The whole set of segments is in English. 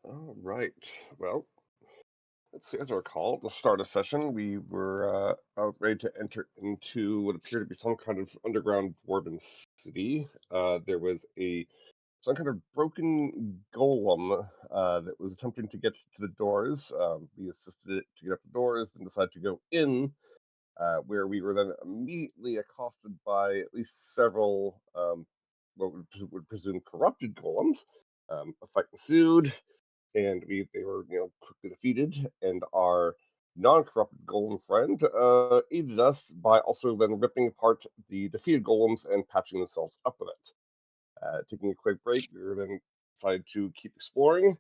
All right. Well, let's see. As I recall, at the start of session, we were ready to enter into what appeared to be some kind of underground dwarven city. There was some kind of broken golem that was attempting to get to the doors. We assisted it to get up the doors, then decided to go in, where we were then immediately accosted by at least several, what would presume corrupted golems. A fight ensued, and they were quickly defeated. And our non-corrupted golem friend aided us by also then ripping apart the defeated golems and patching themselves up with it. Taking a quick break, we were then decided to keep exploring.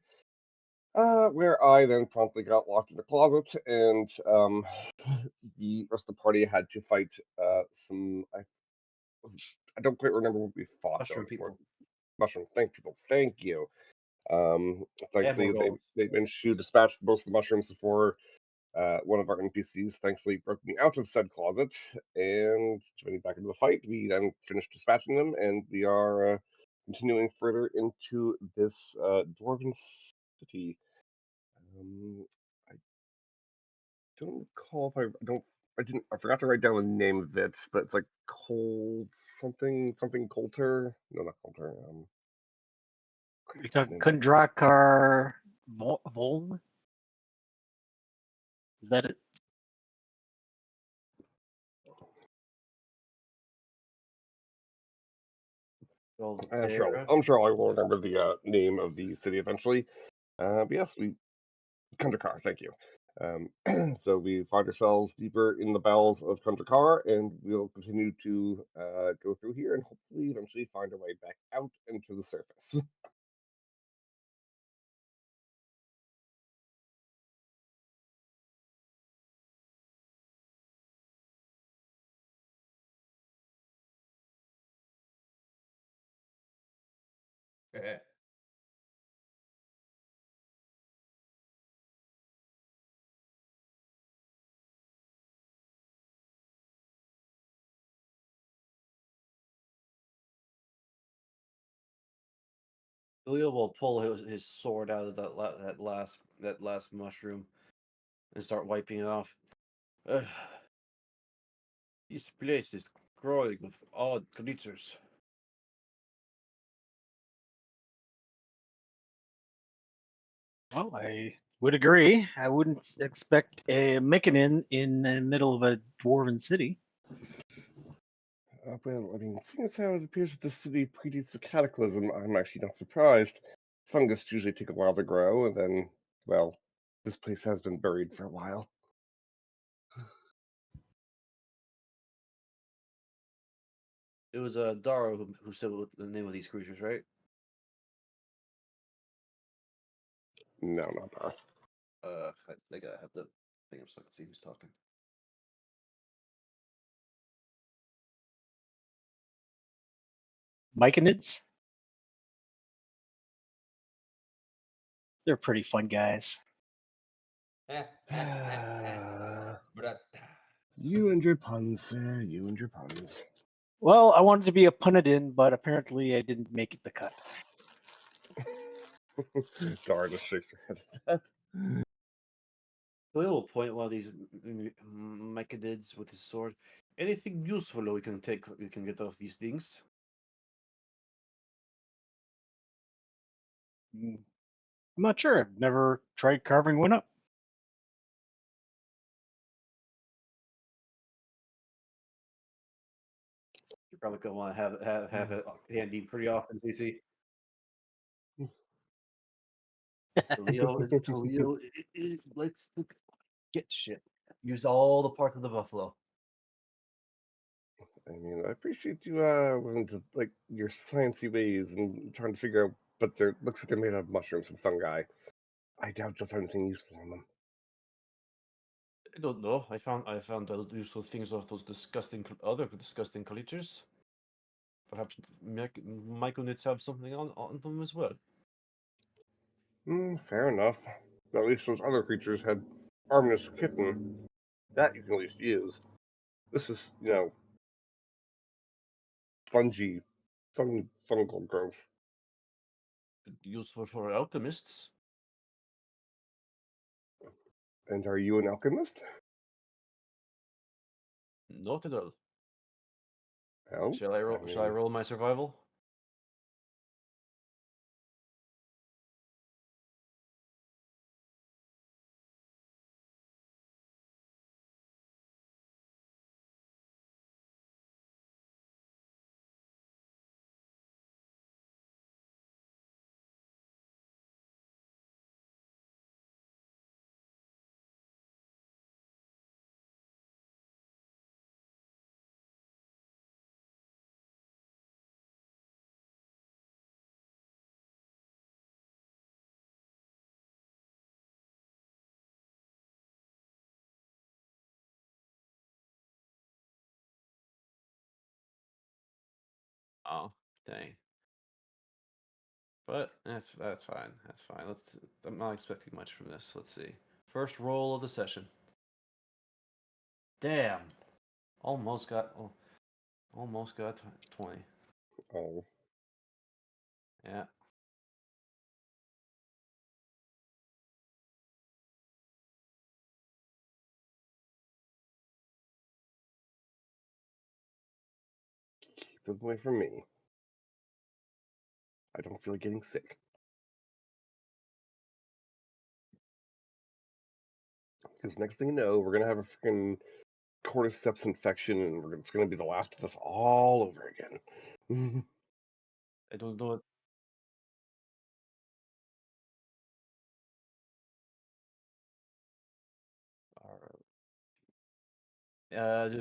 Where I then promptly got locked in a closet, and the rest of the party had to fight some. I don't quite remember what we fought though. Mushroom people. Mushroom. Thank you. Um, And more Thankfully, goals. they managed to dispatch most of the mushrooms before one of our NPCs thankfully broke me out of said closet and joining back into the fight. We then finished dispatching them, and we are continuing further into this dwarven city. I don't recall if I didn't I forgot to write down the name of it, but it's like Cold something Coulter. No, not Coulter. You What's talk the name of that? Khundrakar Voln? Is that it? Gold Sure, era. I'm sure I will remember the name of the city eventually. But yes, we Khundrakar, thank you. So we find ourselves deeper in the bowels of Khundrakar, and we'll continue to go through here and hopefully eventually find our way back out into the surface. Okay. Leo will pull his sword out of that last mushroom and start wiping it off. Ugh. This place is growing with odd creatures. Well, I would agree. I wouldn't expect a Mikanin in the middle of a dwarven city. Well, I mean, seeing as how it appears that the city predates the cataclysm, I'm actually not surprised. Fungus usually take a while to grow, and then, well, this place has been buried for a while. It was Dara who said what the name of these creatures, right? No, not that. I gotta have the thing up so I can see who's talking. Mykanids? They're pretty fun guys. You and your puns, sir. You and your puns. Well, I wanted to be a Punadin, but apparently I didn't make it the cut. Dara just shakes her head at that. Leo will point one of these mechanids with his sword. Anything useful we can get off these things? I'm not sure. I've never tried carving one up. You're probably gonna want to have it handy pretty often, CC. Leo likes to get shit. Use all the parts of the buffalo. I mean, I appreciate you willing to like your sciencey ways and trying to figure out, but they looks like they're made out of mushrooms and fungi. I doubt you'll find anything useful in them. I don't know. I found useful things of those other disgusting creatures. Perhaps myconids have something on them as well. Fair enough. At least those other creatures had harmless kitten. That you can at least use. This is, spongy, fungal growth. Useful for alchemists. And are you an alchemist? Not at all. Oh, Shall I roll? Shall I roll my survival? Oh, dang. But that's fine. That's fine. I'm not expecting much from this. Let's see. First roll of the session. Damn. Almost got 20. oh. Yeah. Keep them away from me. I don't feel like getting sick. Because next thing you know, we're gonna have a freaking cordyceps infection, and it's gonna be the last of us all over again. I don't know it. Alright.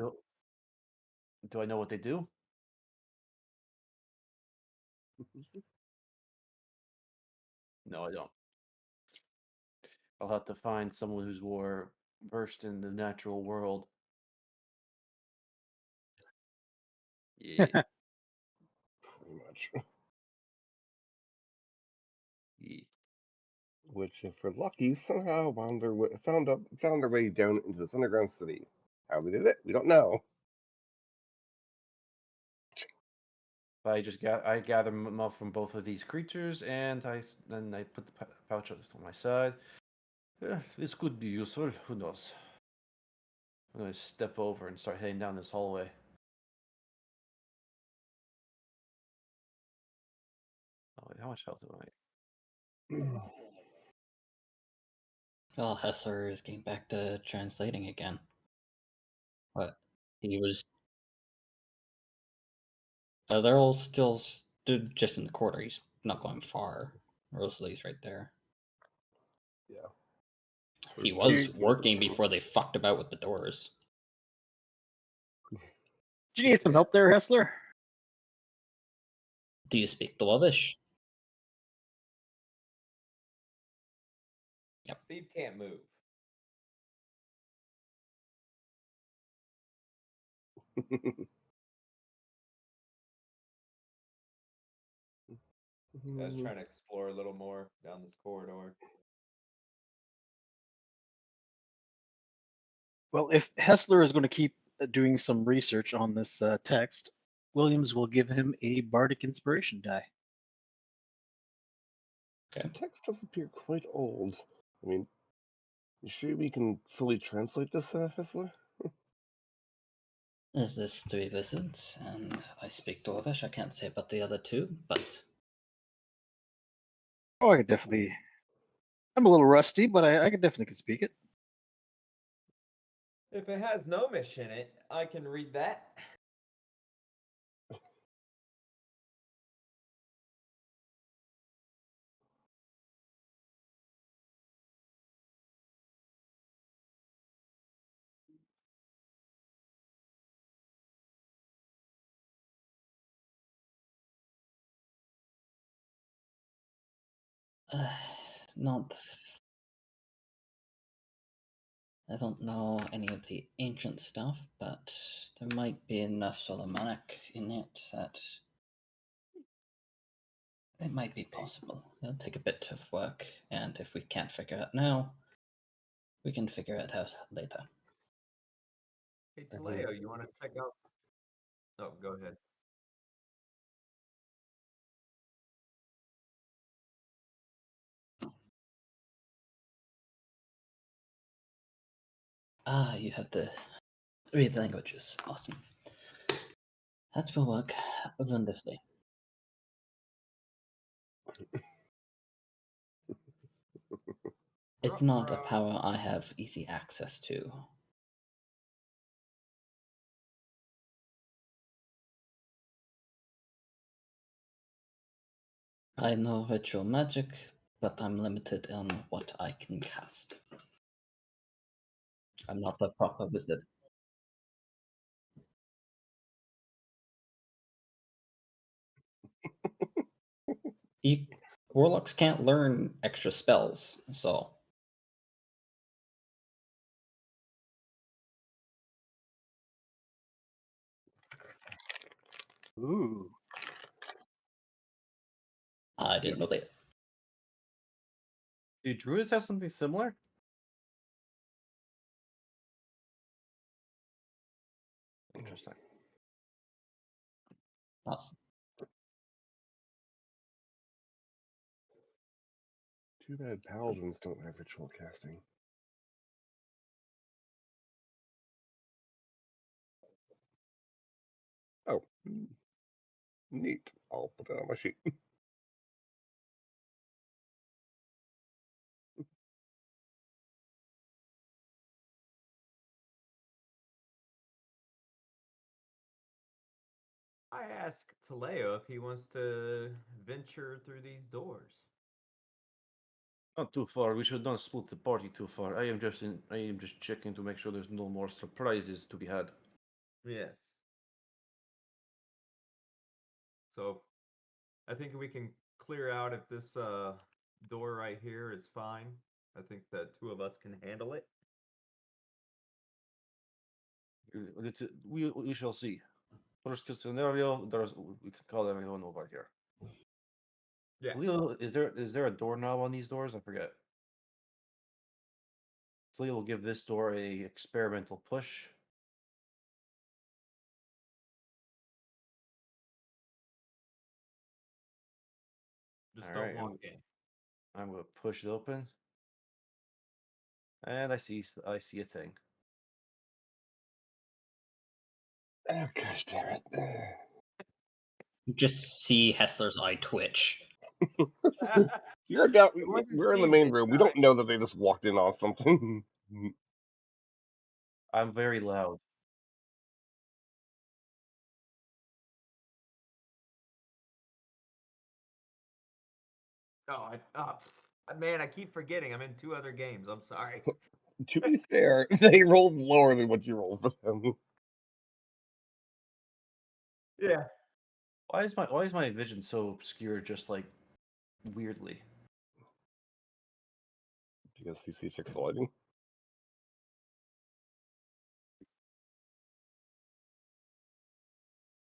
Do I know what they do? No, I don't. I'll have to find someone who's more versed in the natural world. Yeah. Pretty much. Yeah. Which, if we're lucky, somehow found their way down into this underground city. How they did it, we don't know. I gather them up from both of these creatures, and then I put the pouch on my side. This could be useful. Who knows? I'm gonna step over and start heading down this hallway. Oh, wait, how much health am I? Well, Hessler is getting back to translating again. What? He was. They're all still stood just in the corner. He's not going far. Rosalie's right there. Yeah. He was working before they fucked about with the doors. Do you need some help there, Hessler? Do you speak Dwarvish? Yep. Steve can't move. I was trying to explore a little more down this corridor. Well, if Hessler is going to keep doing some research on this text, Williams will give him a bardic inspiration die. The text does appear quite old. I mean, you sure we can fully translate this, Hessler? This is 3 visits, and I speak Dwarvish. I can't say about the other 2, but Oh, I could definitely. I'm a little rusty, but I definitely could speak it. If it has gnomish in it, I can read that. not. I don't know any of the ancient stuff, but there might be enough Solomonic in it that it might be possible. It'll take a bit of work, and if we can't figure it out now, we can figure it out later. Hey, Taleo, you want to check out? Oh, go ahead. Ah, you have to read languages. Awesome. That will work wonderfully. It's not a power I have easy access to. I know ritual magic, but I'm limited on what I can cast. I'm not a proper wizard. Warlocks can't learn extra spells, so Ooh. I didn't know that. Do druids have something similar? Interesting. Awesome. Too bad paladins don't have ritual casting. Oh, neat. I'll put that on my sheet. I asked Taleo if he wants to venture through these doors. Not too far. We should not split the party too far. I am just checking to make sure there's no more surprises to be had. Yes. So I think we can clear out if this door right here is fine. I think the two of us can handle it. We shall see. Worst case scenario, we can call everyone over here. Yeah. Leo, is there a doorknob on these doors? I forget. So Leo will give this door a experimental push. Just All don't right, walk in. I'm gonna push it open, and I see a thing. Oh, gosh damn it. You just see Hessler's eye twitch. You're down. It wasn't We're in the Steve main this room. We time. don't know that they just walked in on something. I'm very loud. Man, I keep forgetting. I'm in two other games. I'm sorry. To be fair, they rolled lower than what you rolled for them. Yeah. Why is my vision so obscure? Just like weirdly. Because CC fixed the lighting.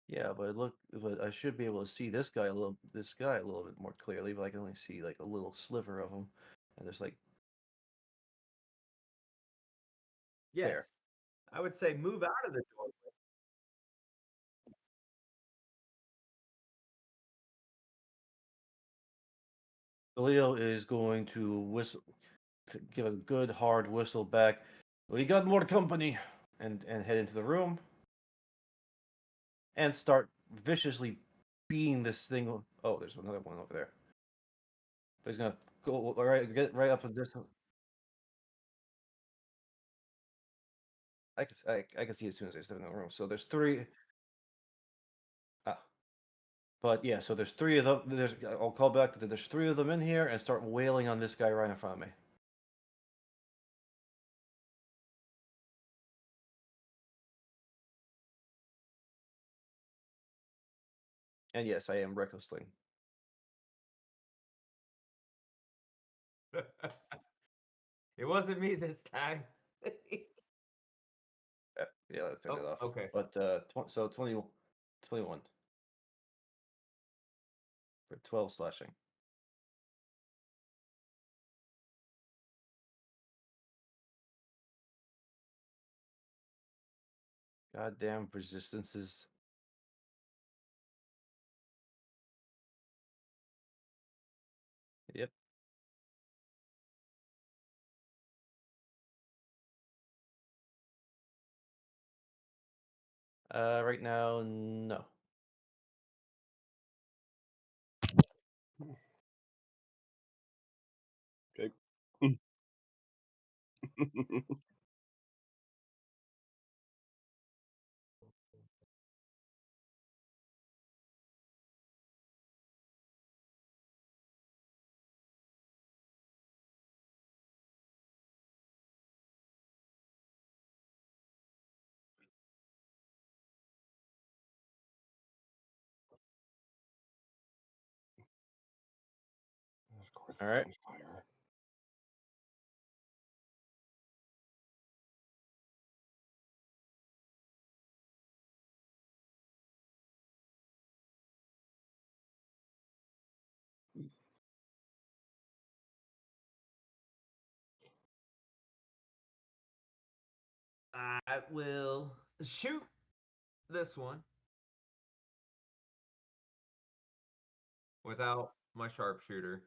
Yeah, but I should be able to see this guy a little bit more clearly, but I can only see like a little sliver of him, and there's like Yes. there. I would say move out of the door. Leo is going to give a good hard whistle back. We got more company, and head into the room, and start viciously beating this thing. Oh, there's another one over there. But he's gonna get right up to this. I can see as soon as I step in the room. So there's three. Ah, but yeah, so there's three of them. I'll call back that there's three of them in here and start wailing on this guy right in front of me. And yes, I am recklessly. It wasn't me this time. Yeah, let's turn Oh, it off. okay. But so 21 for 12 slashing. Goddamn resistances. Yep. Right now, no. Okay. Of course, All it's right. on fire. I will shoot this one without my sharpshooter.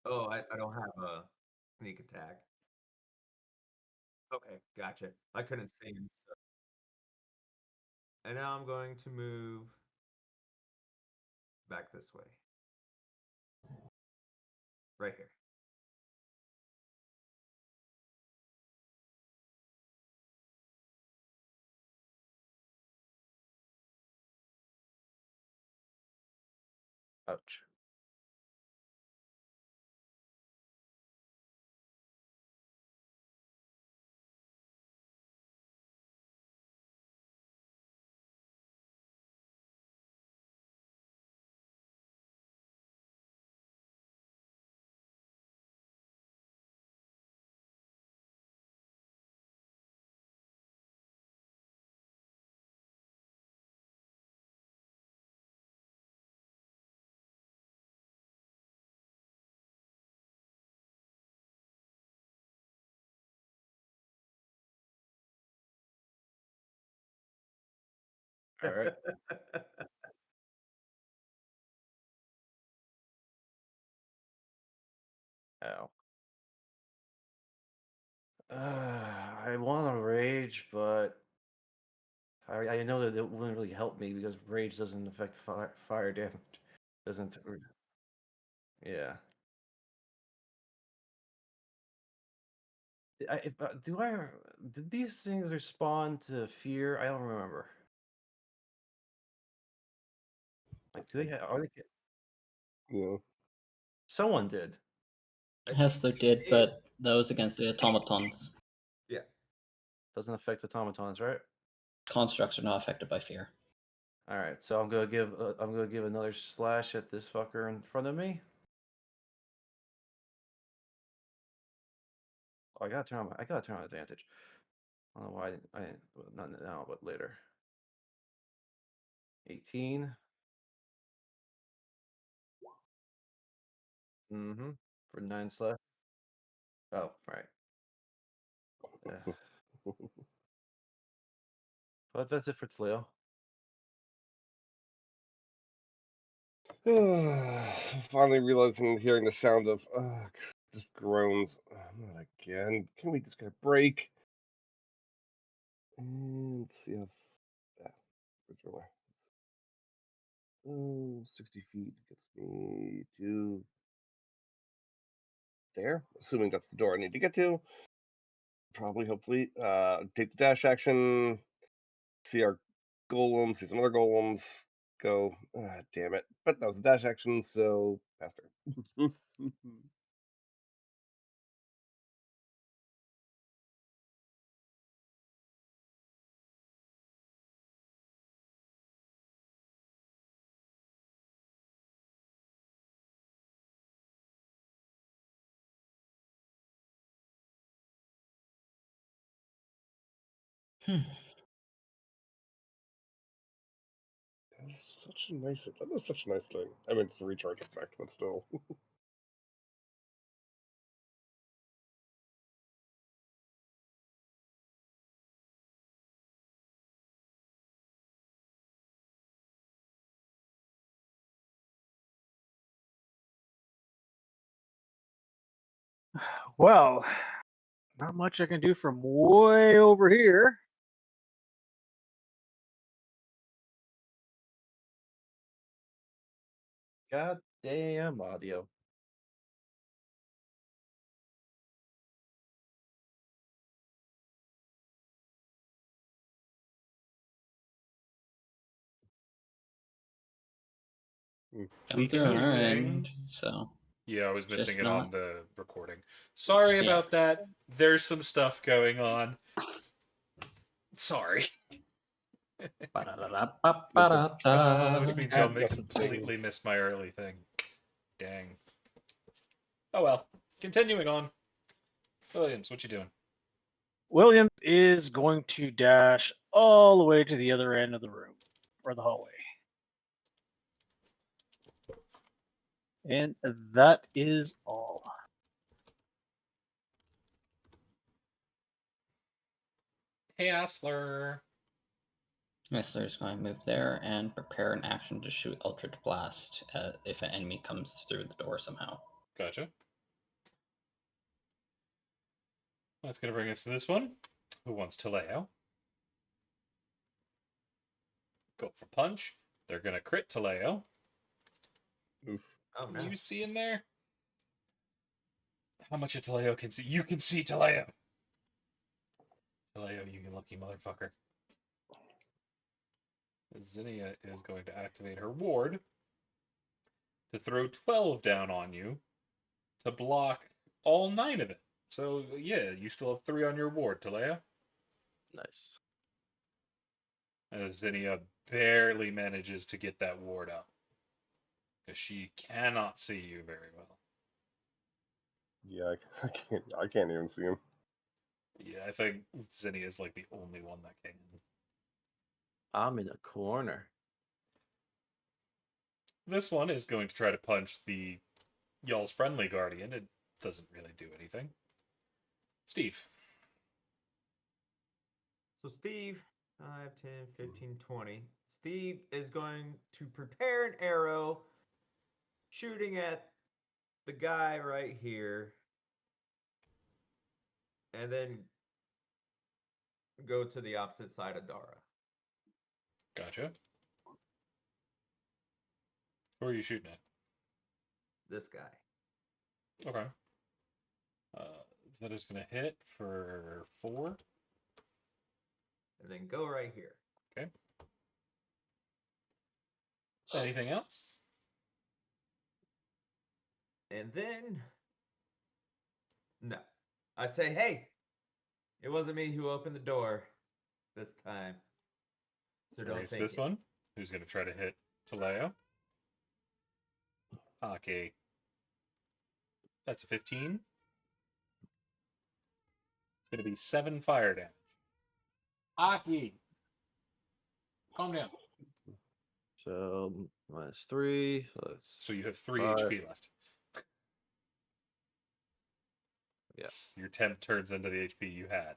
Oh, I don't have a sneak attack. Okay, gotcha. I couldn't see him. And now I'm going to move back this way. Right here. Ouch. All right. Ow. I want to rage, but I know that it wouldn't really help me because rage doesn't affect fire damage. Doesn't. Yeah. Did these things respond to fear? I don't remember. Like, do they have? Are they? Yeah. Someone did. Hessler did, but that was against the automatons. Yeah. Doesn't affect automatons, right? Constructs are not affected by fear. All right. So I'm gonna give another slash at this fucker in front of me. Oh, I gotta turn on advantage. I don't know why not now, but later. 18. Mm-hmm. For 9 slash. Oh, right. But that's it for Tleo. Finally realizing, hearing the sound of just groans. Not again. Can we just get a break? And let's see how. Where's the ruler? Oh, 60 feet gets me to there. Assuming that's the door I need to get to. Probably, hopefully. Take the dash action. See our golems. See some other golems. Go. Damn it. But that was a dash action, so faster. That's such a nice. That is such a nice thing. I mean, it's a recharge effect, but still. Well, not much I can do from way over here. God damn audio. Come through on our end, so Yeah, I was missing Just it not- on the recording. Sorry Yeah. about that. There's some stuff going on. Sorry. Ba-da-da-da-ba-ba-da-da. Which means Add y'all different completely things. missed my early thing. Dang. Oh well. Continuing on. Williams, what you doing? William is going to dash all the way to the other end of the room or the hallway. And that is all. Hey, Asler. Whistler's going to move there and prepare an action to shoot Eldritch Blast if an enemy comes through the door somehow. Gotcha. That's going to bring us to this one. Who wants Taleo? Go for punch. They're going to crit Taleo. Oof. Oh no. You see in there? How much of Taleo can see? You can see Taleo. Taleo, you lucky motherfucker. Zinnia is going to activate her ward to throw 12 down on you to block all 9 of it. So, yeah, you still have 3 on your ward, Talea. Nice. As Zinnia barely manages to get that ward up. Because she cannot see you very well. Yeah, I can't even see him. Yeah, I think Zinnia is like the only one that can. I'm in a corner. This one is going to try to punch the y'all's friendly guardian. It doesn't really do anything. Steve. So Steve, 5, 10, 15, 20. Steve is going to prepare an arrow shooting at the guy right here. And then go to the opposite side of Dara. Gotcha. Who are you shooting at? This guy. Okay. That is going to hit for 4. And then go right here. Okay. Anything else? And then no. I say, hey, it wasn't me who opened the door this time. So don't Raise think this it. one. Who's going to try to hit Taleo? Okay. That's a 15. It's going to be 7 fire damage. Aki! Calm down. So -3. So that's So you have 3 5. HP left. Yeah. Your temp turns into the HP you had.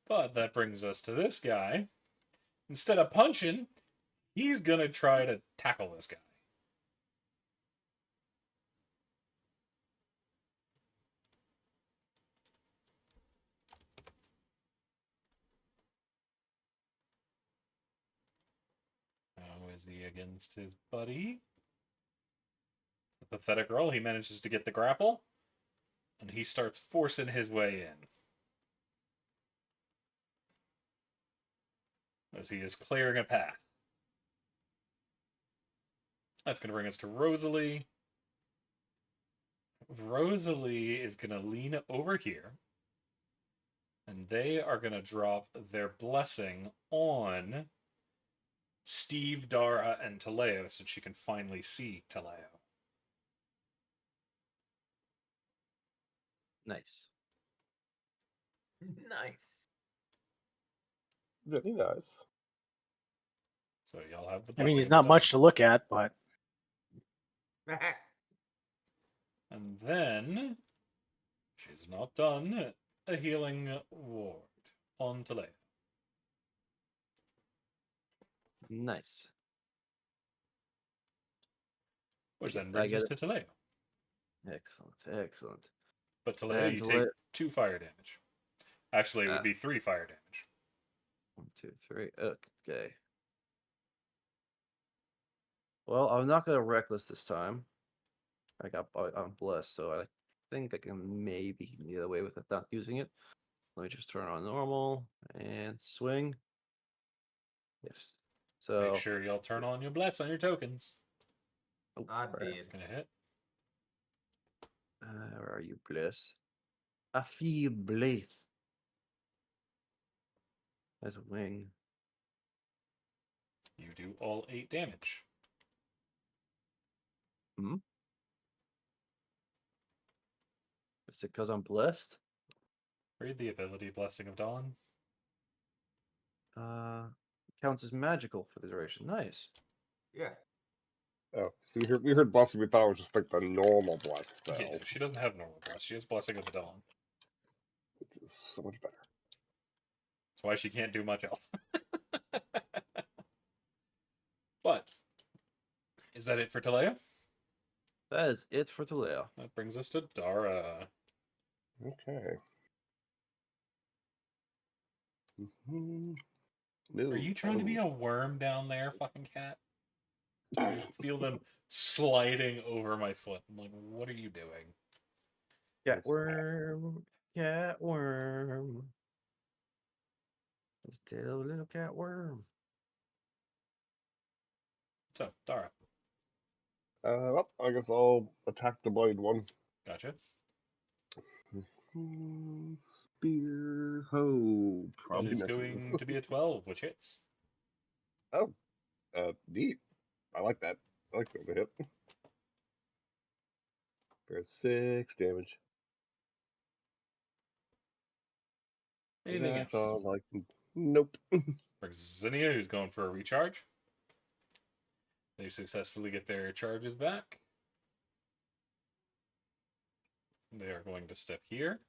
But that brings us to this guy. Instead of punching, he's going to try to tackle this guy. How is he against his buddy? The pathetic girl, he manages to get the grapple, and he starts forcing his way in. As he is clearing a path. That's going to bring us to Rosalie. Rosalie is going to lean over here, and they are going to drop their blessing on Steve, Dara, and Taleo so she can finally see Taleo. Nice. Nice. Very nice. So y'all have the I blessing. mean, he's of not the much to look at, but And then she's not done. A healing ward on Taleo. Nice. Which then I brings get us to Taleo. Excellent, excellent. But Taleo, And you Taleo- take 2 fire damage. Actually, it would Ah. be 3 fire damage. 1, 2, 3. Okay. Well, I'm not gonna reckless this time. I'm blessed, so I think I can maybe get away with it not using it. Let me just turn on normal and swing. Yes. So Make sure y'all turn on your bless on your tokens. oh, I crap. did. It's gonna hit. Where are you, bless? I feel blaze. As a wing. You do all 8 damage. Is it because I'm blessed? Read the ability Blessing of Dawn. Counts as magical for the duration. Nice. Yeah. Oh, so we heard blessing. We thought it was just like the normal bless spell. Yeah, no, she doesn't have normal bless. She has Blessing of the Dawn. It's so much better. That's why she can't do much else. But is that it for Taleo? That is it for Taleo. That brings us to Dara. Okay. Are you trying to be a worm down there, fucking cat? I just feel them sliding over my foot. I'm like, what are you doing? Catworm. Catworm. Still a little catworm. So, Dara. Well, I guess I'll attack the blade one. Gotcha. Spear ho. That Probably is misses. going to be a 12, which hits. Oh, neat. I like that. I like the hit. For 6 damage. Anything That's else? all I can. Nope. Brings Zinnia, who's going for a recharge. They successfully get their charges back. They are going to step here.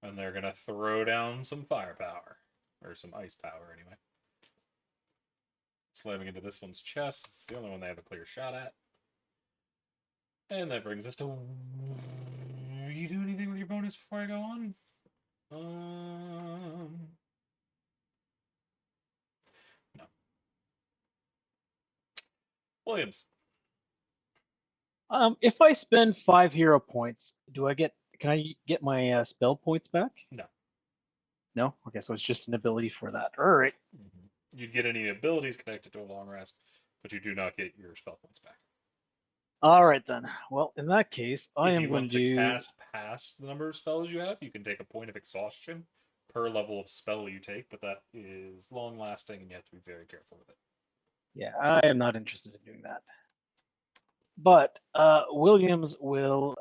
And they're going to throw down some firepower. Or some ice power, anyway. Slamming into this one's chest. It's the only one they have a clear shot at. And that brings us to... Do you do anything with your bonus before I go on? No. Williams. If I spend 5 hero points, can I get my spell points back? No. No? Okay, so it's just an ability for that. All right. You'd get any abilities connected to a long rest, but you do not get your spell points back. All right then. Well, in that case, I If am you going want to cast past the number of spells you have, you can take a point of exhaustion per level of spell you take, but that is long lasting and you have to be very careful with it. Yeah, I am not interested in doing that. But Williams will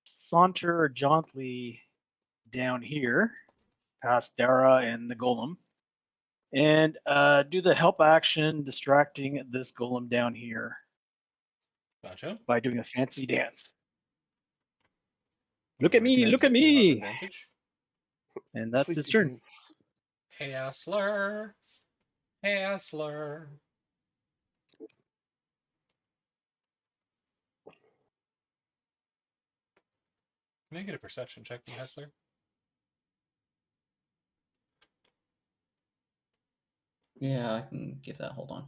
saunter jauntily down here, past Dara and the golem, and do the help action, distracting this golem down here Gotcha. by doing a fancy dance. Will Look at me! Look at will have me! advantage. And that's his turn. Hassler. Hassler. Can I get a perception check from Hassler? Yeah, I can give that. Hold on.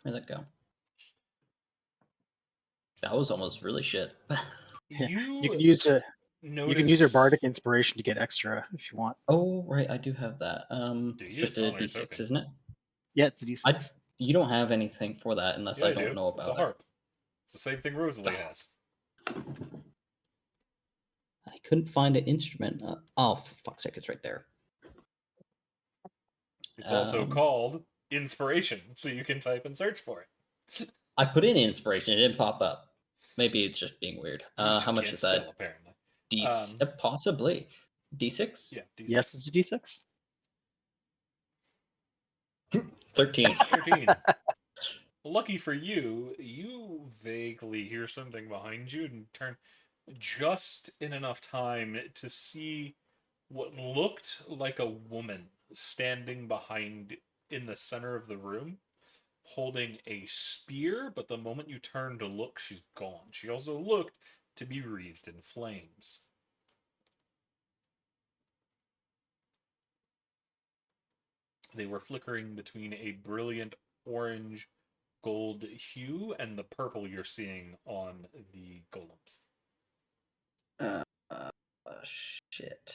Where'd that go? That was almost really shit. You can use a notice... You can use your bardic inspiration to get extra if you want. Oh, right, I do have that. Do It's you? just It's a on your d6, token. isn't it? Yeah, it's a d6. You don't have anything for that unless Yeah, I I don't do. know It's a about it. harp. It's the same thing Rosalie has. I couldn't find an instrument. Oh, for fuck's sake, it's right there. It's also called Inspiration, so you can type and search for it. I put in inspiration, it didn't pop up. Maybe it's just being weird. You just How much can't is that? spell, apparently. Possibly. D6? Yeah, D6. Yes, it's a d6. 13. 13. Lucky for you, you vaguely hear something behind you and turn just in enough time to see what looked like a woman standing behind in the center of the room. holding a spear, but the moment you turn to look, she's gone. She also looked to be wreathed in flames. They were flickering between a brilliant orange gold hue and the purple you're seeing on the golems. Shit.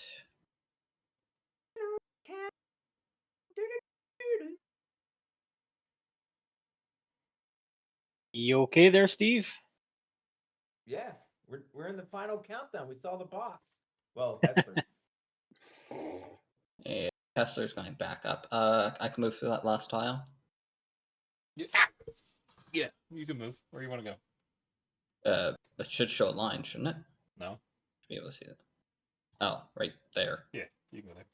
You okay there, Steve? Yeah, we're in the final countdown. We saw the boss. Well, Hester. Yeah, Kessler's going back up. I can move through that last tile. Yeah, you can move. Where you want to go? It should show a line, shouldn't it? No? Should be able to see it. Oh, right there. Yeah, you can go there.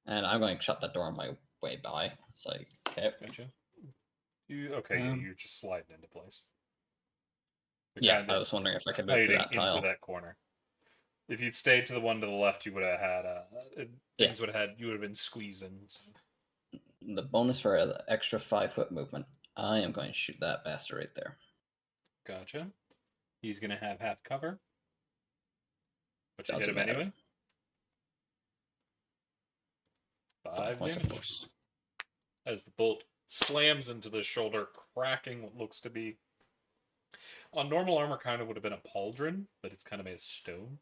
And I'm going to shut that door on my way by. It's like, okay. Gotcha. You're just sliding into place. You're Yeah, kinda I was wondering if I could move through hiding that tile. into that corner. If you'd stayed to the one to the left, you would have had you would have been squeezing. So. The bonus for the extra 5-foot movement. I am going to shoot that bastard right there. Gotcha. He's gonna have half cover. But you hit Doesn't him matter. anyway. 5 points of damage. force. As the bolt slams into the shoulder, cracking what looks to be on normal armor kind of would have been a pauldron, but it's kind of made of stone.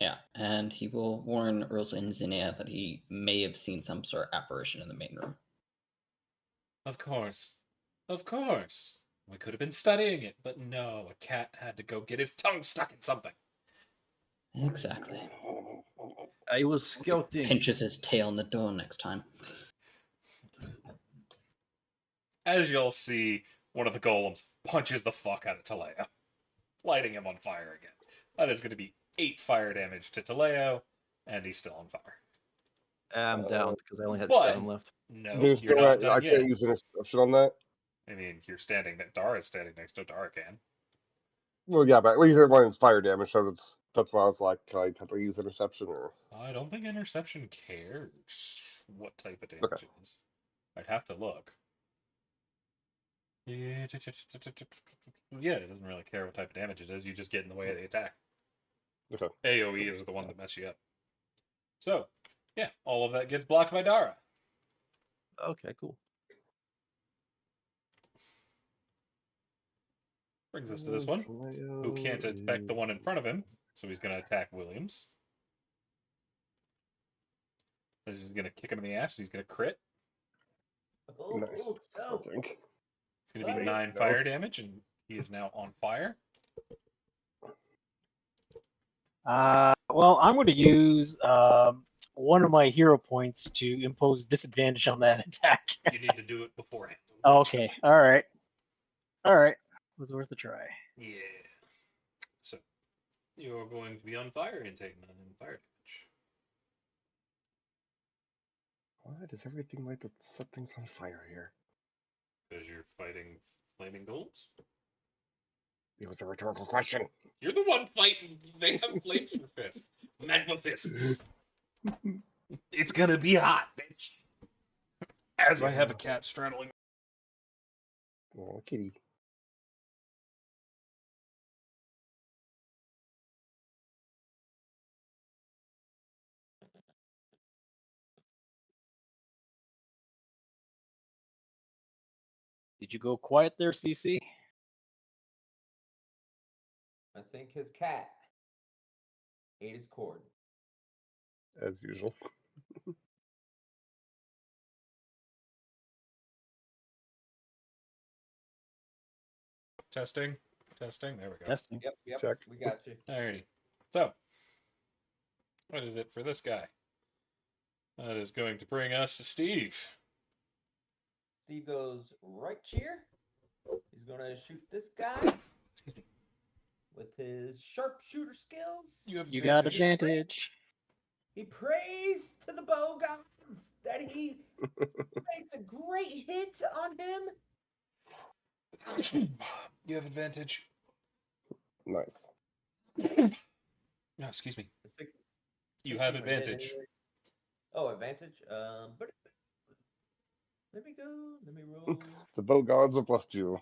Yeah, and he will warn Rosa and Zinnia that he may have seen some sort of apparition in the main room. Of course. Of course. We could have been studying it, but no, a cat had to go get his tongue stuck in something. Exactly. I was scouting. Pinches his tail in the door next time. As you'll see, one of the golems punches the fuck out of Taleo, lighting him on fire again. That is going to be 8 fire damage to Taleo, and he's still on fire. I'm down because I only had but- 7 left. No, There's you're no, not done I yet. can't use interception on that. I mean, you're standing there. Dara's standing next to Dara can. Well, yeah, but at least everyone's fire damage, so that's why I was like, can I technically use interception or? I don't think interception cares what type of damage Okay. it is. I'd have to look. Yeah, it doesn't really care what type of damage it is. You just get in the way of the attack. Okay. AoEs are the one that mess you up. So, yeah, all of that gets blocked by Dara. Okay, cool. Brings us to this one, who can't attack the one in front of him, so he's going to attack Williams. This is going to kick him in the ass, and he's going to crit. Oh, Nice. oh, I think. It's going to be Buddy. 9 No. fire damage, and he is now on fire. Well, I'm going to use one of my hero points to impose disadvantage on that attack. You need to do it beforehand. Okay, all right. All right. It was worth a try. Yeah. So, you're going to be on fire and take 9 fire damage. Why does everything like to set things on fire here? Because you're fighting flaming golems. It was a rhetorical question. You're the one fighting. They have flames for fists. Magma fists. It's gonna be hot, bitch. As I have a cat straddling. Oh, kitty. Did you go quiet there, CC? I think his cat ate his cord. As usual. Testing. There we go. Testing. Yep, Check. we got you. Alrighty. So, what is it for this guy? That is going to bring us to Steve. Steve goes right here. He's gonna shoot this guy Excuse me. with his sharpshooter skills. You got advantage. He prays to the bow gods that he makes a great hit on him. You have advantage. Nice. No, excuse me. A six- You have 16 or hit advantage. anyway. Oh, advantage. But Let me go. Let me roll. The bow gods have blessed you.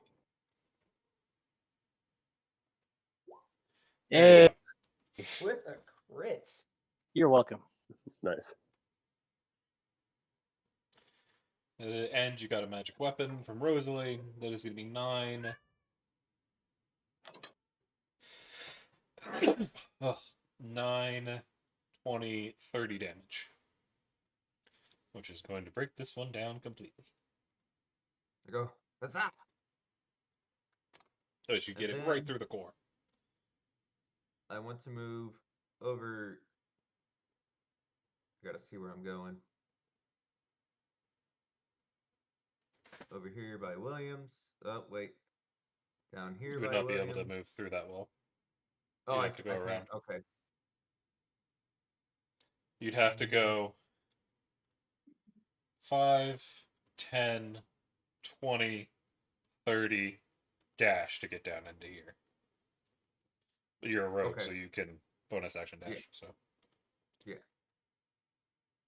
There you Hey, go. With a crit. you're welcome. Nice. And you got a magic weapon from Rosalie. That is going to be 9. Ugh. 9, 20, 30 damage. Which is going to break this one down completely. I go. That's up. So you get And it right then- through the core. I want to move over. I gotta see where I'm going. Over here by Williams. Oh wait. Down here You would by not be Williams. able to move through that wall. Oh, You'd I have to go can't. around. Okay. You'd have to go 5, 10, 20, 30 dash to get down into here. But you're a rogue, Okay. so you can bonus action dash. Yeah. So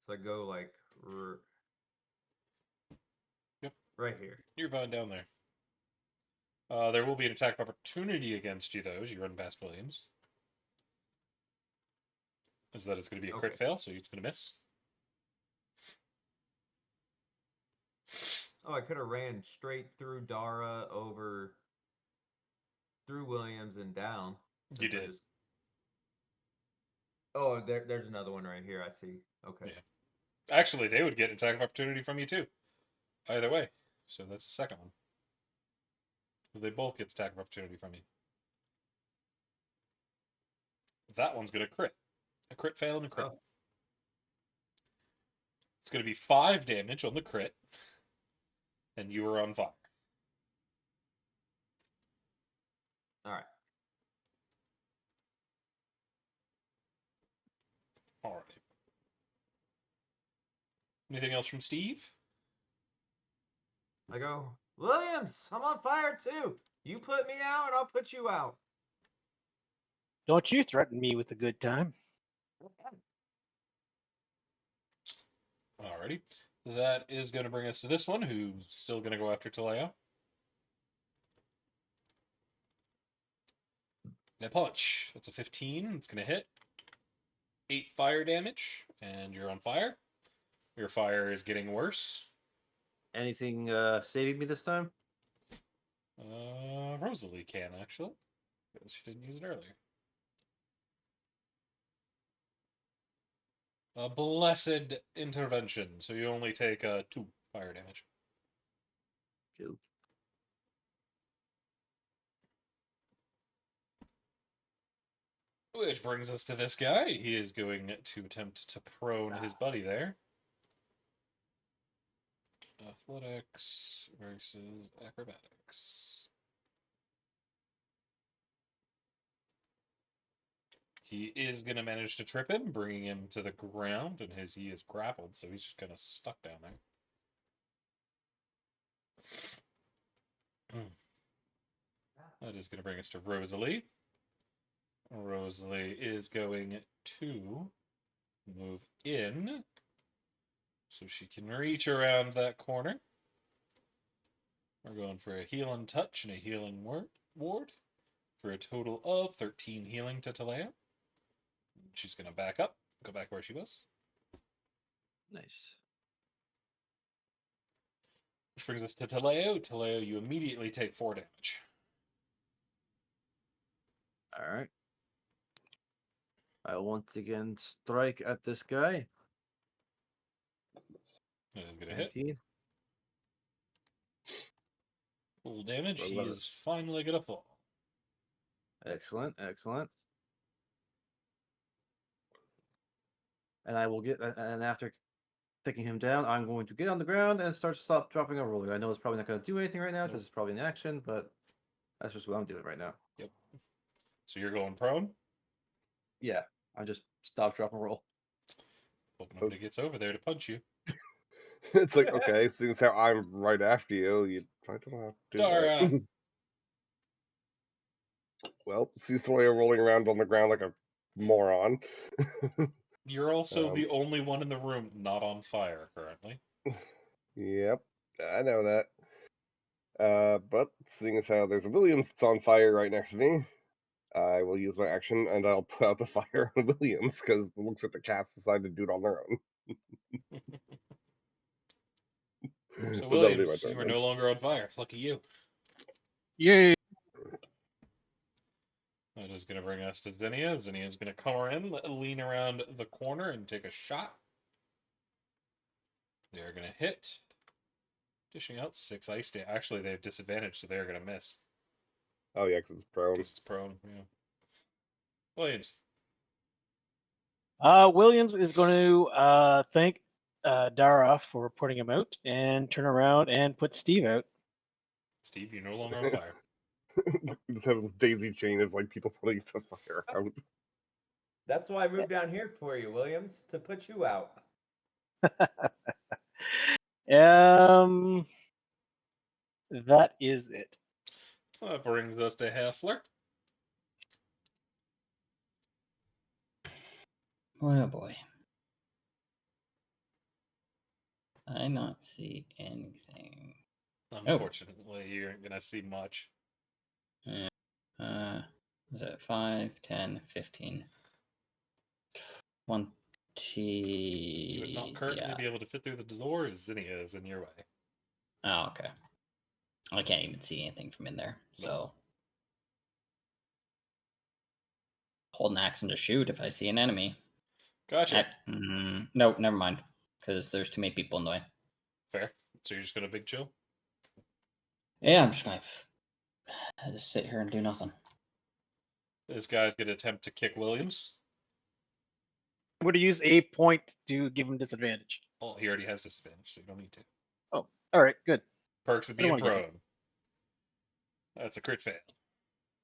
So I go like Yep. right here. you're fine down there. There will be an attack of opportunity against you, though, as you run past Williams. Is that it's going to be a crit Okay. fail, so it's going to miss. Oh, I could have ran straight through Dara over through Williams and down. You since I did. just- Oh, there's another one right here. I see. Okay. Yeah. Actually, they would get attack of opportunity from you, too. Either way. So that's the second one. Because they both get attack of opportunity from you. That one's going to crit. A crit fail and a crit. Oh. It's going to be 5 damage on the crit. And you are on fire. All right. Alright. Anything else from Steve? I go, Williams, I'm on fire too. You put me out and I'll put you out. Don't you threaten me with a good time. Alrighty. That is going to bring us to this one, who's still going to go after Taleo. Now punch. That's a 15. It's going to hit. 8 fire damage, and you're on fire. Your fire is getting worse. Anything saving me this time? Rosalie can, actually. Because she didn't use it earlier. A blessed intervention, so you only take 2 fire damage. Cool. Which brings us to this guy. He is going to attempt to prone his buddy there. Athletics versus acrobatics. He is going to manage to trip him, bringing him to the ground, and he is grappled, so he's just kind of stuck down there. That is going to bring us to Rosalie. Rosalie is going to move in, so she can reach around that corner. We're going for a healing touch and a healing ward for a total of 13 healing to Taleo. She's going to back up, go back where she was. Nice. Which brings us to Taleo. Taleo, you immediately take 4 damage. All right. I once again strike at this guy. That is going to hit. 19. Full damage. I He love it. is finally going to fall. Excellent, excellent. And I will get, and after taking him down, I'm going to get on the ground and stop dropping a roller. I know it's probably not going to do anything right now because it's probably in action, but that's just what I'm doing right now. Yep. So you're going prone? Yeah, I just stop, drop, and roll. Hoping nobody gets over there to punch you. It's like, okay, seeing as how I'm right after you, you probably don't have to do Dara! that. Well, see Soya rolling around on the ground like a moron. You're also the only one in the room not on fire currently. Yep. I know that. But seeing as how there's a Williams that's on fire right next to me, I will use my action and I'll put out the fire on Williams because it looks like the cats decided to do it on their own. So But that'll be my Williams, turn. you are then. no longer on fire. Lucky you. Yay! That is going to bring us to Zinnia. Zinnia's going to come in, lean around the corner, and take a shot. They're going to hit. Dishing out 6 ice damage. Actually, they have disadvantage, so they're going to miss. Oh yeah, because it's prone. Because it's prone, yeah. Williams. Williams is going to thank Dara for putting him out and turn around and put Steve out. Steve, you're no longer on fire. We just have this daisy chain of like people putting the fire out. That's why I moved down here for you, Williams, to put you out. That is it. That brings us to Hassler. Boy, oh boy. I not see anything. Unfortunately, you aren't going to see much. Is it 5, 10, 15, 20? You would not currently be able to fit through the door. Zinnia is in your way. Oh, okay. I can't even see anything from in there, so. Hold an action to shoot if I see an enemy. Gotcha. No, never mind. Because there's too many people in the way. Fair. So you're just going to big chill? Yeah, I'm just going to just sit here and do nothing. This guy's going to attempt to kick Williams. I'm going to use a point to give him disadvantage. Oh, he already has disadvantage, so you don't need to. Oh, all right, good. Perks of I don't being wanna get prone. That's a crit fail.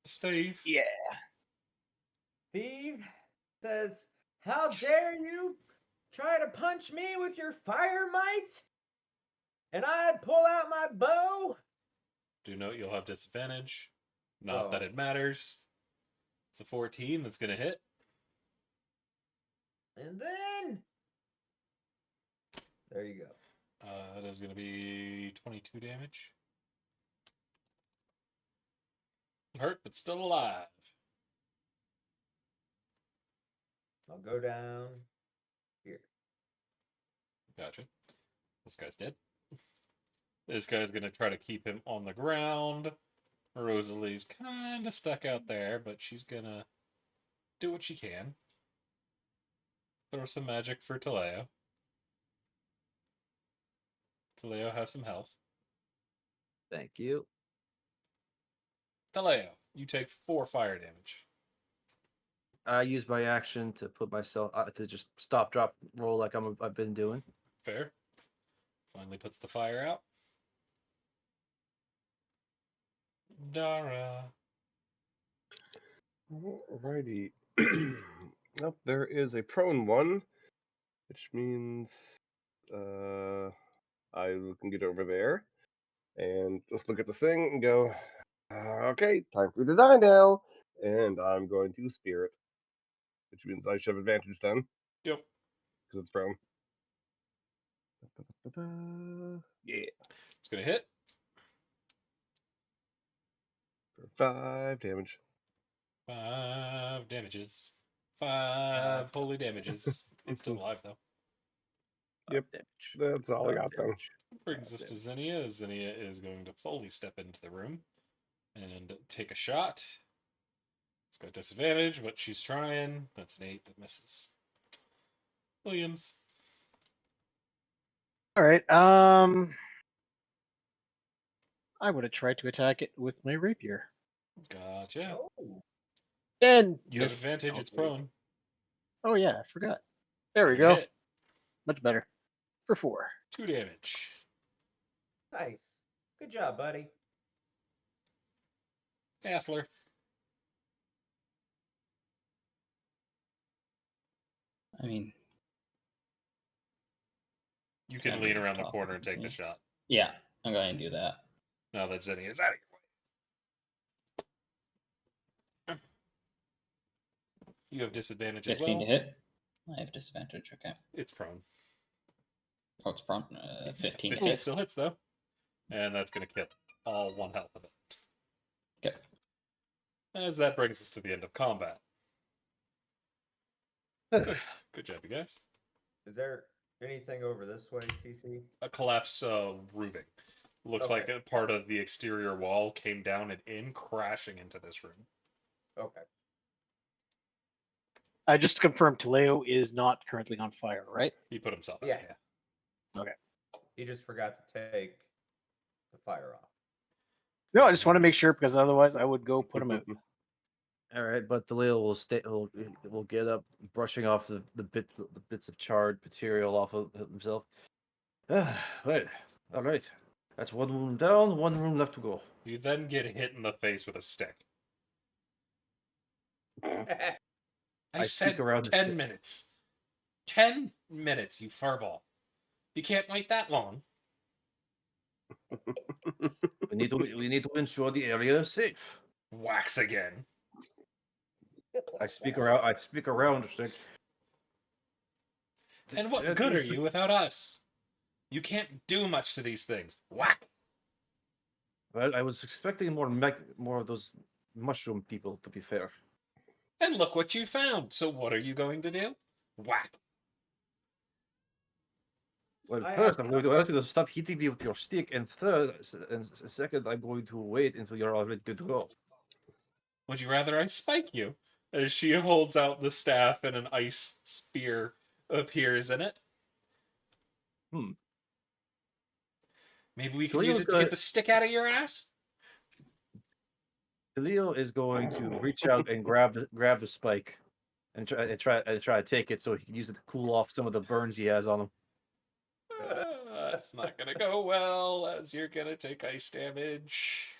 Steve. Yeah. Steve says, "How dare you try to punch me with your fire might? And I pull out my bow?" Do note you'll have disadvantage. Not that it matters. It's a 14 that's going to hit. And then there you go. That is going to be 22 damage. Hurt, but still alive. I'll go down here. Gotcha. This guy's dead. This guy's going to try to keep him on the ground. Rosalie's kind of stuck out there, but she's going to do what she can. Throw some magic for Taleo. Taleo has some health. Thank you. Taleo, you take 4 fire damage. I use my action to put myself to just stop, drop, roll like I've been doing. Fair. Finally puts the fire out. Dara. Alrighty. Nope, there is a prone one, which means I can get over there and just look at this thing and go, okay, time for you to die now. And I'm going to spear it, which means I should have advantage then, Yep. because it's prone. Yeah. It's going to hit. For 5 damage. 5 damages. 5 holy damages. It's still alive, though. Yep. Damage. That's all I got then. Brings us to Zinnia. Zinnia is going to fully step into the room and take a shot. It's got disadvantage, but she's trying. That's an 8 that misses. Williams. All right. I would have tried to attack it with my rapier. Gotcha. Oh, And You have advantage, it's prone. Oh yeah, I forgot. There we Gonna go. hit. Much better. For 4. 2 damage. nice. Good job, buddy. Hassler. I mean, You can I'm lean gonna around the talk corner with and take the me. shot. Yeah, I'm going to do that. Now that Zinnia is out of your way. You have disadvantage as 15 well. to hit. I have disadvantage. Okay. It's prone. Oh, it's prone. 15 to 15 hit. still hits, though. And that's going to kill all 1 health of it. Okay. As that brings us to the end of combat. Good job, you guys. Is there anything over this way, CC? A collapsed roofing. Looks Okay. like a part of the exterior wall came down and in, crashing into this room. Okay. I just confirmed Taleo is not currently on fire, right? He put himself out. Yeah. Yeah. Okay. He just forgot to take the fire off. No, I just want to make sure because otherwise I would go put him out. All right, but the Leo will stay. Will get up, brushing off the bits of charred material off of himself. Right. All right. That's 1 room down, 1 room left to go. You then get hit in the face with a stick. I I said speak around the 10 stick. minutes. 10 minutes, you furball. You can't wait that long. We need to ensure the area is safe. Wax again. I speak around the stick. And what good are you without us? You can't do much to these things. Whack! Well, I was expecting more of those mushroom people, to be fair. And look what you found. So what are you going to do? Whack! Well, I first, have- I'm going to ask you to stop hitting me with your stick, and second, I'm going to wait until you're all ready to go. Would you rather I spike you? As she holds out the staff and an ice spear appears in it. Maybe we can Cleo's use it to get the stick out of your ass? Leo is going to reach out and grab the spike, and try to take it so he can use it to cool off some of the burns he has on him. That's not gonna go well, as you're gonna take ice damage.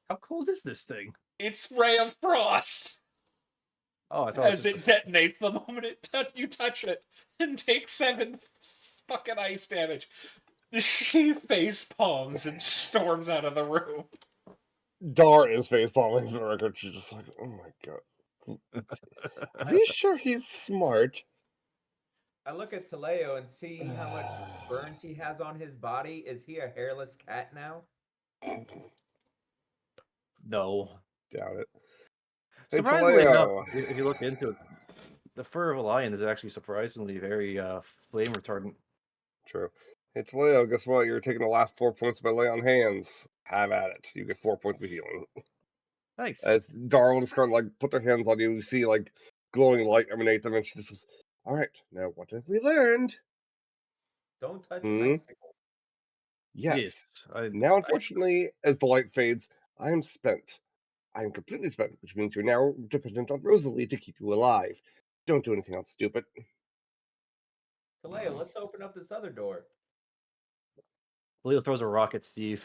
How cold is this thing? It's Ray of Frost! Oh, I thought As it detonates the moment you touch it, and take 7 fucking ice damage. She face palms and storms out of the room. Dar is facepalming for the record. She's just like, oh my god. Are you sure he's smart? I look at Taleo and see how much burns he has on his body. Is he a hairless cat now? No. Doubt it. Hey, Surprisingly enough, Taleo. if you look into it, the fur of a lion is actually surprisingly very flame retardant. True. Hey, Taleo, guess what? You're taking the last 4 points by lay on hands. Have at it. You get 4 points of healing. Thanks. As Dar will just kind of like put their hands on you, you see like glowing light emanate them, and she just goes, all right, now what have we learned? Don't touch Hmm? icicle. Yes. I, Now, unfortunately, as the light fades, I am spent. I am completely spent, which means you're now dependent on Rosalie to keep you alive. Don't do anything else stupid. Taleo, let's open up this other door. Leo throws a rock at Steve.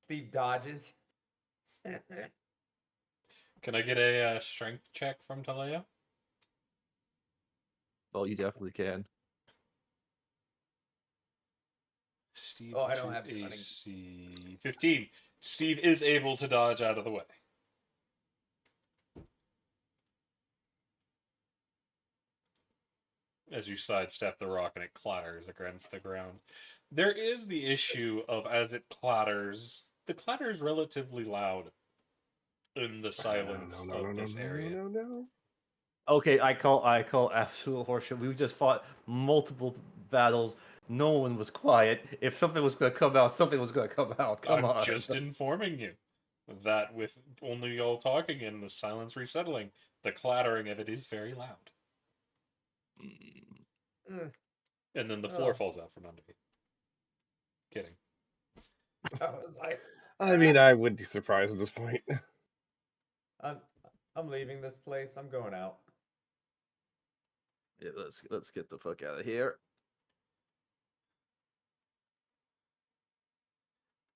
Steve dodges. Can I get a strength check from Taleo? Well, you definitely can. Steve, Oh, I don't to have cunning. AC 15. Steve is able to dodge out of the way. As you sidestep the rock and it clatters against the ground. There is the issue of as it clatters, the clatter is relatively loud in the silence of this area. No. Okay, I call absolute horseshit. We just fought multiple battles. No one was quiet. If something was gonna come out, something was gonna come out. Come I'm on. just informing you that with only y'all talking and the silence resettling, the clattering of it is very loud. Mm, And then the floor Oh. falls out from under you. Kidding. I was like, I mean, I would be surprised at this point. I'm leaving this place. I'm going out. Yeah, let's get the fuck out of here.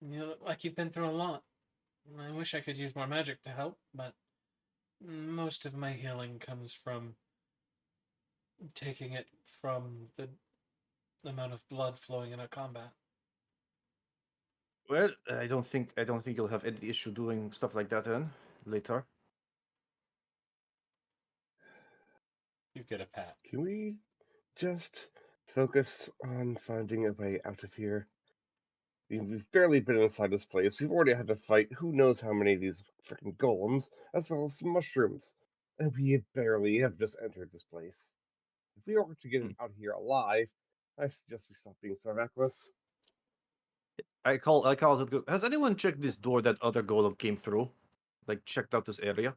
You look like you've been through a lot. I wish I could use more magic to help, but most of my healing comes from taking it from the amount of blood flowing in a combat. Well, I don't think you'll have any issue doing stuff like that then later. You get a pat. Can we just focus on finding a way out of here. We've barely been inside this place. We've already had to fight who knows how many of these freaking golems, as well as some mushrooms. And we barely have just entered this place. If we are to get it out of here alive, I suggest we stop being so reckless. I call it. Has anyone checked this door that other golem came through? Like checked out this area?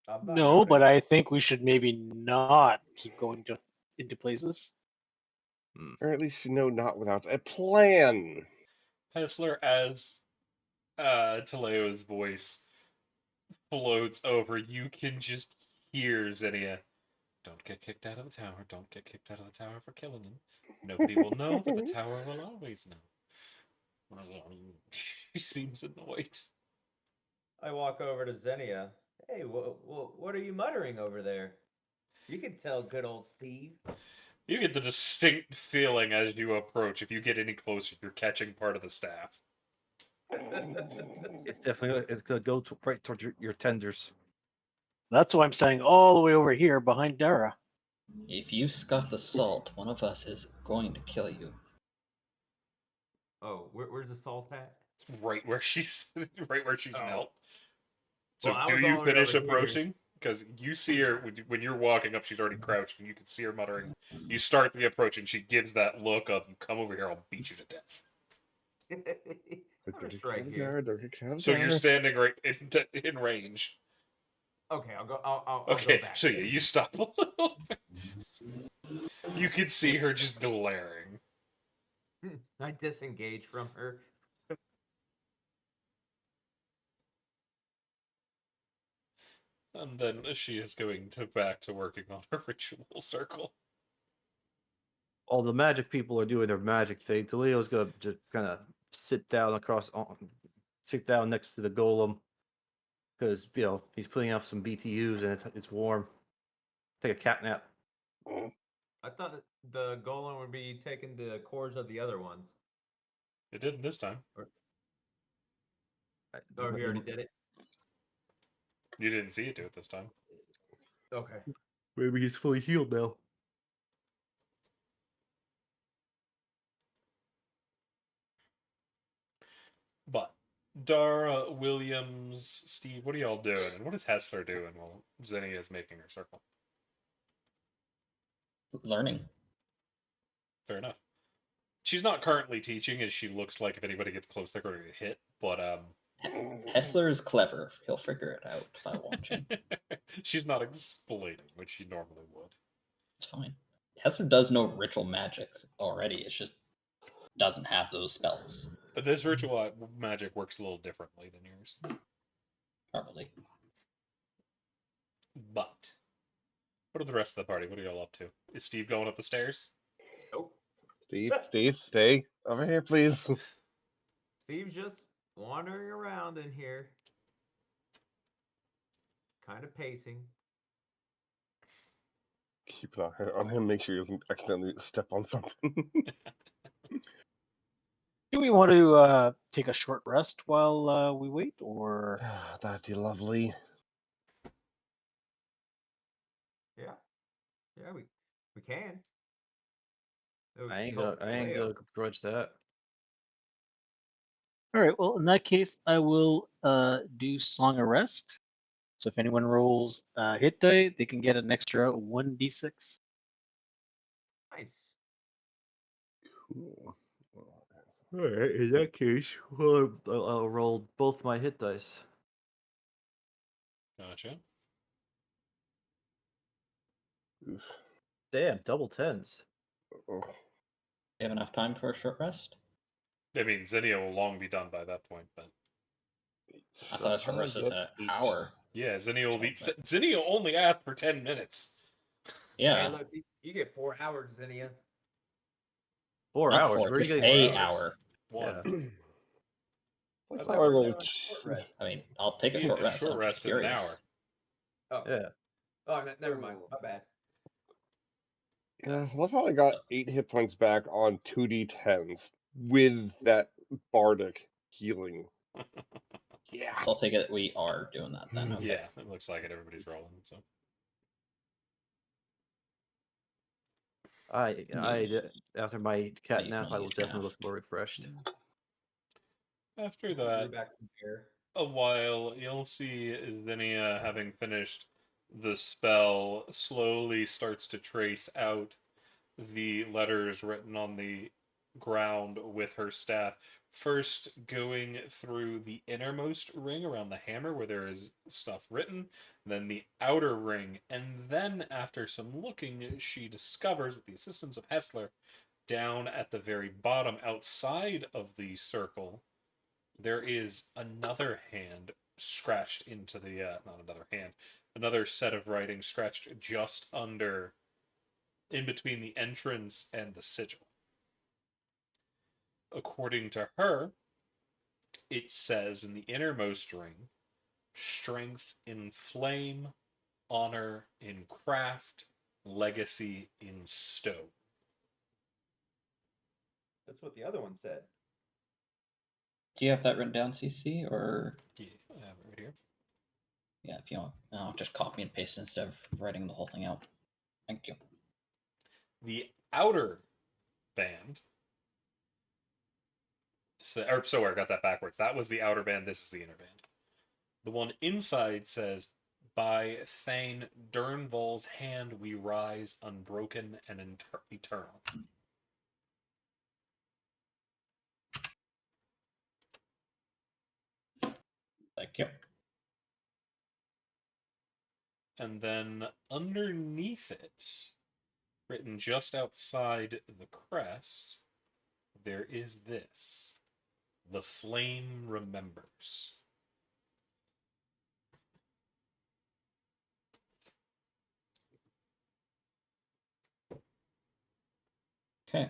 I'm not No, but sure. I think we should maybe not keep going into places. Or at least not without a plan. Hessler, as Teleo's voice floats over, you can just hear Xenia. Don't get kicked out of the tower. Don't get kicked out of the tower for killing him. Nobody will know, but the tower will always know. She seems annoyed. I walk over to Xenia. Hey, what are you muttering over there? You can tell good old Steve. You get the distinct feeling as you approach. If you get any closer, you're catching part of the staff. It's gonna go right towards your tenders. That's why I'm saying all the way over here behind Dara. If you scuff the salt, one of us is going to kill you. Oh, where's the salt at? Right where she's Oh. knelt. So Well, I do was you all the way finish over here. approaching? Because you see her when you're walking up, she's already crouched, and you can see her muttering. You start the approach, and she gives that look of, "You come over here, I'll beat you to death." I'm just right here. So you're standing right in range. Okay, I'll go. I'll Okay, go back. so yeah, you stop a little bit. You can see her just glaring. I disengage from her. And then she is going back to working on her ritual circle. All the magic people are doing their magic thing. Toledo's gonna just kind of sit down next to the golem because he's putting up some BTUs and it's warm. Take a cat nap. I thought that the golem would be taking the cores of the other ones. It didn't this time. Oh, he already did it. You didn't see it do it this time. Okay. Maybe he's fully healed now. But Dara, Williams, Steve, what are y'all doing? And what is Hessler doing while Xenia is making her circle? Learning. Fair enough. She's not currently teaching, as she looks like if anybody gets close, they're going to get hit. But Hessler is clever. He'll figure it out by watching. she's not explaining, which she normally would. It's fine. Hessler does know ritual magic already. It just doesn't have those spells. But this ritual magic works a little differently than yours. Probably. But what are the rest of the party? What are y'all up to? Is Steve going up the stairs? Nope. Steve, stay over here, please. Steve's just wandering around in here, kind of pacing. Keep an eye on him. Make sure he doesn't accidentally step on something. Do we want to take a short rest while we wait, or? That'd be lovely. Yeah, we can. I ain't gonna grudge that. All right. Well, in that case, I will do Song of Rest. So if anyone rolls hit die, they can get an extra 1d6. Nice. Cool. All right. In that case, I'll roll both my hit dice. Gotcha. Oof. Damn, double tens. Oh. You have enough time for a short rest? I mean, Xenia will long be done by that point, but I thought a short rest was an hour. yeah, Xenia will be. Xenia only asked for 10 minutes. Yeah. Hey, look, you get 4 hours, Xenia. 4 Not hours. 4, Where are you just getting a 4 hours? hour. One. I I thought I thought we were rolled. on short rest. I mean, I'll take a Yeah, short a rest. short I'm rest just is an curious. hour. Oh. Yeah. Oh, never mind. My bad. Yeah, I love how I got 8 hit points back on 2d10s with that bardic healing. Yeah. So I'll take it we are doing that then. Okay. Yeah, it looks like it. Everybody's rolling. So After my cat you've nap, not I will used definitely calf. look more refreshed. After Grew that, back some hair. a while, you'll see Zinnia, having finished the spell, slowly starts to trace out the letters written on the ground with her staff. First, going through the innermost ring around the hammer where there is stuff written, then the outer ring, and then, after some looking, she discovers, with the assistance of Hessler, down at the very bottom outside of the circle, there is another hand scratched into the not another hand, another set of writing scratched just under, in between the entrance and the sigil. According to her, it says in the innermost ring, strength in flame, honor in craft, legacy in stone. That's what the other one said. Do you have that written down, CC, or Yeah, I have it right here. yeah? If you want, I'll just copy and paste instead of writing the whole thing out. Thank you. The outer band. So I got that backwards. That was the outer band. This is the inner band. The one inside says, "By Thane Durnvol's hand we rise, unbroken and eternal." Thank you. And then underneath it, written just outside the crest, there is this: "The flame remembers." Okay.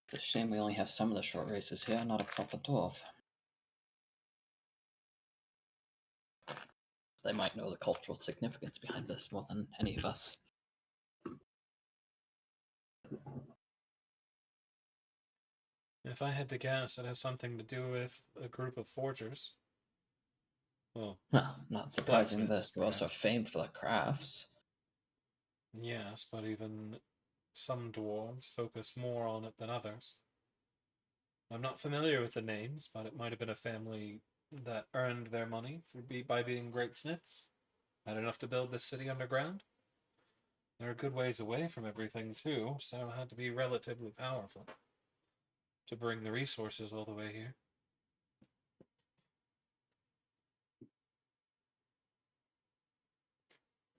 It's a shame we only have some of the short races here, not a proper dwarf. They might know the cultural significance behind this more than any of us. If I had to guess, it has something to do with a group of forgers. Well, Well, not surprising that blacksmiths, dwarves are perhaps. famed for their crafts. Yes, but even some dwarves focus more on it than others. I'm not familiar with the names, but it might have been a family that earned their money by being great smiths. Had enough to build this city underground. They're a good ways away from everything, too, so it had to be relatively powerful to bring the resources all the way here.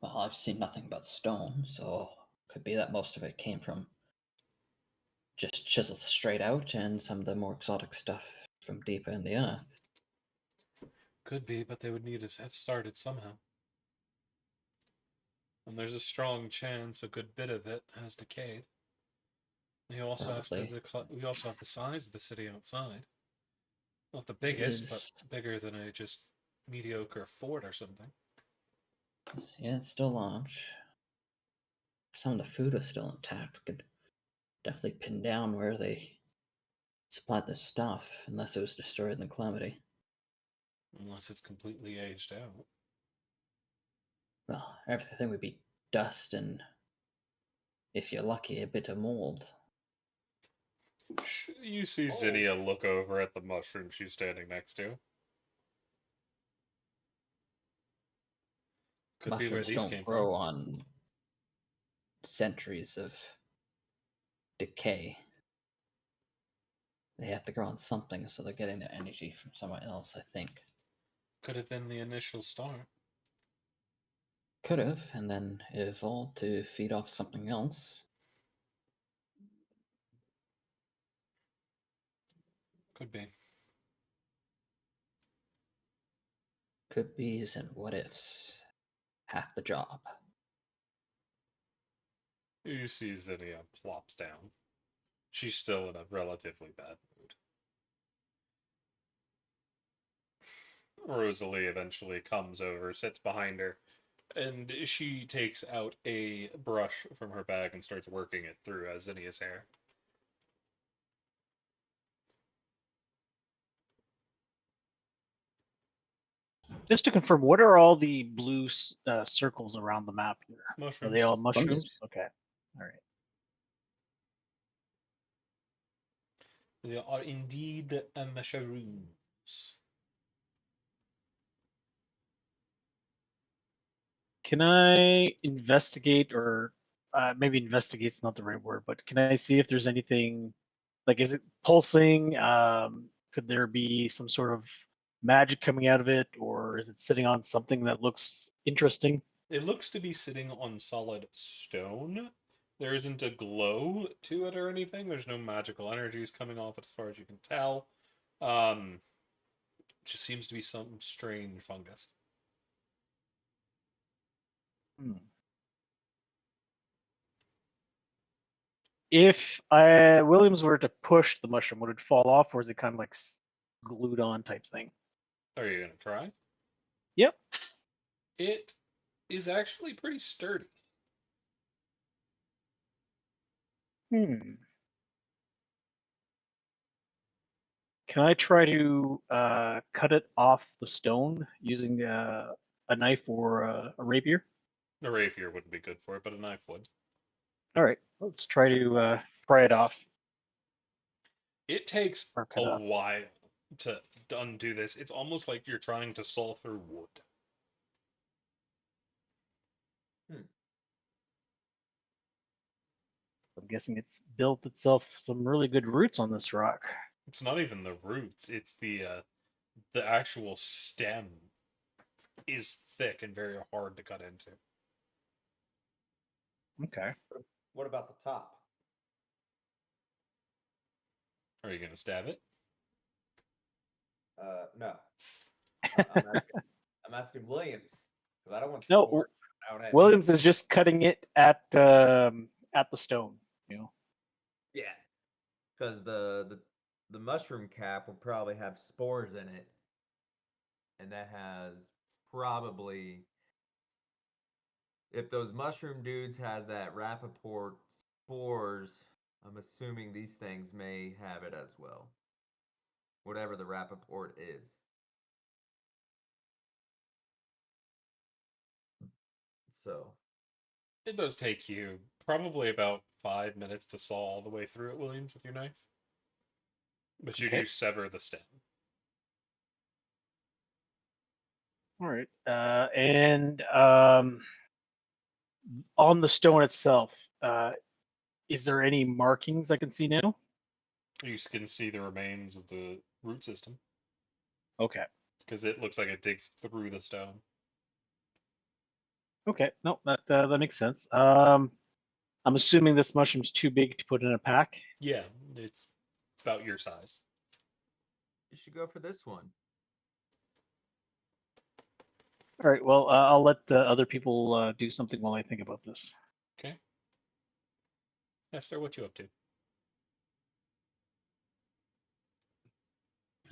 Well, I've seen nothing but stone, so could be that most of it came from just chiseled straight out, and some of the more exotic stuff from deeper in the earth. Could be, but they would need to have started somehow. And there's a strong chance a good bit of it has decayed. We also have we also have the size of the city outside. Not the biggest, but bigger than a just mediocre fort or something. Yeah, it's still large. Some of the food is still intact. We could definitely pin down where they supplied their stuff, unless it was destroyed in the calamity. Unless it's completely aged out. Well, everything would be dust and, if you're lucky, a bit of mold. You see Zinnia look over at the mushroom she's standing next to. Could be where these Mushrooms came don't grow from. on centuries of decay. They have to grow on something, so they're getting their energy from somewhere else, I think. Could have been the initial start. Could have, and then it evolved to feed off something else. Could be. Could be's and what ifs. Half the job. You see Zinnia plops down. She's still in a relatively bad mood. Rosalie eventually comes over, sits behind her, and she takes out a brush from her bag and starts working it through Zinnia's hair. Just to confirm, what are all the blue circles around the map here? Are they Mushrooms. all mushrooms? Fungus. Okay. All right. They are indeed mushrooms. Can I investigate, or maybe investigate's not the right word, but can I see if there's anything, like, is it pulsing? Could there be some sort of magic coming out of it, or is it sitting on something that looks interesting? It looks to be sitting on solid stone. There isn't a glow to it or anything. There's no magical energies coming off it as far as you can tell. Just seems to be some strange fungus. Hmm. If Williams were to push the mushroom, would it fall off, or is it kind of like glued on type thing? Are you going to try? Yep. It is actually pretty sturdy. Hmm. Can I try to cut it off the stone using a knife or a rapier? A rapier wouldn't be good for it, but a knife would. All right, let's try to pry it off It takes or a cut it off. while to undo this. It's almost like you're trying to saw through wood. I'm guessing it's built itself some really good roots on this rock. It's not even the roots. It's the actual stem is thick and very hard to cut into. Okay. What about the top? Are you going to stab it? No. I'm asking Williams because I don't want No, spores out at me. Williams is just cutting it at the stone. You know. Yeah, because the mushroom cap will probably have spores in it, and that has probably, if those mushroom dudes had that Rappaport spores, I'm assuming these things may have it as well. Whatever the Rappaport is. So It does take you probably about 5 minutes to saw all the way through it, Williams, with your knife. But you Okay. do sever the stem. All right. And on the stone itself, is there any markings I can see now? You can see the remains of the root system Okay. because it looks like it digs through the stone. Okay. No, that makes sense. I'm assuming this mushroom's too big to put in a pack. Yeah, it's about your size. you should go for this one. All right. Well, I'll let other people do something while I think about this. Okay. Esther, what you up to?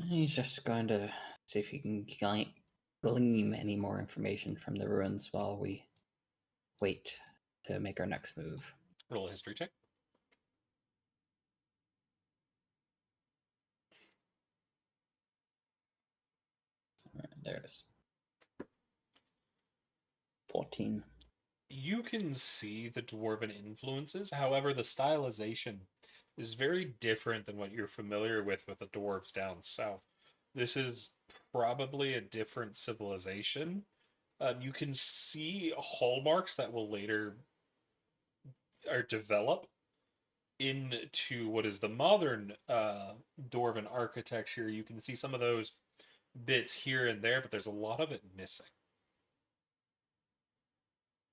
He's just going to see if he can glean any more information from the ruins while we wait to make our next move. Roll a history check. There it is. 14. You can see the dwarven influences. However, the stylization is very different than what you're familiar with the dwarves down south. This is probably a different civilization. You can see hallmarks that will later develop into what is the modern dwarven architecture. You can see some of those bits here and there, but there's a lot of it missing.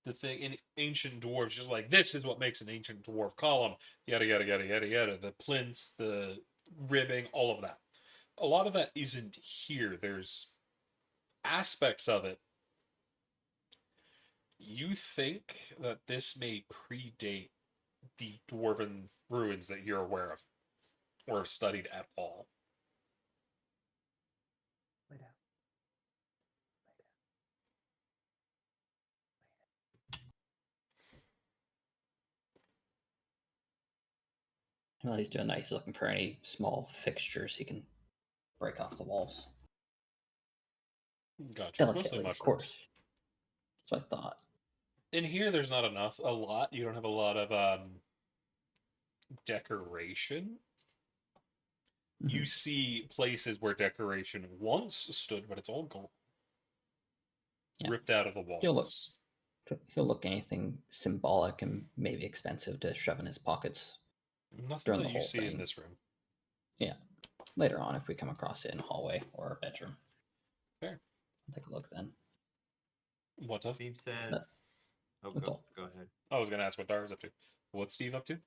The thing in ancient dwarves, just like this is what makes an ancient dwarf column, yada yada yada yada yada. The plinths, the ribbing, all of that. A lot of that isn't here. There's aspects of it. You think that this may predate the dwarven ruins that you're aware of or have studied at all. Lay down. Well, he's doing that. He's looking for any small fixtures he can break off the walls. Gotcha. It's mostly Delicately, of mushrooms. course. That's what I thought. In here, there's not a lot. You don't have a lot of decoration. You Mhm. see places where decoration once stood, but it's all gone. Yeah. Ripped out of the He'll look. walls. He'll look anything symbolic and maybe expensive to shove in his pockets Nothing during that the you whole see in thing. this room. Yeah, later on if we come across it in a hallway or a bedroom. Fair. I'll take a look then. What of? Steve says. That- Oh, that's all. go ahead. I was going to ask what Dara's up to. What's Steve up to?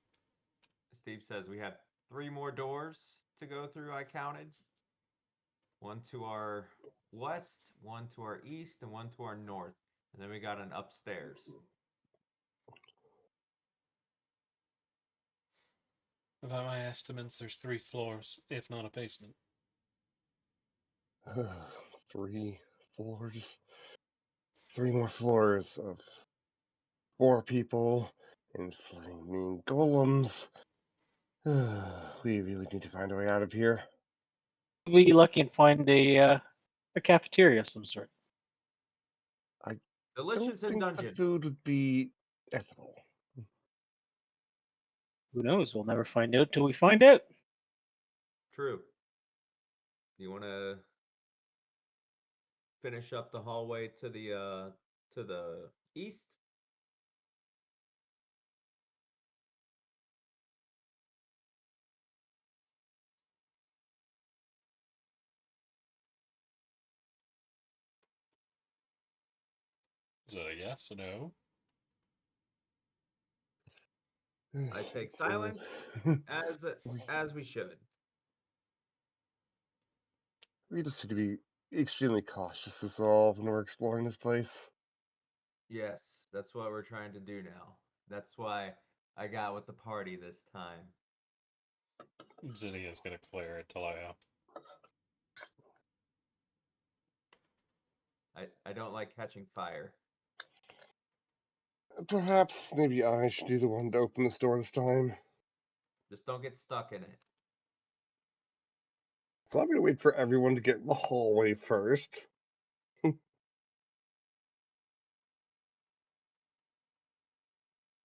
Steve says we have 3 more doors to go through. I counted. One to our west, one to our east, and one to our north. And then we got an upstairs. By my estimates, there's 3 floors, if not a basement. 3 floors. 3 more floors of 4 people and flaming golems. We really need to find a way out of here. We'll be lucky and find a cafeteria of some sort. Don't Delicious and think the dungeon. food would be edible. Who knows? We'll never find out till we find out. True. You want to finish up the hallway to the east? Is that a yes or no? I take It's, silence as we should. we just need to be extremely cautious as all when we're exploring this place. Yes, that's what we're trying to do now. That's why I got with the party this time. Zinnia's going to clear it till I don't like catching fire. Perhaps maybe I should be the one to open this door this time. Just don't get stuck in it. So I'm gonna wait for everyone to get in the hallway first.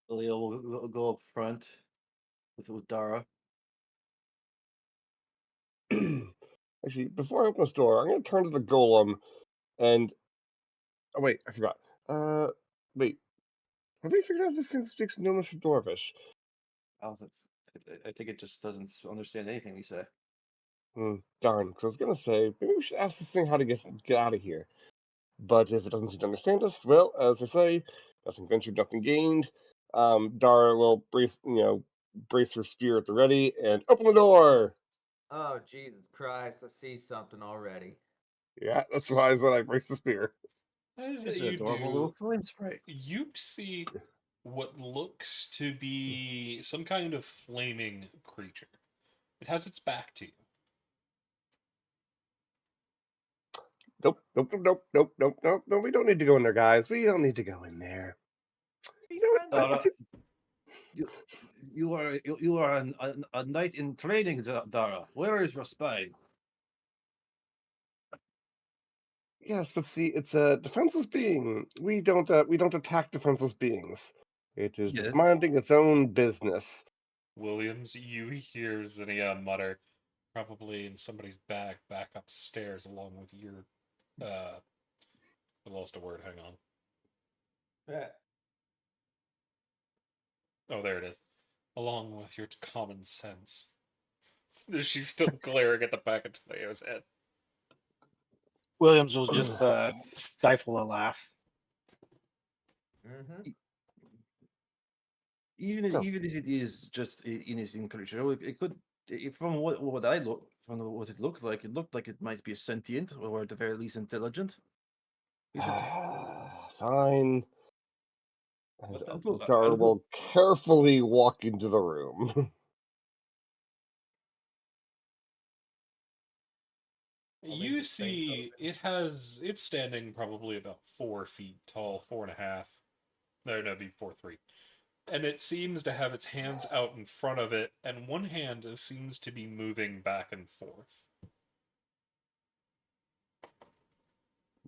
Leo will go up front with Dara. Actually, before I open this door, I'm gonna turn to the golem and oh wait, I forgot. Wait. Have we figured out if this thing speaks Gnomish or Dwarvish? I think it just doesn't understand anything we say. Darn, because I was gonna say, maybe we should ask this thing how to get out of here. But if it doesn't seem to understand us, well, as I say, nothing ventured, nothing gained. Dara will brace her spear at the ready and open the door! Oh, Jesus Christ, I see something already. Yeah, that's why I said I brace the spear. As It's an you adorable do, little flame spray. you see what looks to be some kind of flaming creature. It has its back to you. Nope, we don't need to go in there, guys. We don't need to go in there. Be You know what? friendly. You are a knight in training, Dara. Where is your spine? Yes, but see, it's a defenseless being. We don't attack defenseless beings. It is Yes. minding its own business. Williams, you hear Zinnia mutter, probably in somebody's back upstairs, along with your, I lost a word, hang on. Yeah. Oh, there it is. Along with your common sense. She's still glaring at the back of Taleo's head. Williams will just stifle a laugh. Mm-hmm. Even So- even if it is just an innocent creature, it could. From what I look, from what it looked like it might be sentient or at the very least intelligent. We should. Fine. And What the- Dara I'll go. will carefully walk into the room. You see, it's standing probably about 4 feet tall, 4.5. No, it'd be 4'3". And it seems to have its hands out in front of it, and one hand seems to be moving back and forth.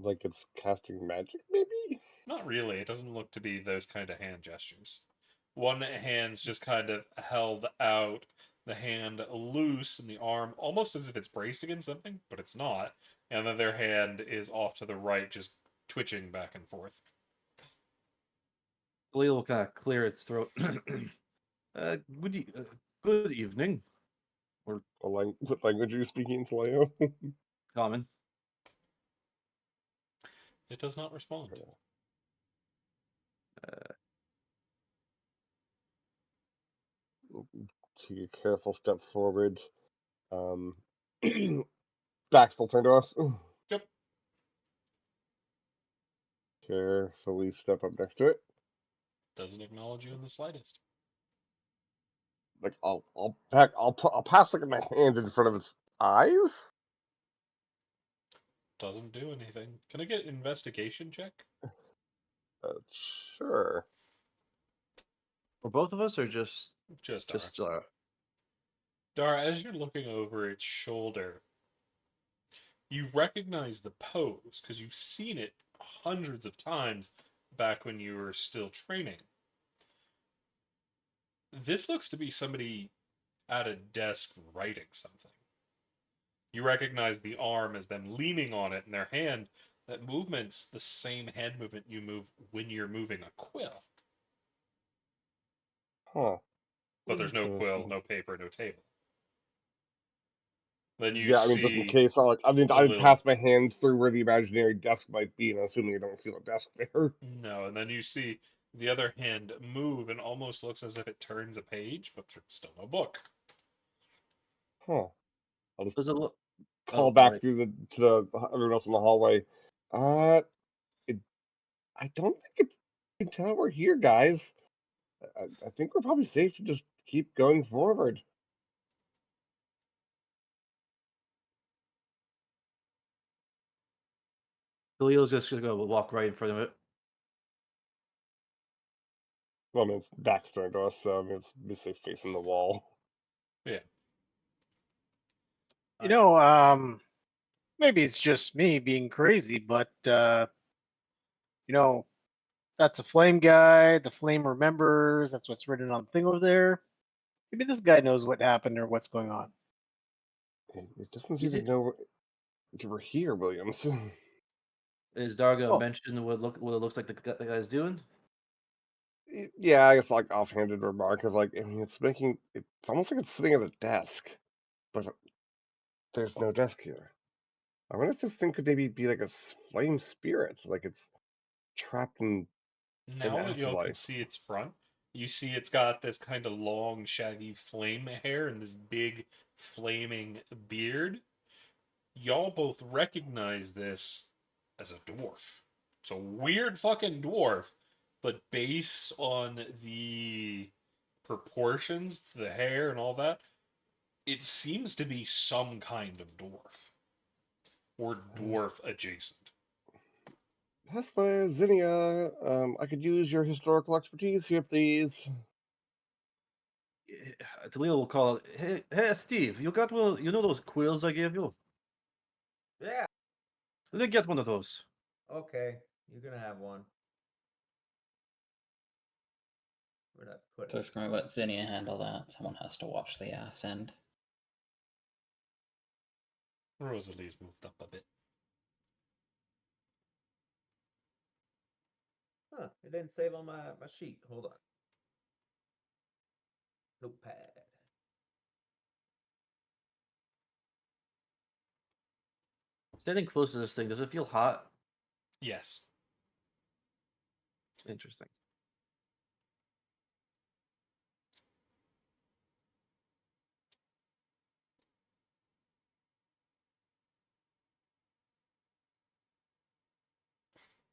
Like it's casting magic, maybe? Not really. It doesn't look to be those kind of hand gestures. One hand's just kind of held out, the hand loose, and the arm almost as if it's braced against something, but it's not. And the other hand is off to the right, just twitching back and forth. Khalil will kind of clear its throat. Good evening. Or What language are you speaking to, Leo? common. It does not respond. Take a careful step forward. Back still turned to us. Yep. Carefully step up next to it. Doesn't acknowledge you in the slightest. Like I'll pass like my hand in front of its eyes. Doesn't do anything. Can I get an investigation check? Sure. For both of us, or just Just Dara. just Dara? Dara, as you're looking over its shoulder, you recognize the pose because you've seen it hundreds of times back when you were still training. This looks to be somebody at a desk writing something. You recognize the arm as them leaning on it, and their hand, that movement's the same hand movement you move when you're moving a quill. Huh. But there's no quill, Interesting. no paper, no table. Then you Yeah, I see mean, just in case, I'd little- pass my hand through where the imaginary desk might be, and assuming I don't feel a desk there. No, and then you see the other hand move and almost looks as if it turns a page, but there's still no book. Huh. I'll just Does it look? call Oh, back right. through to everyone else in the hallway. I don't think it's. You can tell we're here, guys. I think we're probably safe to just keep going forward. Khalil's just gonna go walk right in front of it. Well, I mean, it's back's turned to us, so I mean, it's basically facing the wall. Yeah. You know, maybe it's just me being crazy, but you know, that's a flame guy. The flame remembers. That's what's written on the thing over there. Maybe this guy knows what happened or what's going on. It doesn't Is seem it- to know you were here, Williams. Is Dara gonna Oh. mention what it looks like the guy's doing? Yeah, I guess like offhanded remark of like, I mean, it's almost like it's sitting at a desk, but there's no desk here. I wonder if this thing could maybe be like a flame spirit, like it's trapped in Now that y'all can afterlife. see its front, you see it's got this kind of long, shaggy flame hair and this big, flaming beard. Y'all both recognize this as a dwarf. It's a weird fucking dwarf, but based on the proportions, the hair, and all that, it seems to be some kind of dwarf. Or dwarf adjacent. Hessler, Zinnia, I could use your historical expertise here, please. Khalil will call it. Hey, Steve, you got one? You know those quills I gave you? Yeah. Let me get one of those. Okay. You're gonna have one. Where'd I put So it? just going to let Zinnia handle that. Someone has to watch the ass end. Rosalie's moved up a bit. Huh, it didn't save on my sheet. Hold on. Notepad. Standing close to this thing, does it feel hot? Yes. Interesting.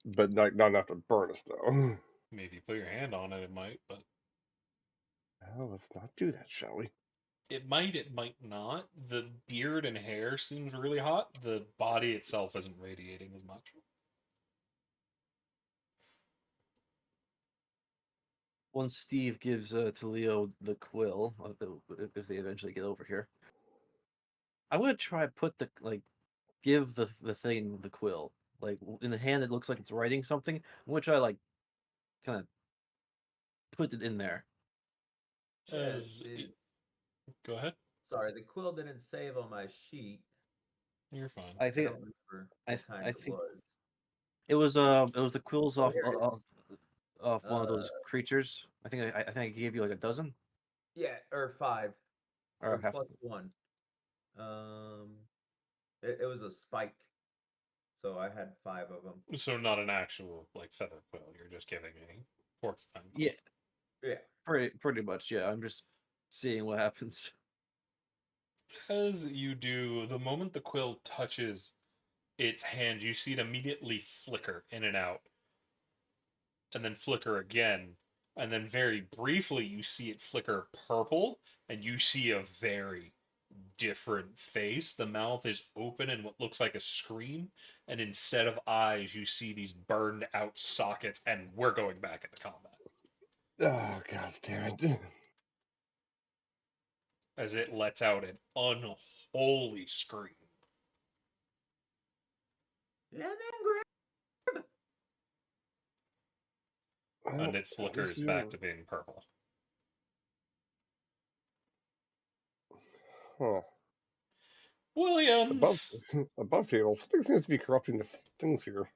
But not enough to burn us, though. Maybe put your hand on it, it might, but Well, let's not do that, shall we? it might not. The beard and hair seems really hot. The body itself isn't radiating as much. Once Steve gives to Leo the quill, if they eventually get over here, I'm gonna try put give the thing the quill. like in the hand, it looks like it's writing something, which I like kind of put it in there. As go ahead. Sorry, the quill didn't save on my sheet. You're fine. I I think don't remember I what kind I it think was. it was the quills Oh, off here it is. of one of those creatures. I think I think I gave you like a dozen Yeah, or 5. or Or half. plus 1. It was a spike. So I had 5 of them. So not an actual like feather quill. You're just giving me porcupine quill. Yeah, Yeah. pretty much. Yeah, I'm just seeing what happens. As you do, the moment the quill touches its hand, you see it immediately flicker in and out, and then flicker again, and then very briefly you see it flicker purple, and you see a very different face. The mouth is open in what looks like a scream, and instead of eyes, you see these burned out sockets, and we're going back into combat. Oh, god damn it. As it lets out an unholy scream. Lemon Well, And it at least flickers we back are- to being purple. Huh. Williams! Above table, something seems to be corrupting the things here. We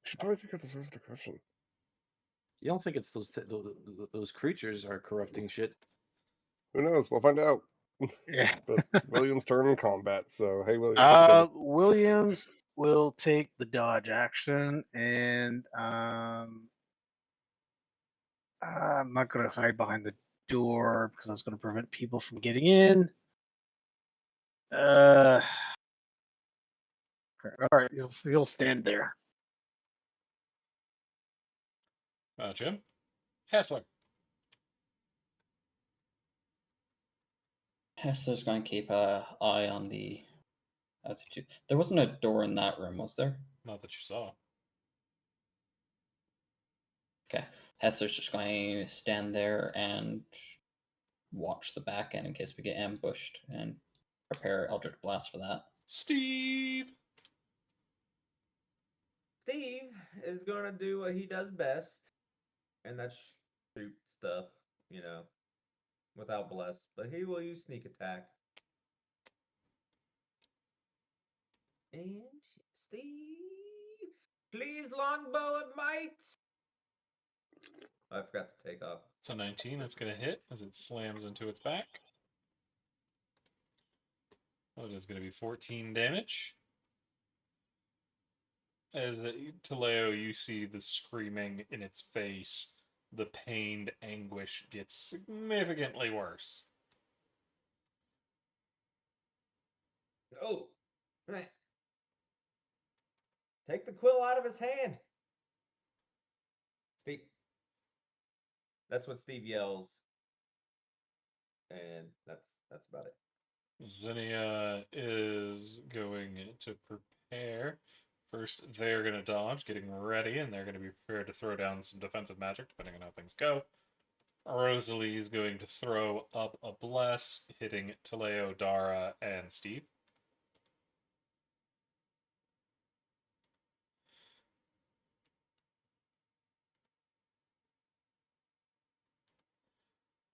should probably figure out the source of the corruption. You don't think it's those creatures are corrupting shit? Who knows? We'll find out. Yeah. But it's William's turn in combat, so hey, William. go. Williams will take the dodge action, and I'm not going to hide behind the door because that's going to prevent people from getting in. All right, he'll stand there. Gotcha. Hessler. Hester's going to keep an eye on the attitude. There wasn't a door in that room, was there? Not that you saw. Okay. Hester's just going to stand there and watch the back end in case we get ambushed and prepare Eldritch Blast for that. Steve! Steve is gonna do what he does best, and that's shoot stuff, without bless. But he will use sneak attack. And Steve, please longbow of might. I forgot to take off. It's a 19. That's going to hit as it slams into its back. Oh, it is going to be 14 damage. As Taleo, you see the screaming in its face. The pained anguish gets significantly worse. Oh, take the quill out of his hand. Steve. That's what Steve yells. And that's about it. Zinnia is going to prepare. First, they're going to dodge, getting ready, and they're going to be prepared to throw down some defensive magic, depending on how things go. Rosalie is going to throw up a bless, hitting Taleo, Dara, and Steve.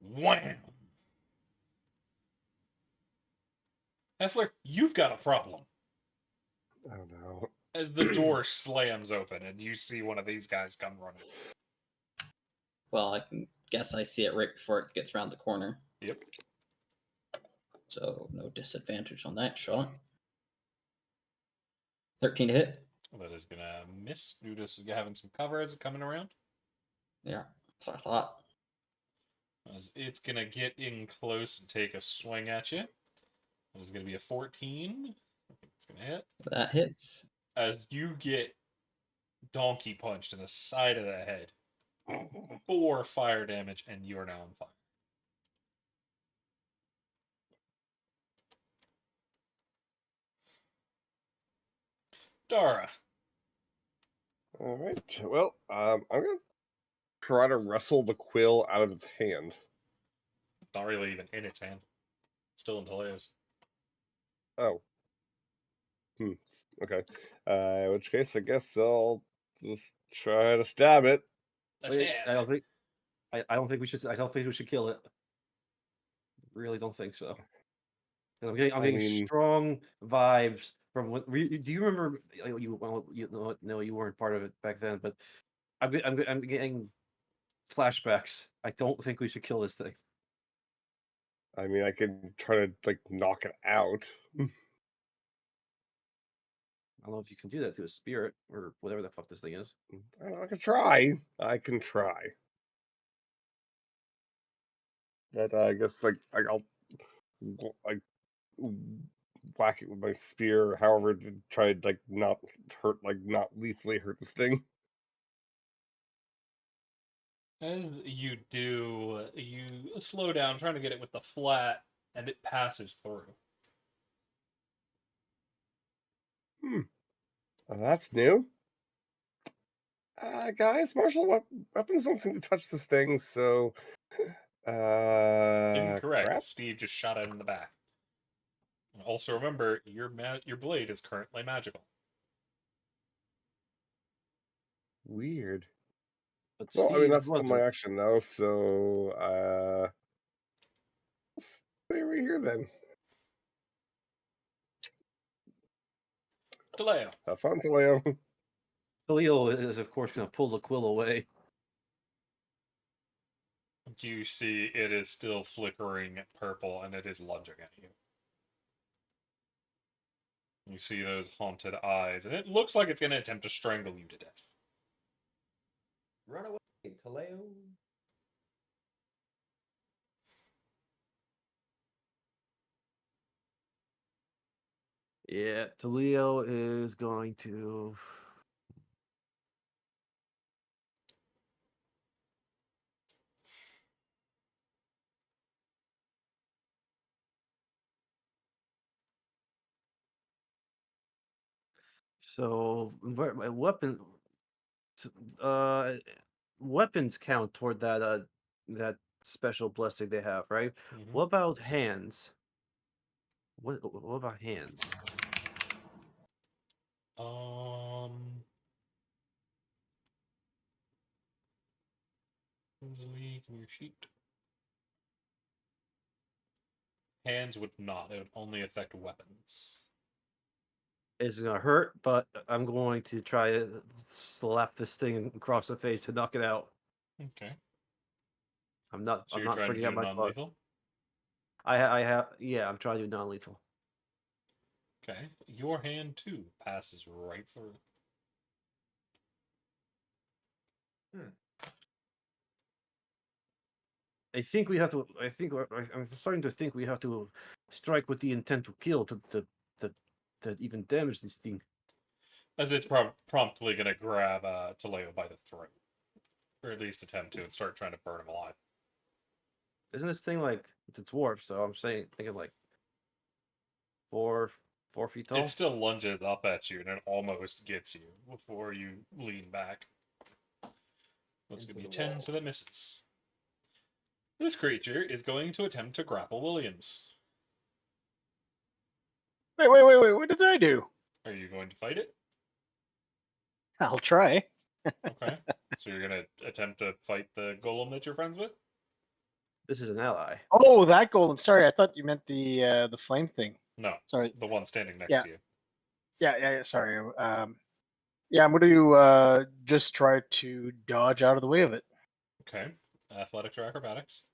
Wham! Hessler, you've got a problem. Oh no. As the door slams open and you see one of these guys come running. Well, I can guess I see it right before it gets around the corner. Yep. So no disadvantage on that shot. 13 to hit. That is going to miss due to having some cover as it's coming around. Yeah, that's what I thought. As it's going to get in close and take a swing at you. That is going to be a 14. I think it's going to hit. That hits. As you get donkey punched in the side of the head. 4 fire damage, and you are now on fire. Dara. All right. Well, I'm gonna try to wrestle the quill out of its hand. Not really even in its hand. Still in Taleo's. Oh. Okay. In which case, I guess I'll just try to stab it. A Wait, stab. I don't think. I don't think we should. I don't think we should kill it. Really don't think so. And I'm getting mean- strong vibes from what. Do you remember? You weren't part of it back then, but I'm getting flashbacks. I don't think we should kill this thing. I mean, I can try to like knock it out. I don't know if you can do that to a spirit or whatever the fuck this thing is. I don't know, I can try. I can try. But I guess I'll like whack it with my spear, however, to try to like not lethally hurt this thing. As you do, you slow down, trying to get it with the flat, and it passes through. That's new. Guys, martial weapons don't seem to touch this thing, so Incorrect. crap. Steve just shot it in the back. And also remember, your blade is currently magical. Weird. But Well, I mean, Steve's that's still blood's my action though, so stay right here then. Taleo. Have fun, Taleo. Leo is of course going to pull the quill away. You see it is still flickering purple, and it is lunging at you. You see those haunted eyes, and it looks like it's going to attempt to strangle you to death. Run away, Taleo. Yeah, Taleo is going to. So my weapon, weapons count toward that special blessing they have, right? Mhm. What about hands? What about hands? Give me your sheet. Hands would not. It would only affect weapons. It's gonna hurt, but I'm going to try to slap this thing across the face and knock it out. Okay. I'm not. So I'm you're not trying to bringing do out my card. non-lethal? I have. Yeah, I'm trying to do non-lethal. Okay. Your hand, too, passes right through. I think we have to. I think I'm starting to think we have to strike with the intent to kill to even damage this thing. As it's promptly going to grab Taleo by the throat. Or at least attempt to, and start trying to burn him alive. Isn't this thing like it's a dwarf? So I'm thinking like 4 feet tall. It still lunges up at you, and it almost gets you before you lean back. That's going to be 10, so that misses. This creature is going to attempt to grapple Williams. Wait, what did I do? Are you going to fight it? I'll try. Okay. So you're going to attempt to fight the golem that you're friends with? This is an ally. Oh, that golem. Sorry, I thought you meant the flame thing. No. Sorry. The one standing next Yeah. to you. Yeah. Sorry. Yeah, I'm going to just try to dodge out of the way of it. Okay. Athletics or acrobatics?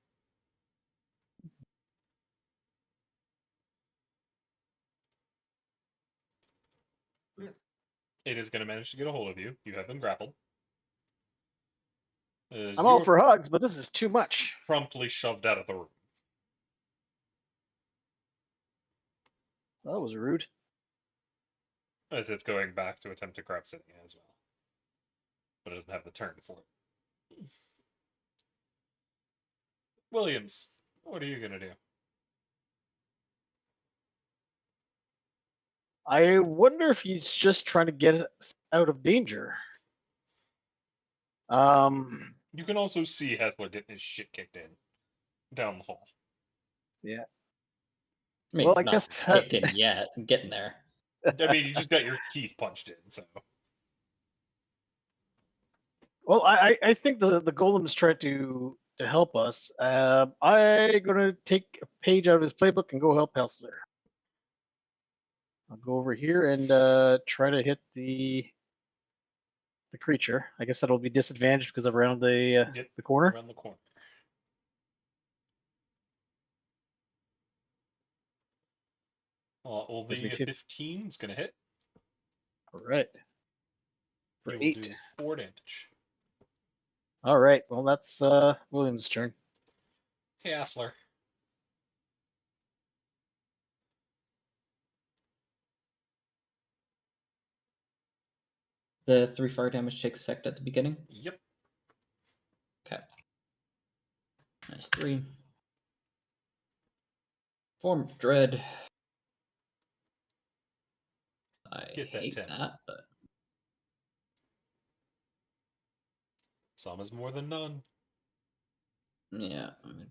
It is going to manage to get a hold of you. You have been grappled. I'm all for hugs, but this is too much. Promptly shoved out of the room. Well, that was rude. As it's going back to attempt to grab Sydney as well. But it doesn't have the turn for it. Williams, what are you going to do? I wonder if he's just trying to get us out of danger. You can also see Hethler getting his shit kicked in down the hall. Yeah. I mean, Well, I not guess kicked in yet. I'm getting there. I mean, you just got your teeth punched in, so. Well, I think the golem's trying to help us. I'm gonna take a page out of his playbook and go help Helsler. I'll go over here and try to hit the creature. I guess that'll be disadvantaged because of around the corner. Around the corner. Well, it will be a 15. It's going to hit. All right. For You will 8. do 4 damage. All right. Well, that's William's turn. Hey, Asler. The 3 fire damage takes effect at the beginning? Yep. Okay. Nice 3. Form of Dread. I Get that hate 10. that, but Some is more than none. yeah. I mean...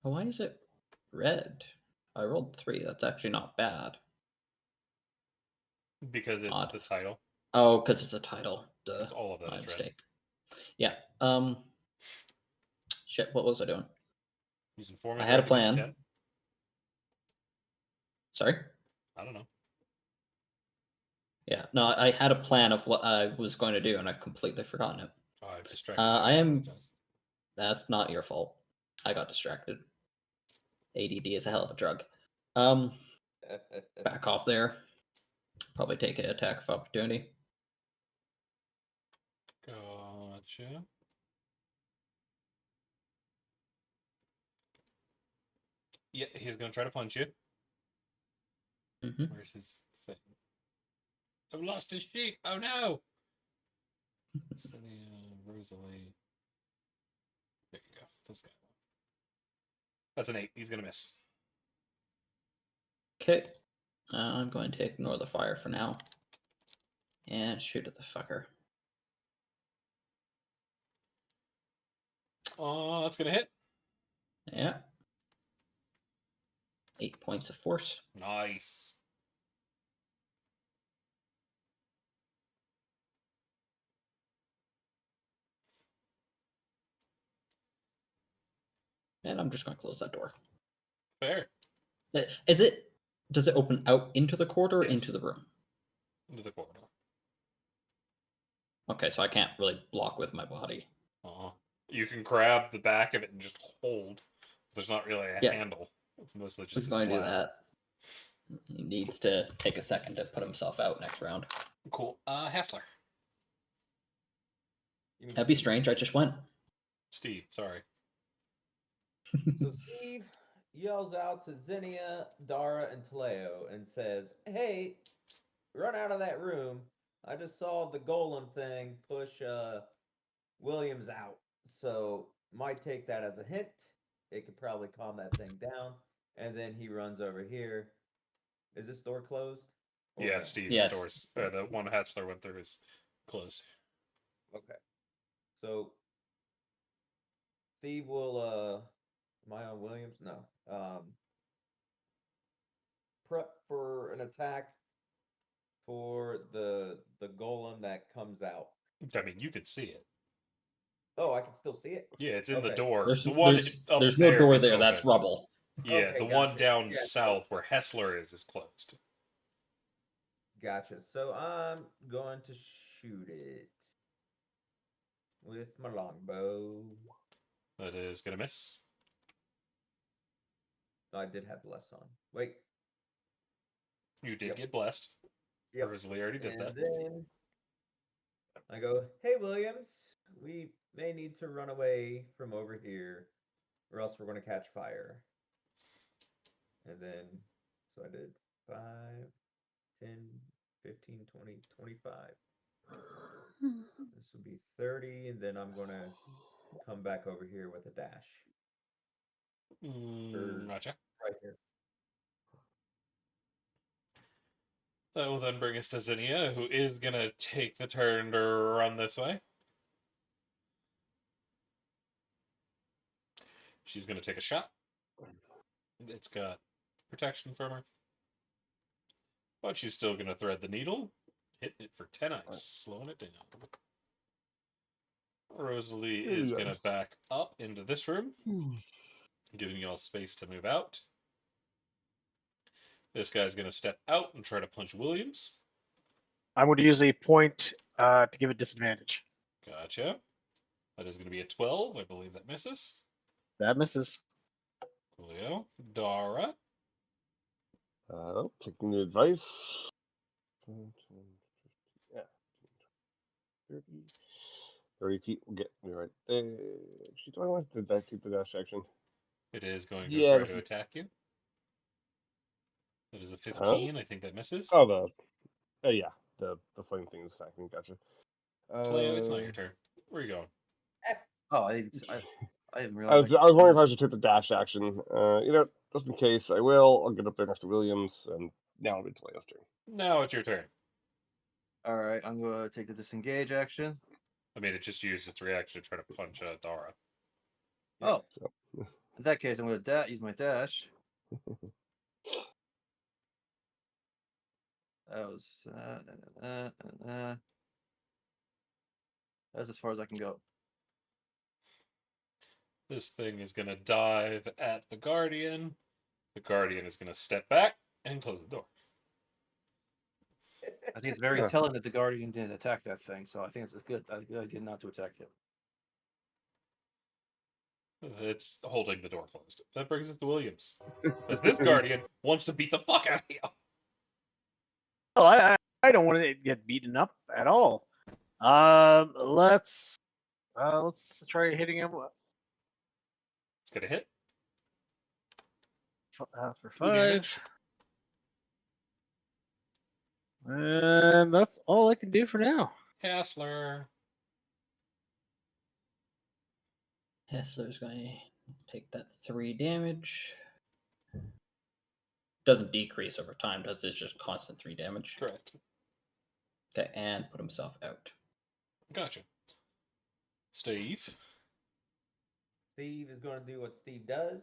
Why is it red? I rolled 3. That's actually not bad. Because it's Odd. the title. Oh, because it's a title. Duh. Because all of that My is mistake. Yeah. Shit. What was I doing? Using form I had a to get plan. 10. Sorry. I don't know. Yeah. No, I had a plan of what I was going to do, and I've completely forgotten it. Oh, I've distracted you. I am. apologize. That's not your fault. I got distracted. ADD is a hell of a drug. Back off there. Probably take an attack of opportunity. Gotcha. Yeah, he's going to try to punch you. Mm-hmm. Where's his thing? I've lost his sheet. Oh no! Rosalie. There you go. This guy. That's an 8. He's going to miss. Okay. I'm going to ignore the fire for now. And shoot at the fucker. Oh, that's going to hit. Yeah. 8 points of force. Nice. And I'm just going to close that door. Fair. Does it open out into the corridor or Yes. into the room? Into the corridor. Okay, so I can't really block with my body. You can grab the back of it and just hold. There's not really a Yeah. handle. It's mostly He's just a going to do slab. that. He needs to take a second to put himself out next round. Cool. Hassler. That'd be strange. I just went. Steve, sorry. So Steve yells out to Xenia, Dara, and Taleo and says, "Hey, run out of that room. I just saw the golem thing push Williams out. So might take that as a hint. It could probably calm that thing down." And then he runs over here. Is this door closed? Or Yeah, no? Steve's Yes. doors. The one Hassler went through is closed. Okay. So Steve will am I on Williams? No. Prep for an attack for the golem that comes out. I mean, you could see it. Oh, I can still see it? Yeah, it's in the Okay. door. There's, The one up there's there no door is there. open. That's rubble. Yeah, Okay, the one gotcha. down Yeah, south where Hassler is closed. Gotcha. So I'm going to shoot it with my longbow. That is gonna miss. No, I did have bless on. Wait. You did Yep. get blessed. Yep. Rosalie already did And that. then I go, "Hey, Williams, we may need to run away from over here, or else we're going to catch fire." And then, so I did 5, 10, 15, 20, 25. This will be 30, and then I'm going to come back over here with a dash. Gotcha. Right here. That will then bring us to Xenia, who is gonna take the turn to run this way. She's gonna take a shot. It's got protection from her. But she's still going to thread the needle, hitting it for 10 ice, slowing it down. Rosalie is going to back up into this room, giving you all space to move out. This guy's going to step out and try to punch Williams. I'm going to use a point to give it disadvantage. Gotcha. That is going to be a 12. I believe that misses. That misses. Coolio. Dara. Taking the advice. Yeah. 30 feet will get me right there. Actually, do I want to take the dash action? It is going to Yeah, try to attack you. That is a 15. I think that misses. Oh, yeah. The flame thing is attacking. Gotcha. Leo, it's not your turn. Where are you going? Oh, I didn't I realize. was wondering if I should take the dash action. Just in case I will, I'll get up there next to Williams, and now it'll be Leo's turn. Now it's your turn. All right, I'm gonna take the disengage action. I mean, it just used its reaction to try to punch Dara. Oh, So. in that case, I'm gonna use my dash. That was that's as far as I can go. This thing is going to dive at the Guardian. The Guardian is going to step back and close the door. I think it's very telling that the Guardian didn't attack that thing, so I think it's a good idea not to attack him. It's holding the door closed. That brings us to Williams. Because this Guardian wants to beat the fuck out of you. Well, I don't want to get beaten up at all. Let's try hitting him It's going to hit. for 2 5. damage. And that's all I can do for now. Hassler. Hessler's going to take that 3 damage. Doesn't decrease over time, does it? It's just constant 3 damage. Correct. Okay, and put himself out. Gotcha. Steve. Steve is going to do what Steve does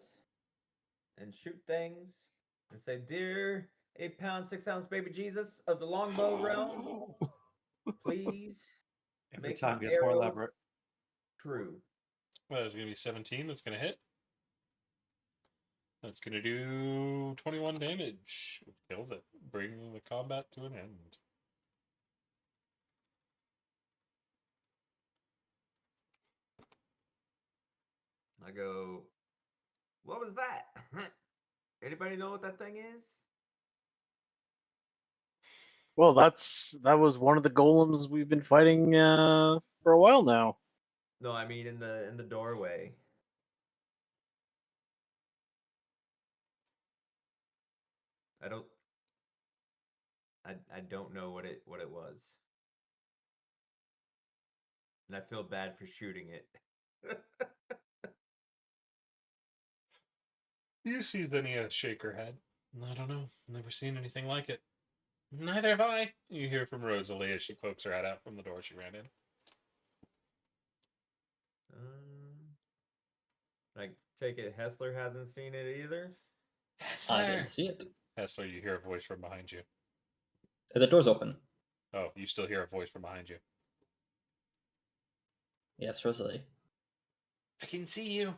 and shoot things and say, "Dear 8-pound, 6-ounce baby Jesus of the longbow realm, please Every make time my gets more arrow elaborate. true." That is going to be 17. That's going to hit. That's going to do 21 damage. Kills it. Bring the combat to an end. I go, "What was that? Anybody know what that thing is?" Well, that was one of the golems we've been fighting for a while now. No, I mean in the doorway. I don't know what it was. And I feel bad for shooting it. You see Zinnia shake her head. I don't know. Never seen anything like it. Neither have I. You hear from Rosalie as she pokes her head out from the door she ran in. I take it Hessler hasn't seen it either? I didn't see it. Hessler, you hear a voice from behind you. The door's open. Oh, you still hear a voice from behind you. Yes, Rosalie. I can see you.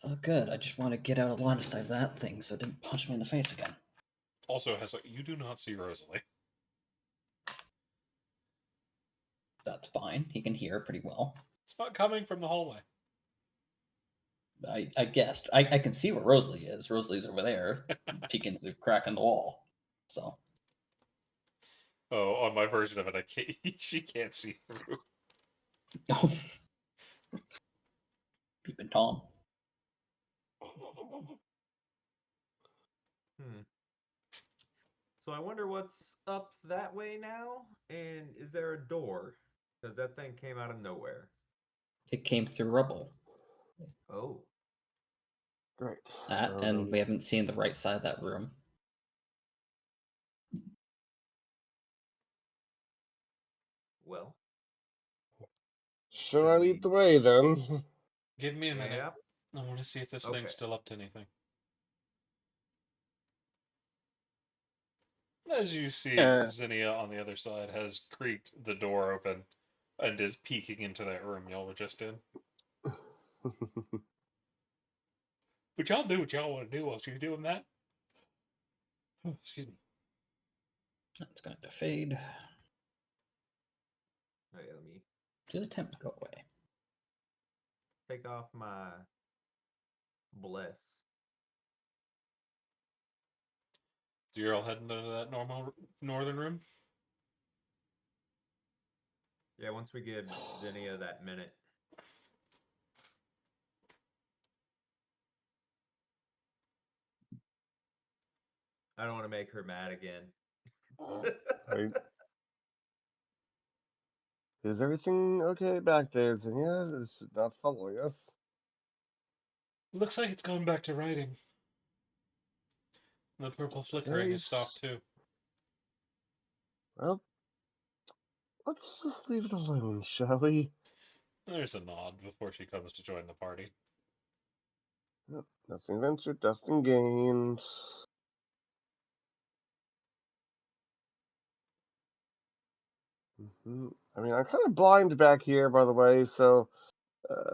Oh, good. I just want to get out of line of sight of that thing so it didn't punch me in the face again. Also, Hessler, you do not see Rosalie. That's fine. He can hear pretty well. It's not coming from the hallway. I guessed. I can see where Rosalie is. Rosalie's over there, peeking through the crack in the wall. So. Oh, on my version of it, she can't see through. Oh. Peeping Tom. So I wonder what's up that way now, and is there a door? Because that thing came out of nowhere. It came through rubble. Oh. Great. And we haven't seen the right side of that room. Well. Should I lead the way then? Give me a minute. Yeah. I want to see if this thing's still up to anything. As you see, Yeah. Zinnia on the other side has creaked the door open and is peeking into that room y'all were just in. But y'all do what y'all want to do while she's doing that. Oh, excuse me. That's going to fade. Wait, let me Do the temp go away? take off my bless. So you're all heading into that normal northern room? Yeah, once we give Zinnia that minute. I don't want to make her mad again. Right. Is everything okay back there, Zinnia? Is it not following us? Looks like it's going back to writing. The purple flickering has stopped too. Well, let's just leave it alone, shall we? There's a nod before she comes to join the party. Yep, nothing ventured, nothing gained. I mean, I'm kind of blind back here, by the way, so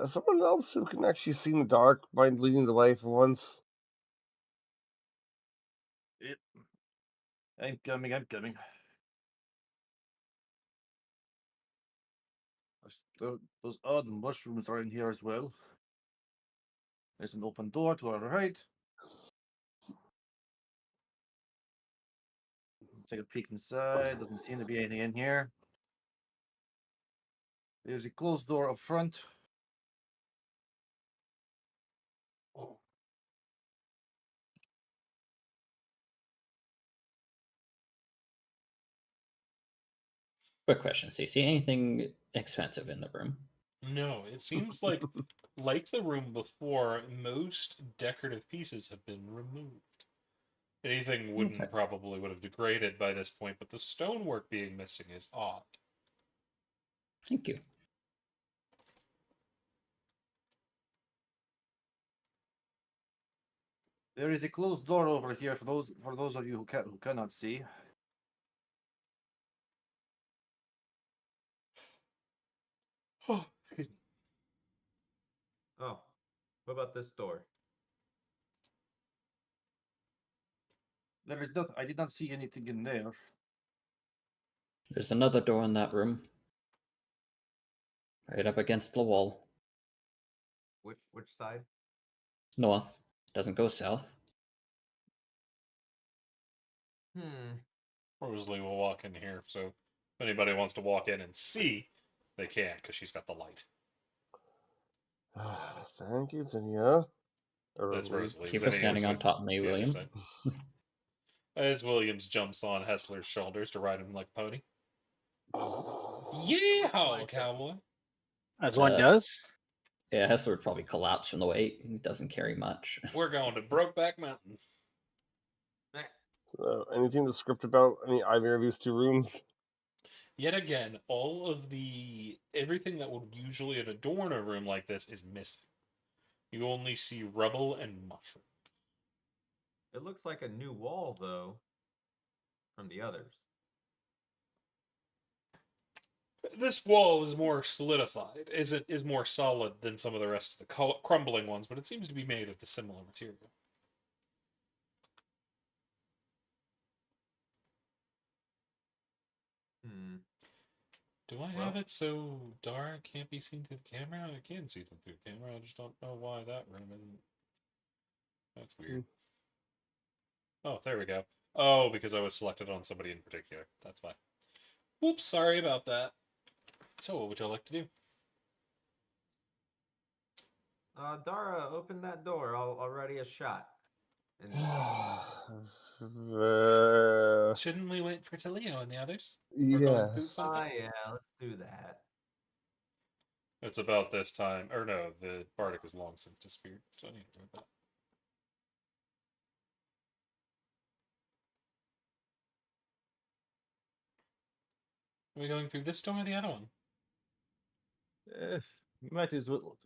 someone else who can actually see in the dark mind leading the way for once. Yep. I'm coming. Those odd mushrooms are in here as well. There's an open door to our right. Take a peek inside. Doesn't seem to be anything in here. There's a closed door up front. Quick question, CC. Anything expensive in the room? No, it seems like the room before, most decorative pieces have been removed. Anything wooden Okay. probably would have degraded by this point, but the stonework being missing is odd. Thank you. There is a closed door over here for those of you who cannot see. Oh, excuse me. Oh, what about this door? There is nothing. I did not see anything in there. There's another door in that room. Right up against the wall. Which side? North. Doesn't go south. Rosalie will walk in here, so if anybody wants to walk in and see, they can, because she's got the light. Thank you, Zinnia. That's Rosalie. Keep her Zinnia standing is on top of me, the other William. side. As Williams jumps on Hessler's shoulders to ride him like a pony. Yeehaw, cowboy! As one Uh, does. Yeah, Hessler would probably collapse from the weight. He doesn't carry much. We're going to Brokeback Mountain. Anything to script about either of these two rooms? Yet again, everything that would usually adorn a room like this is missing. You only see rubble and mushrooms. It looks like a new wall, though, from the others. This wall is more solidified, is more solid than some of the rest of the crumbling ones, but it seems to be made of the similar material. Do I have it so dark can't be seen through the camera? I can see them through the camera. I just don't know why that room isn't. That's weird. Oh, there we go. Oh, because I was selected on somebody in particular. That's why. Whoops, sorry about that. So, what would y'all like to do? Dara, open that door. I'll ready a shot. And Shouldn't we wait for Talio and the others? We're going through Yes. something? yeah, let's do that. It's about this time. Or no, the Bardic is long since disappeared, so I need to move that. Are we going through this door or the other one? Might as well.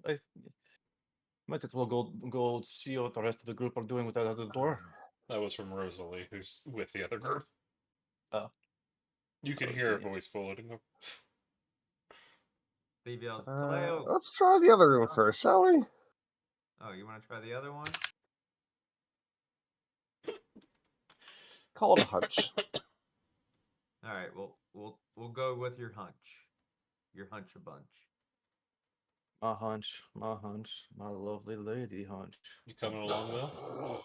Might as well go see what the rest of the group are doing with that other door. That was from Rosalie, who's with the other group. You could Oh, hear a see. voice forwarding. Steve yells, Taleo. Let's try the other room first, shall we? Oh, you want to try the other one? Call it a hunch. All right, we'll go with your hunch. Your hunch a bunch. My hunch, my lovely lady hunch. You coming along, Will?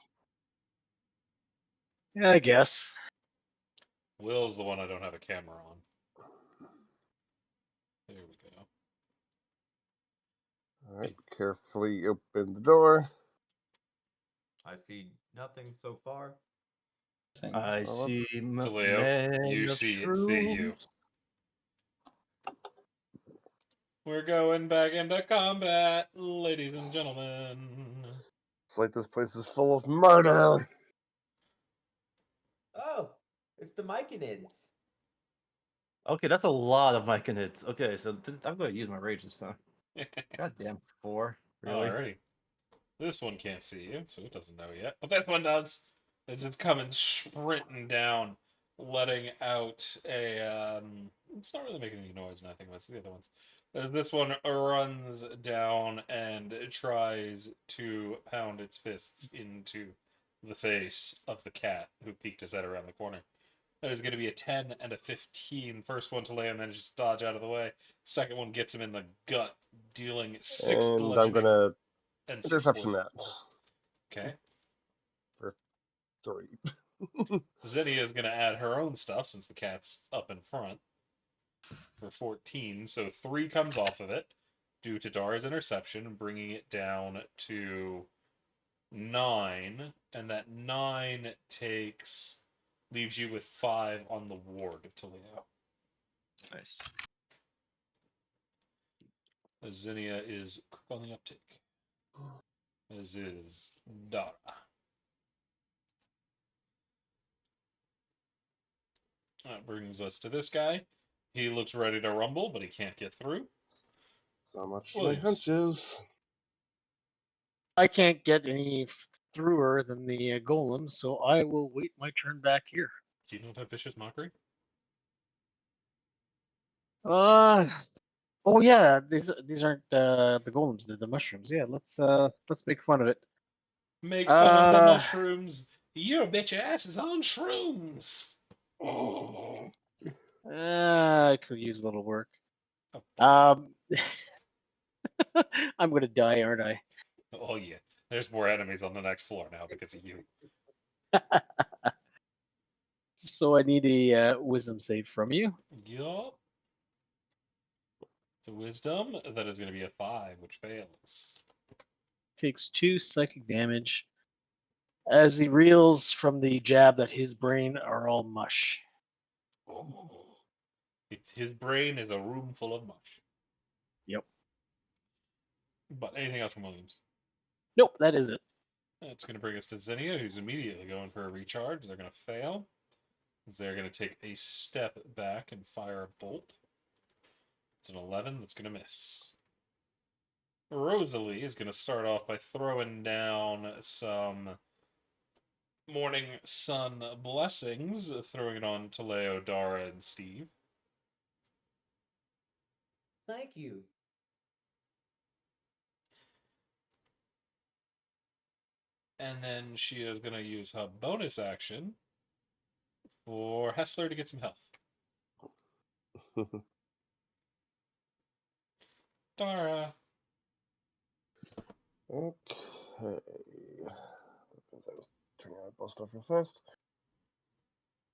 Yeah, I guess. Will's the one I don't have a camera on. There we go. All right, carefully open the door. I see nothing so far. Things. I Well, see Taleo, man you of see it, see you. shrooms. We're going back into combat, ladies and gentlemen. It's like this place is full of murder. Oh, it's the Myconids. Okay, that's a lot of myconids. Okay, so I'm going to use my rage this time. Goddamn, 4. Really? Alrighty. This one can't see you, so it doesn't know yet. But this one does, as it's coming sprinting down, letting out a. It's not really making any noise, nothing. Let's see the other ones. As this one runs down and tries to pound its fists into the face of the cat who peeked his head around the corner. That is going to be a 10 and a 15. First one to Leia manages to dodge out of the way. Second one gets him in the gut, dealing 6 And I'm bludgeoning gonna and 6 interception poison. that Okay. for 3. Zennia is going to add her own stuff since the cat's up in front for 14. So 3 comes off of it due to Dara's interception, bringing it down to 9. And that 9 leaves you with 5 on the ward to Leo. Nice. Zennia is quick on the uptake, as is Dara. That brings us to this guy. He looks ready to rumble, but he can't get through. So much for my Williams. hunches. I can't get any througher than the golem, so I will wait my turn back here. Do you not have Vicious Mockery? Uh oh yeah, these aren't the golems, they're the mushrooms. Yeah, let's make fun of it. Make fun of the mushrooms. Your bitch ass is on shrooms. I could use a little work. Oh, I'm gonna die, aren't I? oh yeah. There's more enemies on the next floor now because of you. So I need a wisdom save from you. Yup. It's a wisdom. That is going to be a 5, which fails. Takes 2 psychic damage as he reels from the jab that his brain are all mush. His brain is a room full of mush. Yep. But anything else from Williams? Nope, that is it. That's going to bring us to Zennia, who's immediately going for a recharge. They're going to fail. They're going to take a step back and fire a bolt. It's an 11 that's going to miss. Rosalie is going to start off by throwing down some Morning Sun blessings, throwing it on to Leo, Dara, and Steve. Thank you. And then she is going to use her bonus action for Hessler to get some health. Dara. Okay. I was turning out both stuff real fast.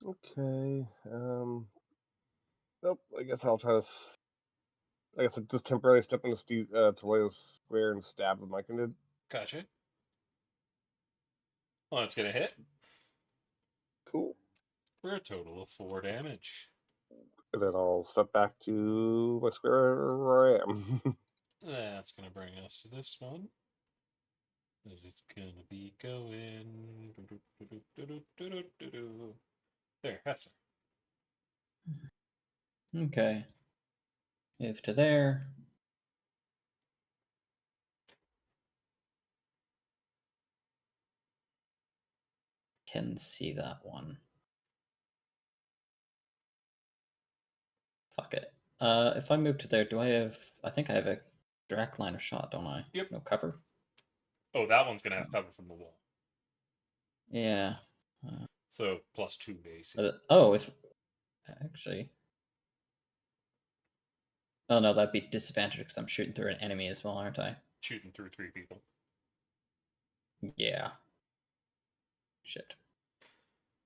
Okay. Nope. I guess I'll try to. I guess I just temporarily step into Toledo's square and stab with my candid. Gotcha. Well, it's going to hit Cool. for a total of 4 damage. And then I'll step back to my square where I am. That's going to bring us to this one. As it's going to be going. There, Hessler. Okay. Move to there. Can see that one. If I move to there, do I have? I think I have a direct line of shot, don't I? Yep. No cover. Oh, that one's gonna have cover from the wall. Yeah. So +2 to AC. Oh, if actually. Oh no, that'd be disadvantage because I'm shooting through an enemy as well, aren't I? Shooting through 3 people. Yeah. Shit.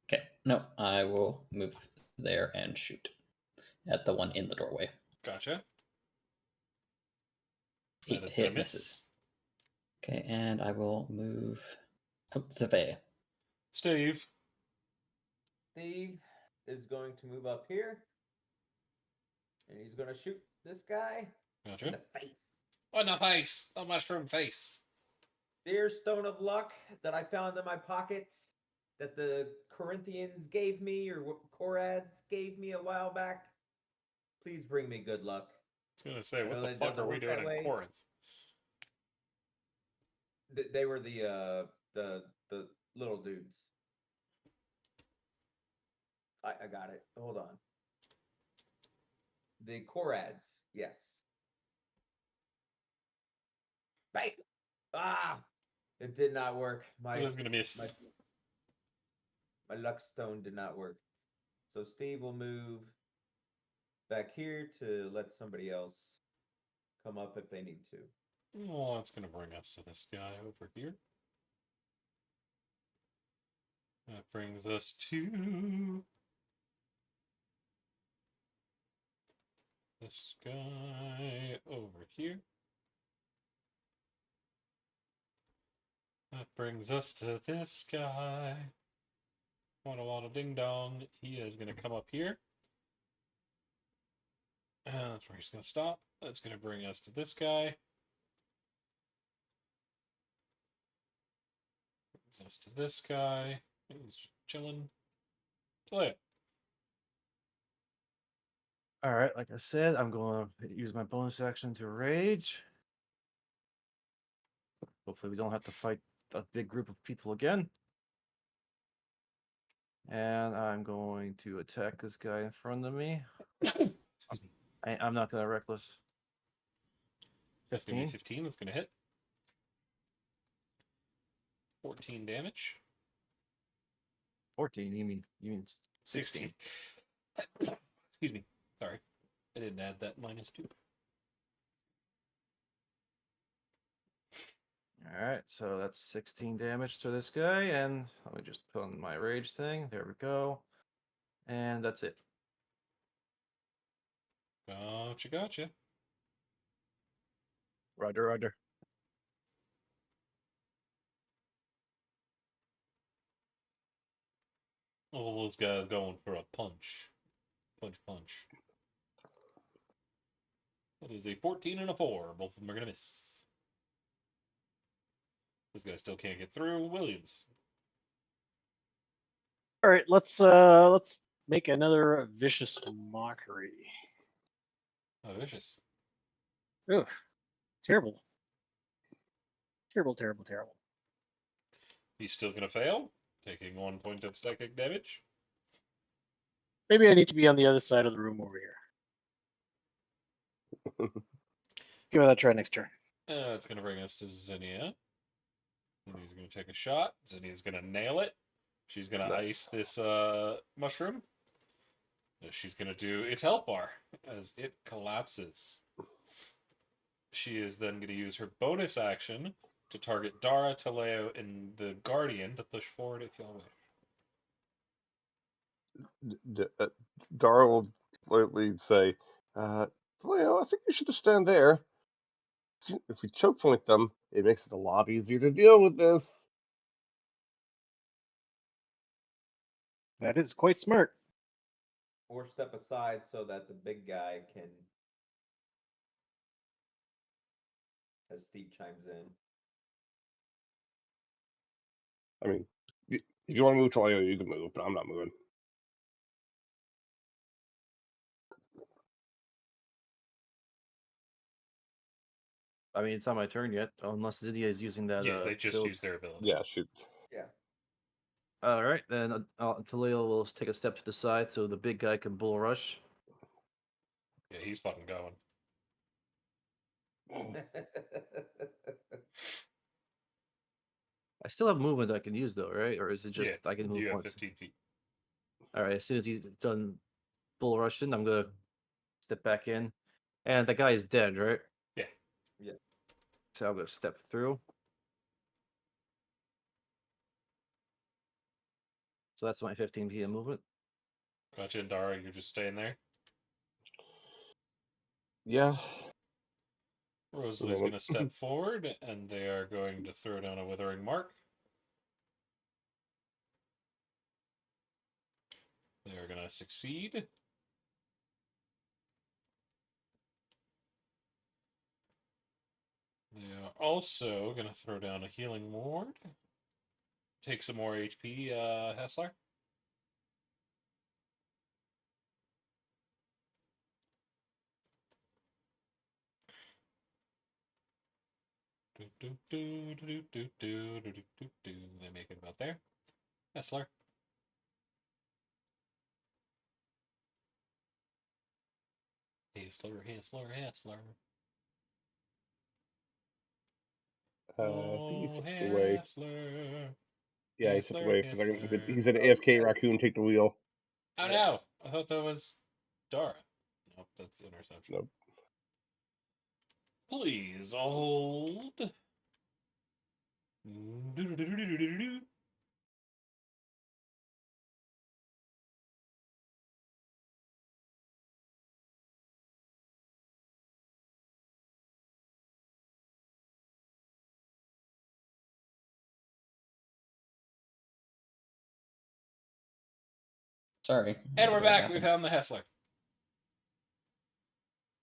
Okay. No, I will move there and shoot at the one in the doorway. Gotcha. Eight That is hit gonna miss. misses. Okay, and I will move out the way. Steve. Steve is going to move up here. And he's going to shoot this guy in Gotcha. the face. On the face! A mushroom face! Dear Stone of Luck that I found in my pockets that the Corinthians gave me or Korads gave me a while back. Please bring me good luck. I was gonna say, I what know the that fuck doesn't are we work doing that in way. Corinth? They were the little dudes. I got it. Hold on. The Korads, yes. Bam! Ah! It did not work. I was gonna miss. My luck stone did not work. So Steve will move back here to let somebody else come up if they need to. Oh, that's gonna bring us to this guy over here. That brings us to this guy over here. That brings us to this guy. Wada wada ding dong. He is going to come up here. And that's where he's going to stop. That's going to bring us to this guy. Brings us to this guy. He's chilling. Play it. All right, like I said, I'm going to use my bonus action to rage. Hopefully, we don't have to fight a big group of people again. And I'm going to attack this guy in front of me. Excuse me. I'm not going to reckless. That's going to 15. be 15. That's going to hit. 14 damage. 14. You mean 16. Excuse me. Sorry. I didn't add that -2. All right, so that's 16 damage to this guy, and let me just put on my rage thing. There we go, and that's it. Gotcha, gotcha. Roger, roger. All those guys going for a punch. Punch. That is a 14 and a 4. Both of them are going to miss. This guy still can't get through. Williams. All right, let's make another vicious mockery. Oh, vicious. Oof, terrible, terrible. He's still going to fail, taking 1 point of psychic damage. Maybe I need to be on the other side of the room over here. Give it a try next turn. It's going to bring us to Zinnia. Zinnia's going to take a shot. Zinnia's going to nail it. She's going to ice this mushroom. She's going to do its health bar as it collapses. She is then going to use her bonus action to target Dara, Taleo, and the Guardian to push forward if y'all wish. Dara will slightly say, Leo, I think you should just stand there. If we choke point them, it makes it a lot easier to deal with this. That is quite smart. Or step aside so that the big guy can. As Steve chimes in. I mean, if you want to move to Leo, you can move, but I'm not moving. I mean, it's not my turn yet, unless Zinnia is using that. Yeah, they just build. use their ability. Yeah, shoot. Yeah. All right, then Taleo will take a step to the side so the big guy can bull rush. Yeah, he's fucking going. I still have movement I can use though, right? Or is it just Yeah, I can move you have once? 15 feet. All right. As soon as he's done bull rushing, I'm gonna step back in, and the guy is dead, right? Yeah. So I'm gonna step through. So that's my 15 feet of movement. Gotcha, and Dara, you're just staying there. Yeah. Rosalie's moment. going to step forward, and they are going to throw down a withering mark. They are going to succeed. They are also going to throw down a healing ward. Take some more HP, Hessler. They make it about there. Hessler. Hessler. He Oh, stepped away. Hessler. Yeah, he stepped away for a second. Hessler. He said AFK raccoon, take the wheel. Oh no! I thought that was Dara. Nope, that's interception. Nope. Please hold. Sorry. And we're back. We Nothing. found the Hessler.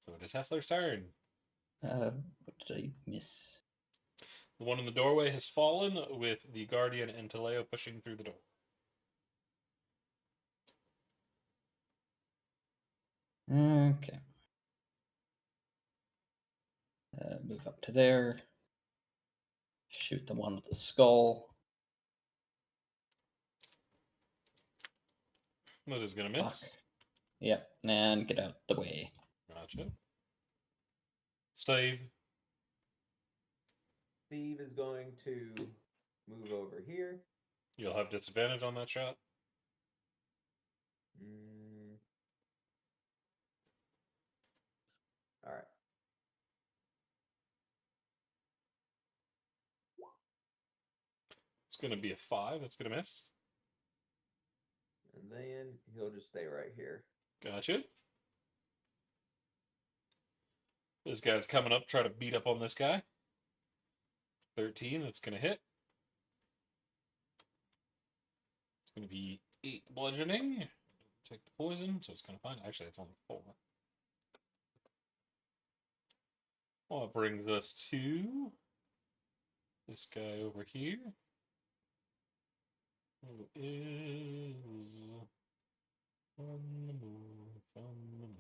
So it is Hessler's turn. What did I miss? The one in the doorway has fallen, with the Guardian and Taleo pushing through the door. Okay. Move up to there. Shoot the one with the skull. That is going to miss. Fuck. Yep, and get out the way. Gotcha. Steve. Steve is going to move over here. You'll have disadvantage on that shot. All right. It's going to be a 5. That's going to miss. And then he'll just stay right here. Gotcha. This guy's coming up, try to beat up on this guy. 13, that's going to hit. It's going to be 8 bludgeoning. Take the poison, so it's kind of fine. Actually, it's only 4. Well, it brings us to this guy over here. Who is on the move, on the move.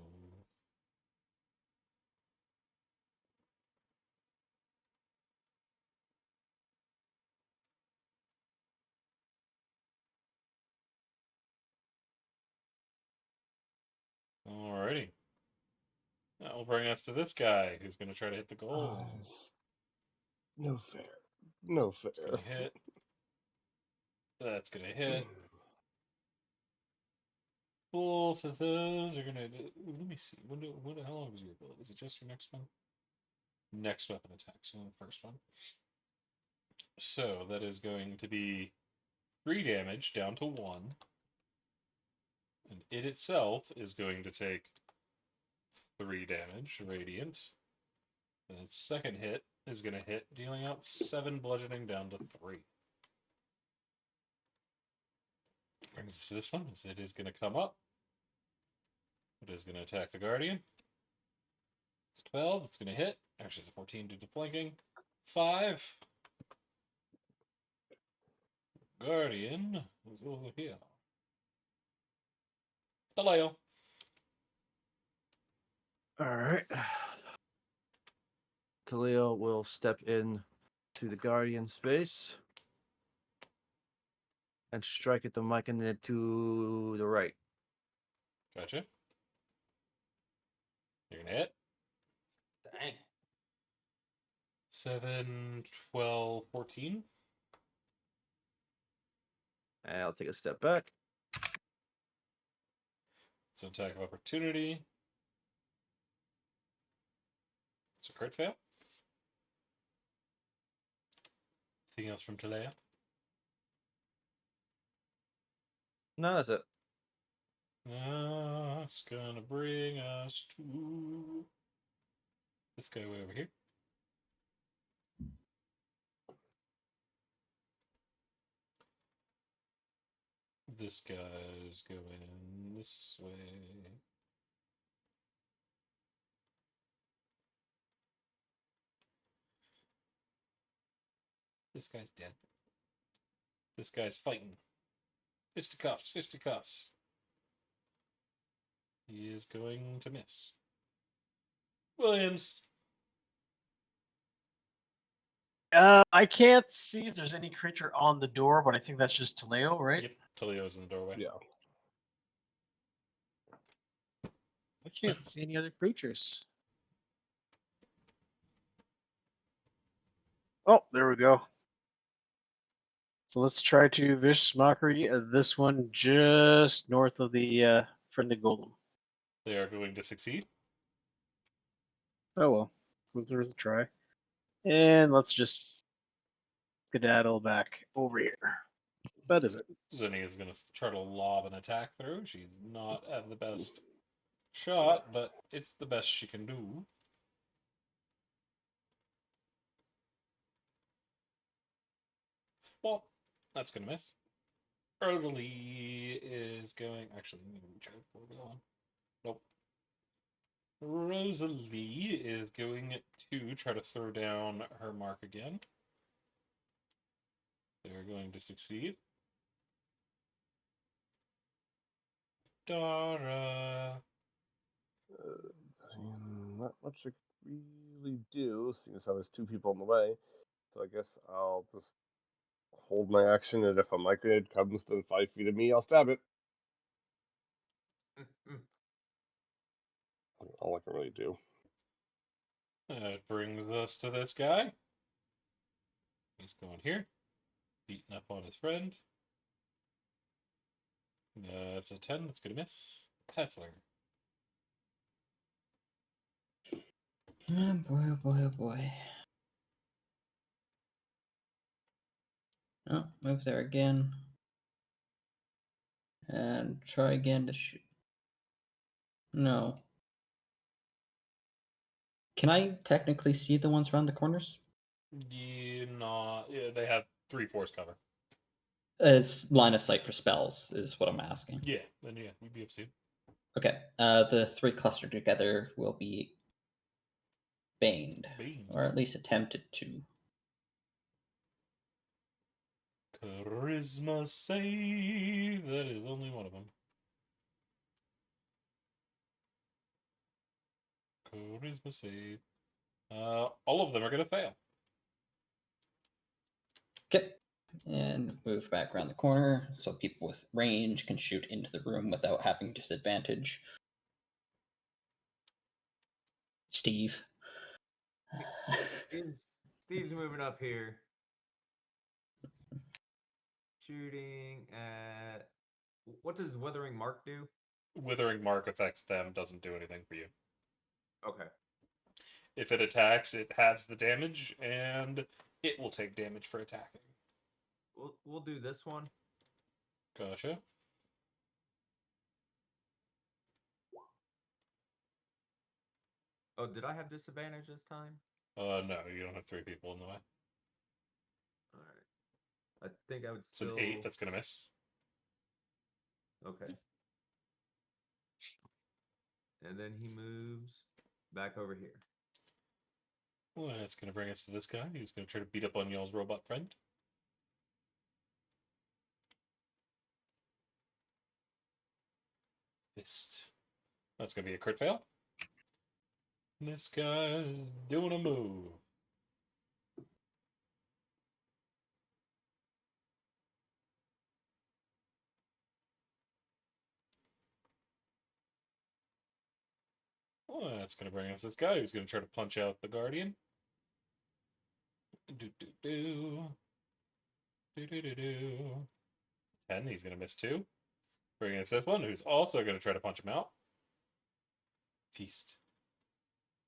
Alrighty. That will bring us to this guy who's going to try to hit the goal. No fair. No fair. It's going to hit. That's going to hit. Both of those are going to... Let me see. How long was your ability? Is it just your next one? Next weapon attack, so the first one. So that is going to be 3 damage down to 1. And it itself is going to take 3 damage, radiant. And its second hit is going to hit, dealing out 7 bludgeoning down to 3. Brings us to this one, as it is going to come up. It is going to attack the Guardian. It's 12, it's going to hit. Actually, it's a 14 due to flanking. 5. Guardian is over here. Taleo. Alright. Taleo will step in to the Guardian space and strike at the mic and then to the right. Gotcha. You're hit. Dang. 7, 12, 14. And I'll take a step back. It's an attack of opportunity. It's a crit fail. Anything else from Talea? No, that's it. That's gonna bring us to this guy way over here. This guy's going this way. This guy's dead. This guy's fighting. Fisticuffs, fisticuffs. He is going to miss. Williams. I can't see if there's any creature on the door, but I think that's just Taleo, right? Yep, Toledo's in the doorway. Yeah. I can't see any other creatures. Oh, there we go. So let's try to Vicious Mockery. This one just north of the friendly golem. They are going to succeed. Oh well, was there a try? And let's just skedaddle back over here. That is it. Zinni is going to try to lob an attack through. She's not at the best shot, but it's the best she can do. Well, that's going to miss. Rosalie is going... Actually, let me reach out before we go on. Nope. Rosalie is going to try to throw down her mark again. They're going to succeed. Dara. Not much I could really do, seeing as how there's two people in the way. So I guess I'll just hold my action, and if a microgrenade comes within 5 feet of me, I'll stab it. All I can really do. That brings us to this guy. He's going here. Beating up on his friend. It's a 10. That's going to miss. Passler. Oh boy, oh boy, oh boy. Oh, move there again. And try again to shoot. No. Can I technically see the ones around the corners? Yeah, they have 3/4 cover. It's line of sight for spells, is what I'm asking. Yeah, then yeah, you'd be able to see. Okay, the three clustered together will be baned, or at least attempted to. Charisma save. That is only one of them. Charisma save. All of them are going to fail. Okay, and move back around the corner so people with range can shoot into the room without having disadvantage. Steve. Steve's moving up here. Shooting at... What does Withering Mark do? Withering Mark affects them, doesn't do anything for you. Okay. If it attacks, it halves the damage, and it will take damage for attacking. We'll do this one. Gotcha. Oh, did I have disadvantage this time? No, you don't have 3 people in the way. Alright. I think I would It's still... an 8 that's going to miss. Okay. And then he moves back over here. Well, that's going to bring us to this guy. He's going to try to beat up on y'all's robot friend. Fist. That's going to be a crit fail. This guy's doing a move. That's going to bring us this guy who's going to try to punch out the Guardian. Do, do, do. Do, do, do, do. 10, he's going to miss 2. Bringing us this one, who's also going to try to punch him out. Feast.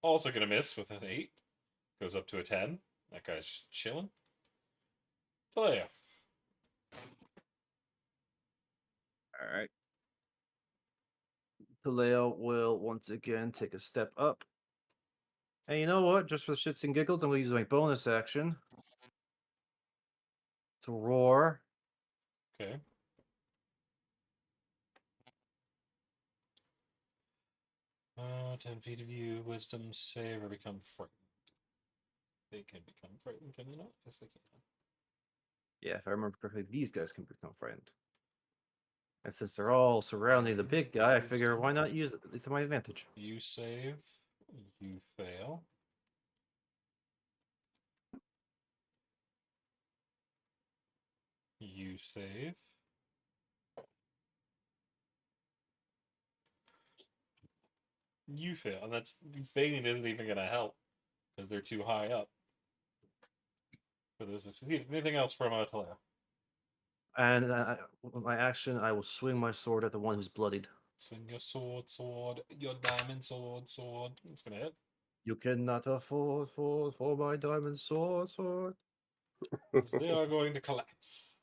Also going to miss with an 8. Goes up to a 10. That guy's just chilling. Talea. Alright. Paleo will once again take a step up. And you know what? Just for shits and giggles, I'm going to use my bonus action to roar. Okay. Uh, 10 feet of you, wisdom save, or become frightened. They can become frightened, can they not? Yes, they can. Yeah, if I remember correctly, these guys can become frightened. And since they're all surrounding the big guy, I figure why not use it to my advantage? You save, you fail. You save. You fail, and that's Bane isn't even going to help because they're too high up. For those that succeed. Anything else from Talea? And with my action, I will swing my sword at the one who's bloodied. Swing your sword, your diamond sword. It's going to hit. You cannot afford for my diamond sword. They are going to collapse.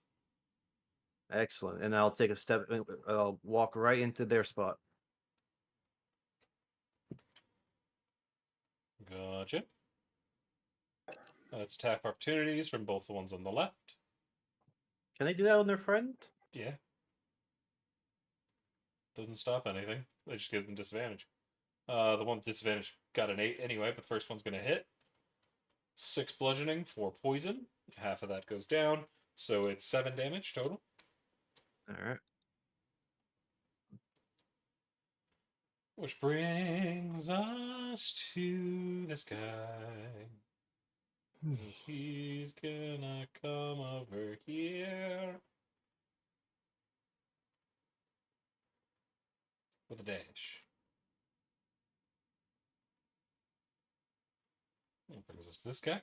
Excellent. And I'll take a step, I'll walk right into their spot. Gotcha. Let's tap opportunities from both the ones on the left. Can they do that on their friend? Yeah. Doesn't stop anything. They just give them disadvantage. The one with disadvantage got an 8 anyway, but the first one's going to hit. 6 bludgeoning, 4 poison. Half of that goes down, so it's 7 damage total. Alright. Which brings us to this guy. 'Cause he's gonna come over here. With a dash. That brings us to this guy.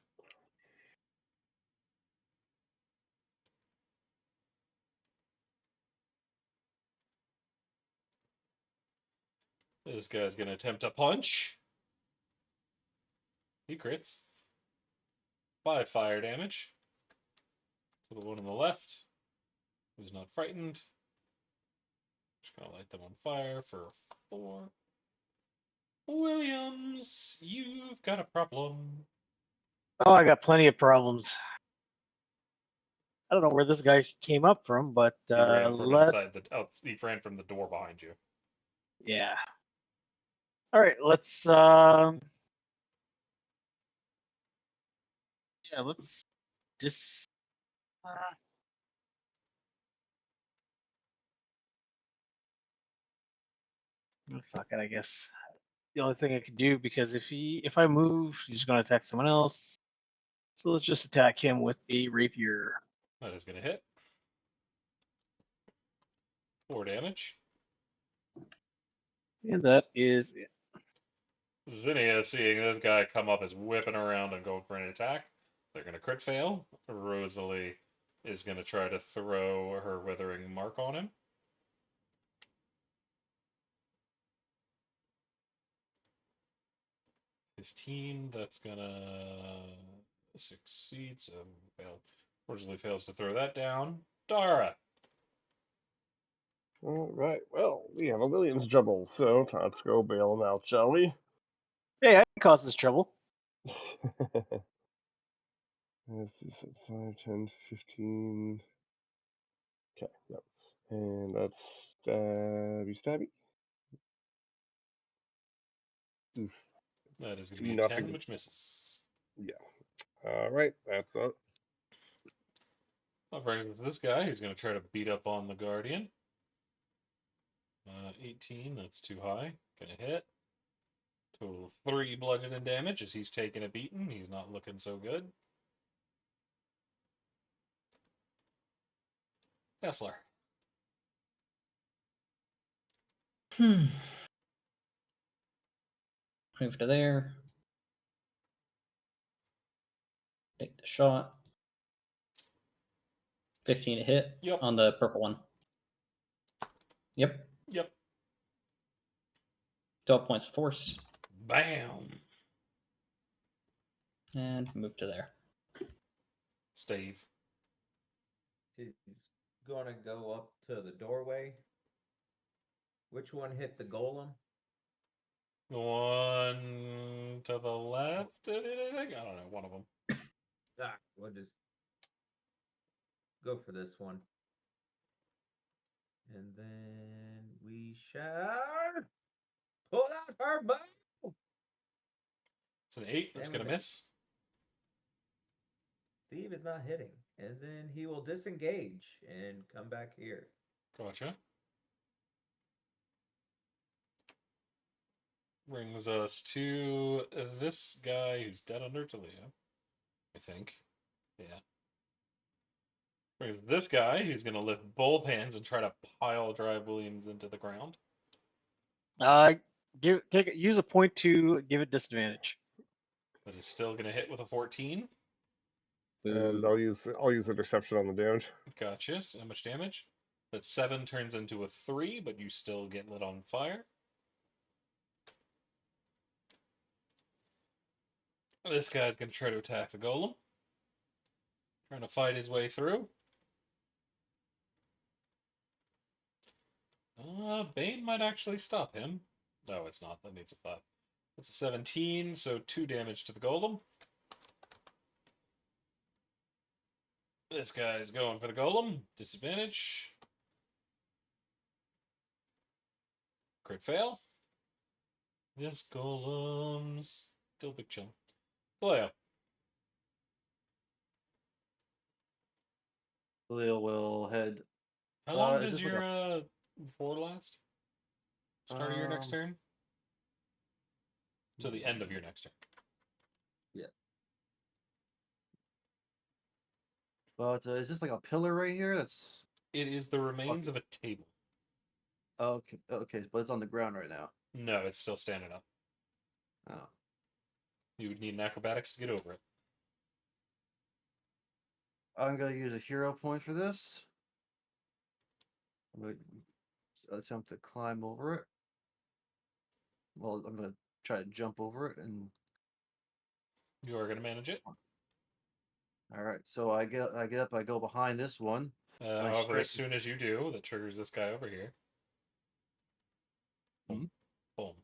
This guy's gonna attempt a punch. He crits. 5 fire damage. To the one on the left, who's not frightened. Just gonna light them on fire for 4. Williams, you've got a problem. Oh, I got plenty of problems. I don't know where this guy came up from, but He ran from inside the. Oh, he ran from the door behind you. yeah. All right, let's yeah, let's just fuck it, I guess. The only thing I can do, because if I move, he's going to attack someone else. So let's just attack him with a rapier. That is gonna hit. 4 damage. And that is it. Zinnia, seeing this guy come up, is whipping around and going for an attack. They're going to crit fail. Rosalie is going to try to throw her withering mark on him. $15, that's going to succeed, so fail. Rosalie fails to throw that down. Dara! All right. Well, we have a Williams trouble, so let's go bail him out, shall we? Hey, I caused this trouble. Let's see, so it's 5, 10, 15. Okay, yep. And that's stabby. Oof. That is going to be a Nothing. 10, which misses. Yeah. All right, that's it. That brings us to this guy who's going to try to beat up on the Guardian. 18, that's too high. Gonna hit. Total of 3 bludgeoning damage as he's taking a beating. He's not looking so good. Kessler. Move to there. Take the shot. 15 to hit Yep. on the purple one. Yep. Yep. 12 points of force. Bam. And move to there. Steve. He's gonna go up to the doorway. Which one hit the golem? The one to the left, I think? I don't know, one of them. We'll just go for this one. And then we shall pull out our bow. It's an 8, that's And going we to got- miss. Steve is not hitting. And then he will disengage and come back here. Gotcha. Brings us to this guy who's dead under Talia, I think. Yeah. Brings this guy who's going to lift both hands and try to pile drive Williams into the ground. Use a point to give it disadvantage. That is still going to hit with a 14. And I'll use interception on the damage. Gotcha. So how much damage? That 7 turns into a 3, but you still get lit on fire. This guy's going to try to attack the golem. Trying to fight his way through. Bane might actually stop him. No, it's not. That needs a 5. That's a 17, so 2 damage to the golem. This guy's going for the golem. Disadvantage. Crit fail. This golem's still big chill. Leo. Leo will head. How long is does this like your roar last? Start of your next Um, turn? To the end of your next turn. But is this like a pillar right here? That's It is the remains of a table. okay. Okay, but it's on the ground right now. No, it's still standing up. Oh, You would need an acrobatics to get over it. I'm gonna use a hero point for this. I'm gonna attempt to climb over it. Well, I'm gonna try to jump over it, and You are going to manage it. all right. So I get up. I go behind this one. However, straight- as soon as you do, that triggers this guy over here. Boom, boom,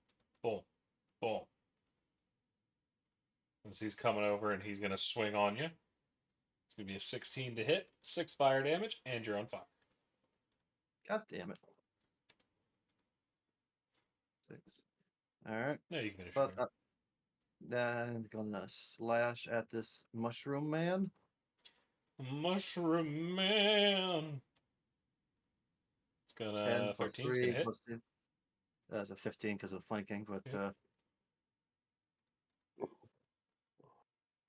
boom, boom. As he's coming over and he's going to swing on you. It's going to be a 16 to hit, 6 fire damage, and you're on fire. God damn it. 6. All right. No, you can finish your But turn. then gonna slash at this mushroom man. Mushroom Man. It's going 10 to plus 13. It's 3 going to hit. plus 2. That's a 15 because of flanking, but Yeah.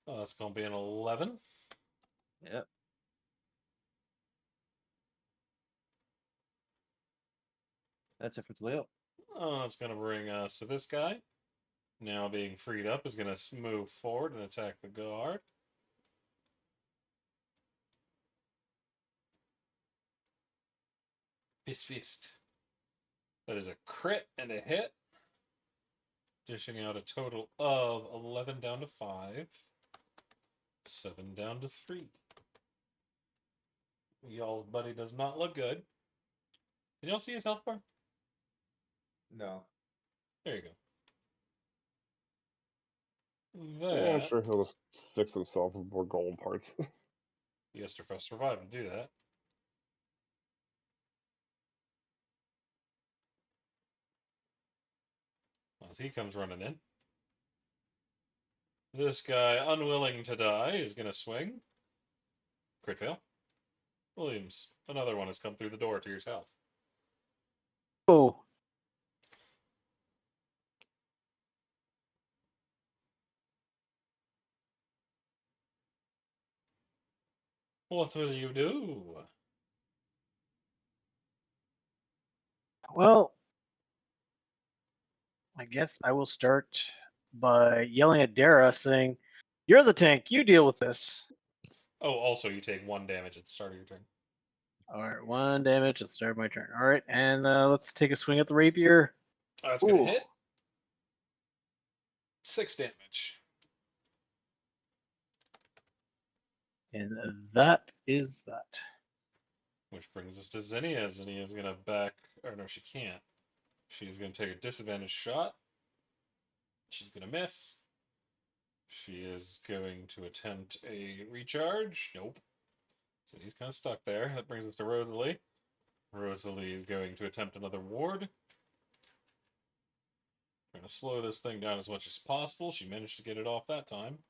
That's going to be an 11. Yep. That's it for Leo. It's going to bring us to this guy. Now being freed up is going to move forward and attack the guard. Fist. That is a crit and a hit. Dishing out a total of 11 down to 5. 7 down to 3. Y'all's buddy does not look good. Can y'all see his health bar? No. There you go. Yeah, I'm That sure he'll just fix himself with more gold parts. he has to first survive and do that. As he comes running in. This guy, unwilling to die, is going to swing. Crit fail. Williams, another one has come through the door to your south. Oh, What will you do? well, I guess I will start by yelling at Dara, saying, "You're the tank. You deal with this." Oh, also you take 1 damage at the start of your turn. All right, 1 damage at the start of my turn. All right, and let's take a swing at the rapier. That's gonna Ooh. hit. 6 damage. And that is that. Which brings us to Zinnia. Zinnia's gonna back. Or no, she can't. She's gonna take a disadvantage shot. She's gonna miss. She is going to attempt a recharge. Nope. So he's kind of stuck there. That brings us to Rosalie. Rosalie is going to attempt another ward. Trying to slow this thing down as much as possible. She managed to get it off that time.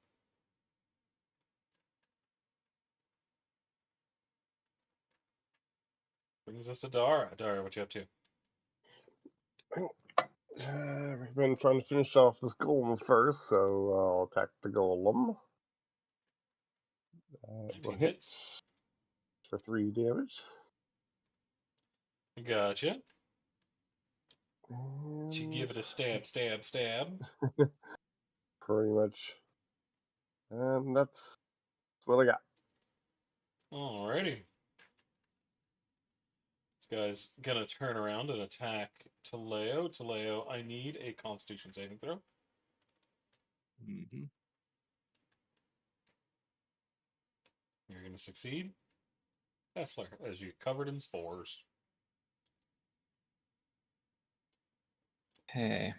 Brings us to Dara. Dara, what you up to? We've been trying to finish off this golem first, so I'll attack the golem. Will 19 hit hits. for 3 damage. Gotcha. She And give it a stab, stab, stab. pretty much. And that's what I got. Alrighty. This guy's gonna turn around and attack Taleo. Taleo, I need a Constitution saving throw. Mm-hmm. You're gonna succeed. Kessler, as you're covered in spores. Okay.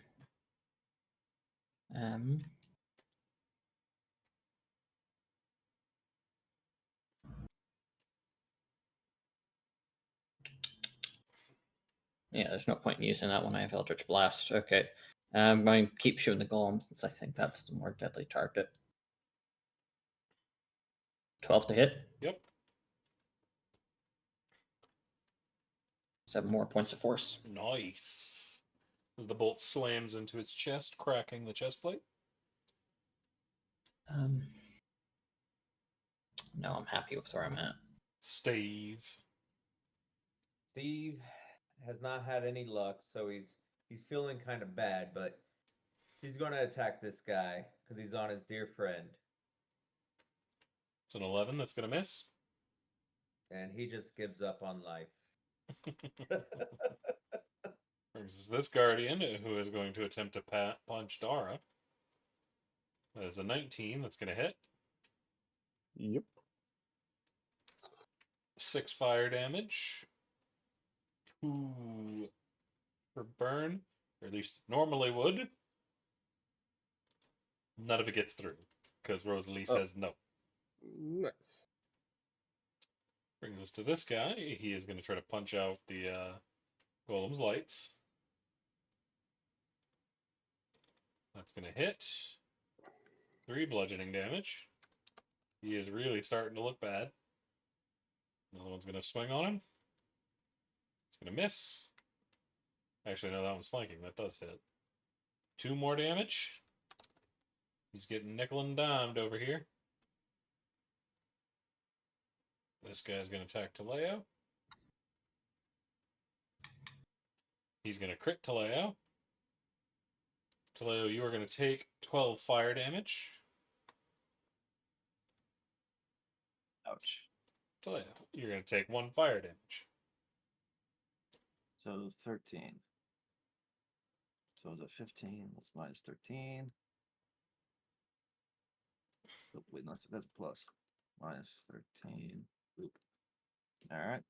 Yeah, there's no point in using that when I have Eldritch Blast. Okay. I'm going to keep shooting the golem since I think that's the more deadly target. 12 to hit. Yep. 7 more points of force. Nice. As the bolt slams into its chest, cracking the chest plate. No, I'm happy with where I'm at. Steve. Steve has not had any luck, so he's feeling kind of bad, but he's going to attack this guy because he's on his dear friend, It's an 11 that's going to miss. and he just gives up on life. Brings us this guardian who is going to attempt to punch Dara. That is a 19 that's going to hit. Yep. 6 fire damage. 2 for burn, or at least normally would. None of it gets through because Rosalie says no. Nice. Brings us to this guy. He is going to try to punch out the golem's lights. That's going to hit. 3 bludgeoning damage. He is really starting to look bad. Another one's going to swing on him. It's going to miss. Actually, no, that one's flanking. That does hit. 2 more damage. He's getting nickel and dimed over here. This guy's going to attack Taleo. He's going to crit Taleo. Taleo, you are going to take 12 fire damage. Ouch. Taleo, you're going to take 1 fire damage. So 13. So is it 15? That's minus 13. Oh, wait, no, that's a plus. Minus 13. Oop. All right.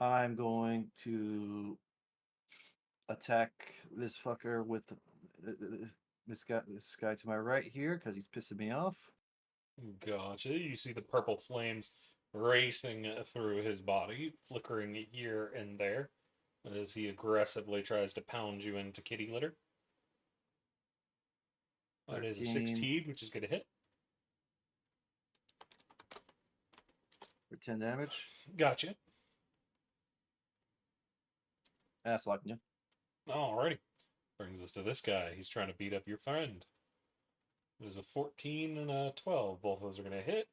I'm going to attack this fucker with this guy to my right here because he's pissing me off. Gotcha. You see the purple flames racing through his body, flickering here and there, as he aggressively tries to pound you into kitty litter. That is a 16, which is going to hit. For 10 damage. Gotcha. Ass locking you. Alrighty. Brings us to this guy. He's trying to beat up your friend. There's a 14 and a 12. Both of those are going to hit.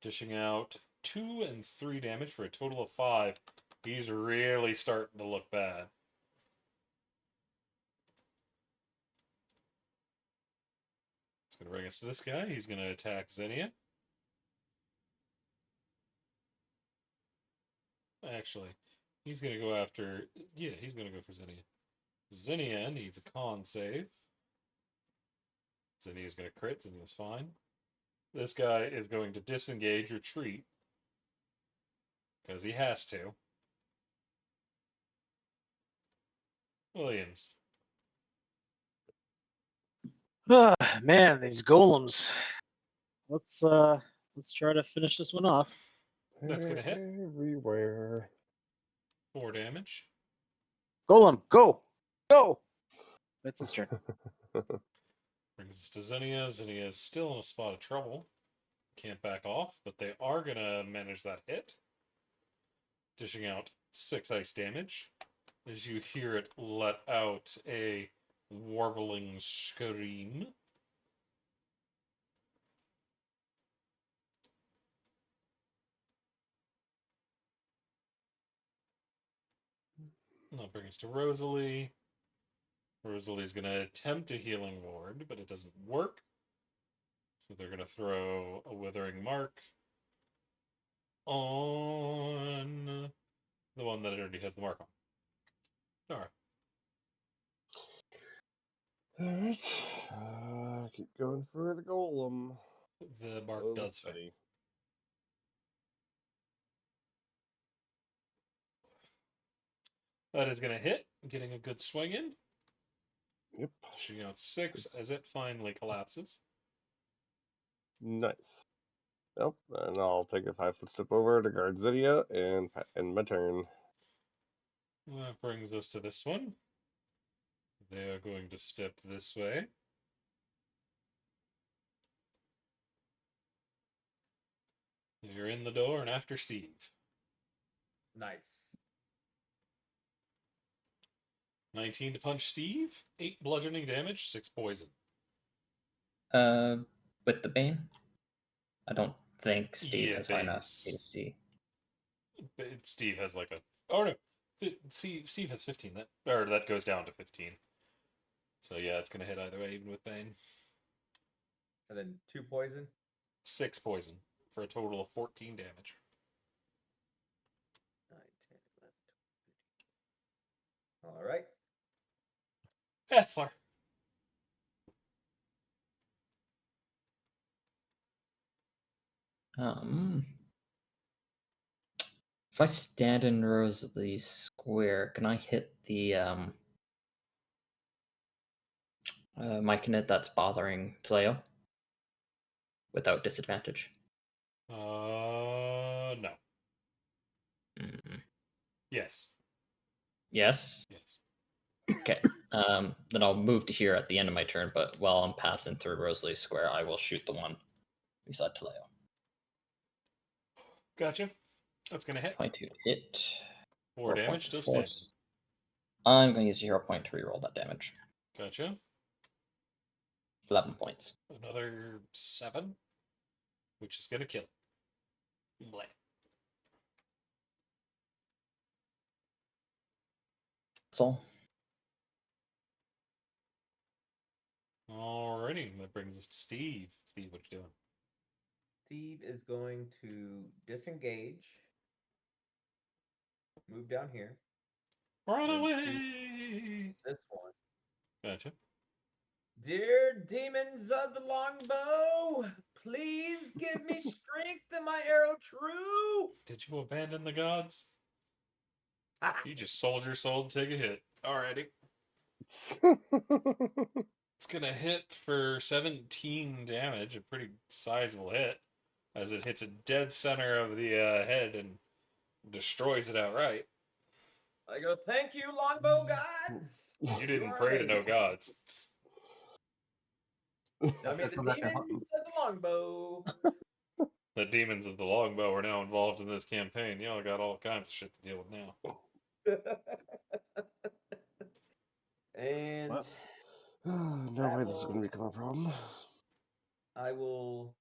Dishing out 2 and 3 damage for a total of 5. He's really starting to look bad. going to bring us to this guy. He's going to attack Xenia. Actually, he's going to go after... Yeah, he's going to go for Xenia. Xenia needs a con save. Xenia's going to crit. Xenia's fine. This guy is going to disengage, retreat. Because he has to. Williams. Ah, man, these golems. Let's try to finish this one off. That's going to hit. Everywhere. 4 damage. Golem, go! Go! That's his turn. Brings us to Xenia. Xenia is still in a spot of trouble. Can't back off, but they are going to manage that hit. Dishing out 6 ice damage. As you hear it let out a warbling scream. That'll bring us to Rosalie. Rosalie's going to attempt a healing ward, but it doesn't work. So they're going to throw a withering mark on the one that it already has the mark on. Alright. Alright. Keep going for the golem. The mark Oh, does fail. steady. That is going to hit, getting a good swing in. Yep. Shooting out 6 as it finally collapses. Nice. Nope. And I'll take a 5-foot step over to guard Xenia and end my turn. That brings us to this one. They are going to step this way. You're in the door and after Steve. Nice. 19 to punch Steve, 8 bludgeoning damage, 6 poison. With the Bane? I don't think Steve Yeah, has high enough Bane's- AC. Steve has like a... Oh no! See, Steve has 15. That goes down to 15. So yeah, it's going to hit either way, even with Bane. And then 2 poison. 6 poison, for a total of 14 damage. 9, 10, 11, 12, 13. All right. Ethler. If I stand in Rosalie's square, can I hit the Myconid that's bothering Tleo without disadvantage? No. Mm. Yes. Yes. Yes. Okay. Then I'll move to here at the end of my turn, but while I'm passing through Rosalie's square, I will shoot the one beside Tleo. Gotcha. That's going to hit. 22 to hit. 4 damage, points still of standing. force. I'm going to use a hero point to reroll that damage. Gotcha. 11 points. Another 7, which is going to kill it. Blah. That's all. Alrighty, that brings us to Steve. Steve, what you doing? Steve is going to disengage. Move down here. Run And away! This one. Gotcha. Dear demons of the longbow, please give me strength and my arrow true. Did you abandon the gods? Ah, You just sold your soul to take a hit. Alrighty. It's gonna hit for 17 damage, a pretty sizable hit, as it hits a dead center of the head and destroys it outright. I go, thank you, longbow gods. You didn't are pray to no amazing." gods. I mean, Come the back and demons hunt me. of the longbow. The demons of the longbow are now involved in this campaign. Y'all got all kinds of shit to deal with now. And Well. No way this is going to become a problem. I will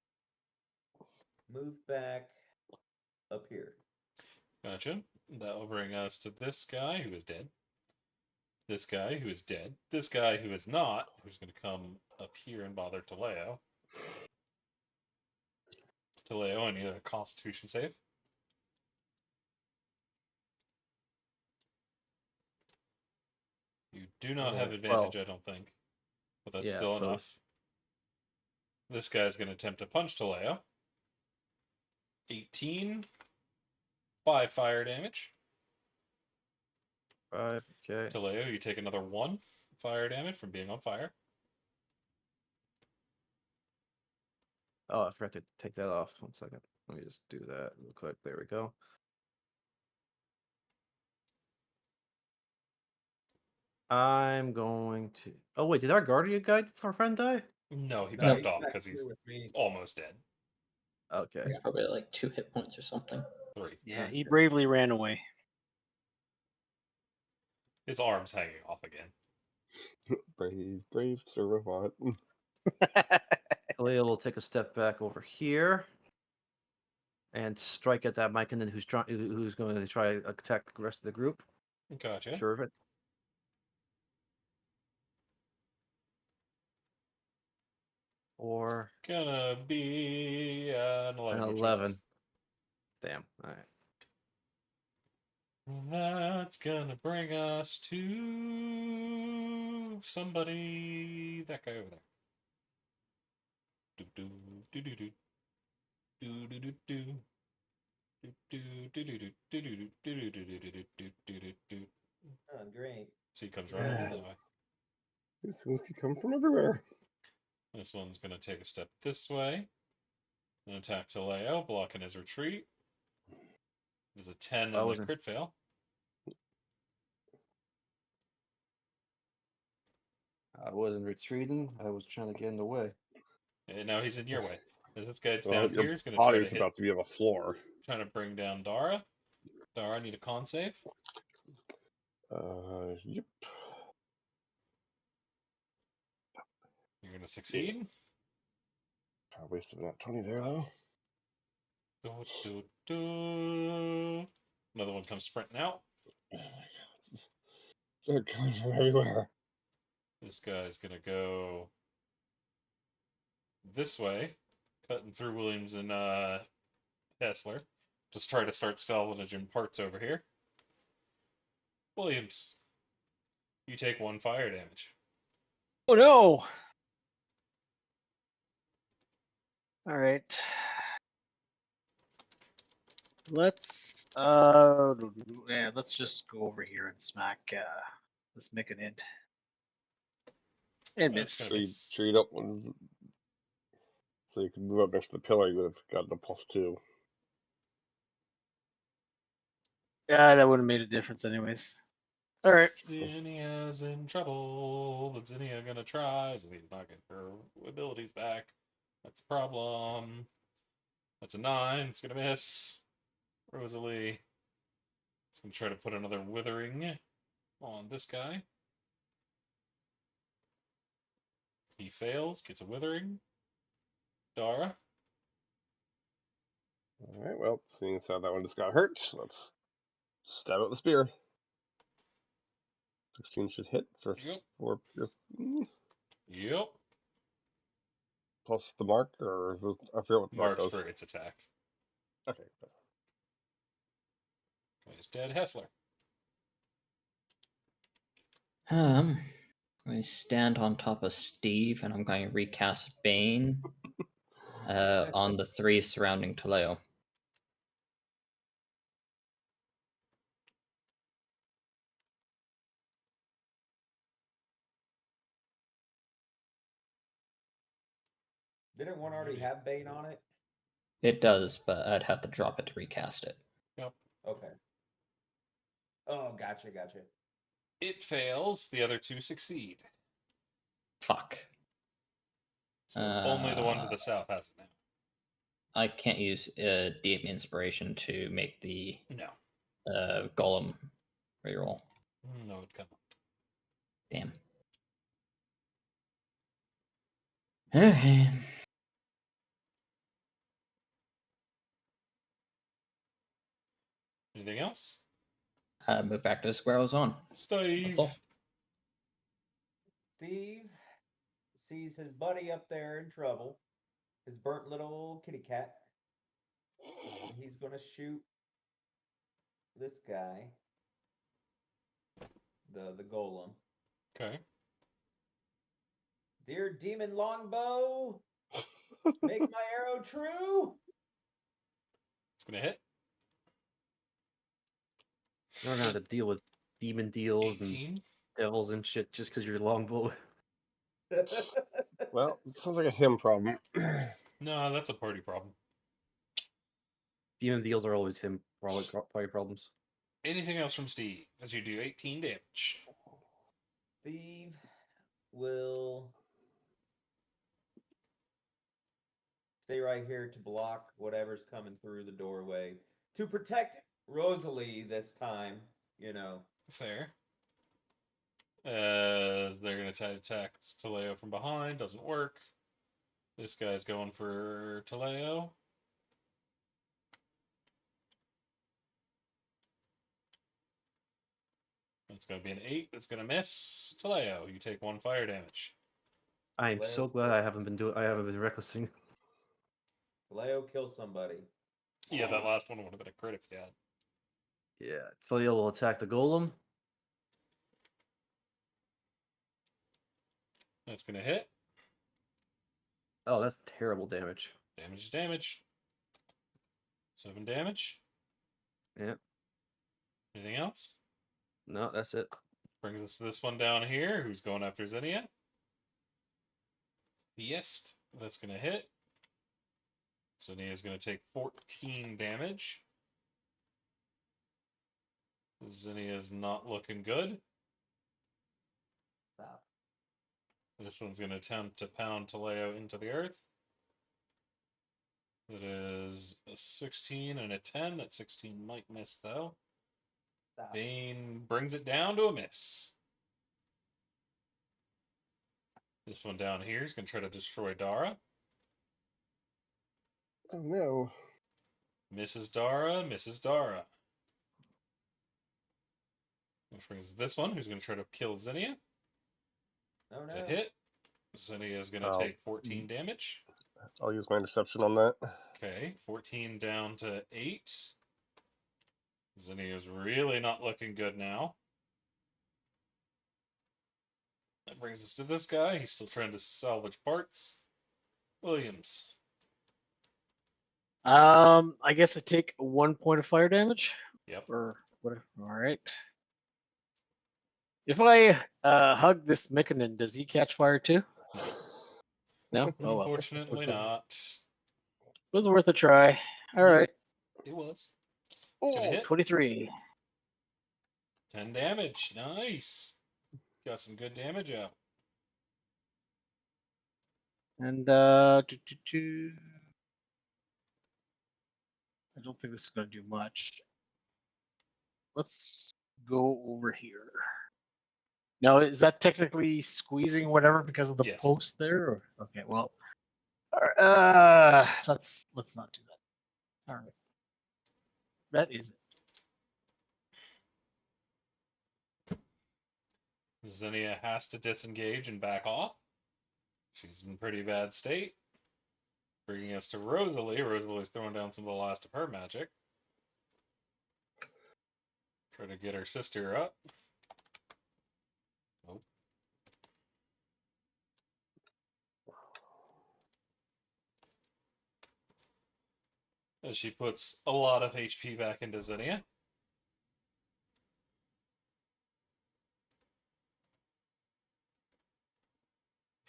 move back up here. Gotcha. That will bring us to this guy who is dead. This guy who is dead. This guy who is not, who's going to come up here and bother Taleo. Taleo, I need a Constitution save. You do not have advantage, 12. I don't think. But that's Yeah, still so enough. This guy's going to attempt to punch Taleo. 18. 5 fire damage. 5, okay. Taleo, you take another 1 fire damage from being on fire. Oh, I forgot to take that off. 1 second. Let me just do that real quick. There we go. I'm going to. Oh wait, did our guardian guide for friend die? No, he No, backed he's off back because here he's with me. almost dead. Okay. He's probably at like 2 hit points or something. 3. Yeah, he bravely ran away. His arm's hanging off again. Brave, brave Sir Robot. Khalil will take a step back over here and strike at that Mike, and then who's going to try to attack the rest of the group. Gotcha. Sure of it. Or Gonna be an 11. an which 11. is- Damn. All right. That's gonna bring us to somebody. That guy over there. Do do do do do do do do do. Oh, great. So he comes running in that way. It seems to come from everywhere. This one's gonna take a step this way. And attack Taleo, blocking his retreat. There's a 10 and a crit fail. I wasn't retreating. I was trying to get in the way. And now he's in your way. As this guy's Well, down your here, he's gonna try to body's hit, about to be on the floor. trying to bring down Dara. Dara, I need a con save. Yep. You're gonna succeed. I wasted that 20 there, though. Do, do, do. Another one comes sprinting out. Oh my god. They're coming from everywhere. This guy's gonna go this way, cutting through Williams and Hessler. Just try to start salvaging parts over here. Williams, you take 1 fire damage. Oh no! All right. Let's let's just go over here and smack. Let's make an end. And That's miss. gonna So you don't want. So you can move up next to the pillar. You would have gotten a +2. Yeah, that would have made a difference, anyways. All right. Zinnia's in trouble, but Zinnia gonna try. Zinnia's not getting her abilities back. That's a problem. That's a 9. It's gonna miss. Rosalie. It's gonna try to put another withering on this guy. He fails, gets a withering. Dara. Alright, well, seeing as how that one just got hurt, let's stab it with the spear. 16 should hit for Yep. 4 Yep. plus the mark, or was I forget what the mark Marks does. for its attack. Okay. He's dead. Hessler. I'm going to stand on top of Steve and I'm going to recast Bane on the 3 surrounding Taleo. Didn't one already have Bane on it? It does, but I'd have to drop it to recast it. Yep. Okay. Oh, gotcha. It fails. The other 2 succeed. Fuck. So only the one to the south has it now. I can't use Deep Inspiration to make the No. Golem reroll. No, it can't. Damn. Okay. Anything else? Move back to the square I was on. Steve. That's all. Steve sees his buddy up there in trouble. his burnt little kitty cat. And he's gonna shoot this guy, the golem. Okay. Dear demon longbow, make my arrow true. It's gonna hit. You're gonna have to deal with demon deals and 18. devils and shit just because you're longbow. Well, it sounds like a him problem. No, that's a party problem. Demon deals are always him party problems. Anything else from Steve as you do 18 damage? Steve will stay right here to block whatever's coming through the doorway to protect Rosalie this time. You know. Fair. They're going to try to attack Taleo from behind. Doesn't work. This guy's going for Taleo. It's going to be an 8. That's going to miss. Taleo, you take 1 fire damage. I'm so glad I haven't been recklessing. Leo, kill somebody. Yeah, that last one would have been a crit if you had. Yeah, Taleo will attack the golem. That's going to hit. Oh, that's terrible damage. Damage is damage. 7 damage. Yep. Anything else? No, that's it. Brings us to this one down here, who's going after Xenia. Fiest. That's going to hit. Xenia is going to take 14 damage. Xenia is not looking good. Stop. This one's going to attempt to pound Taleo into the earth. It is a 16 and a 10. That 16 might miss, though. Stop. Bane brings it down to a miss. This one down here is going to try to destroy Dara. Oh no. Mrs. Dara, Mrs. Dara. Which brings this one, who's going to try to kill Xenia. Oh It's no. a hit. Xenia is going to take 14 damage. I'll use my interception on that. Okay, 14 down to 8. Xenia is really not looking good now. That brings us to this guy. He's still trying to salvage parts. Williams. I guess I take 1 point of fire damage. Yep. Or whatever. All right. If I hug this Mikanin, does he catch fire too? No. Oh well. Unfortunately not. It was worth a try. All Yeah. right. It was. It's gonna Oh, hit. 23. 10 damage. Nice. Got some good damage out. And I don't think this is going to do much. Let's go over here. Now, is that technically squeezing whatever because of the Yes. post there? Or? Okay, well, let's not do that. All right, that is it. Xenia has to disengage and back off. She's in pretty bad state. Bringing us to Rosalie. Rosalie's throwing down some of the last of her magic. Try to get her sister up. Nope. As she puts a lot of HP back into Xenia.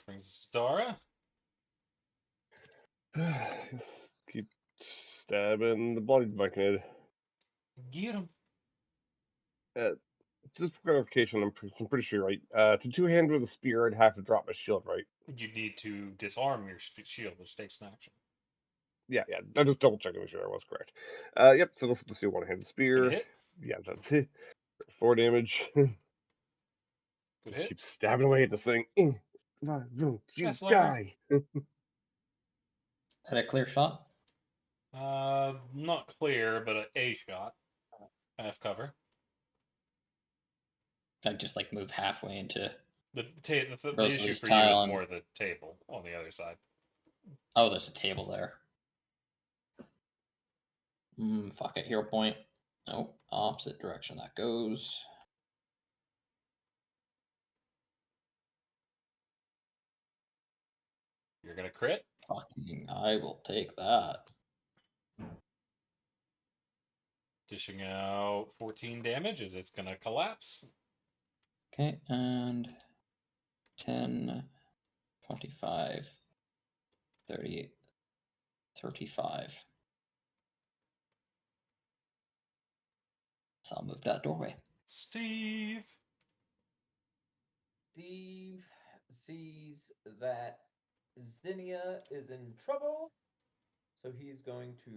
Brings us to Dara. Just keep stabbing the bloody bucket. Get him. Just for clarification, I'm pretty sure, right? To two-hand with a spear, I'd have to drop my shield, right? You need to disarm your shield, which takes an action. Yeah. I just double checked to make sure I was correct. Yep. So this will just be a one-handed It's gonna spear. hit. Yeah, that's it. 4 damage. Good Just hit. keep stabbing away at this thing. Why won't you Yes, Larry. die? Had a clear shot? Not clear, but a shot. Half cover. I just like move halfway into. The issue Rosalie's for you is tile and- more the table on the other side. Oh, there's a table there. Fuck it. Hero point. Nope. Opposite direction that goes. You're gonna crit. Fucking, I will take that. Dishing out 14 damage as it's gonna collapse. Okay, and 10, 25, 38, 35. So I'll move that doorway. Steve. Steve sees that Zinnia is in trouble, so he's going to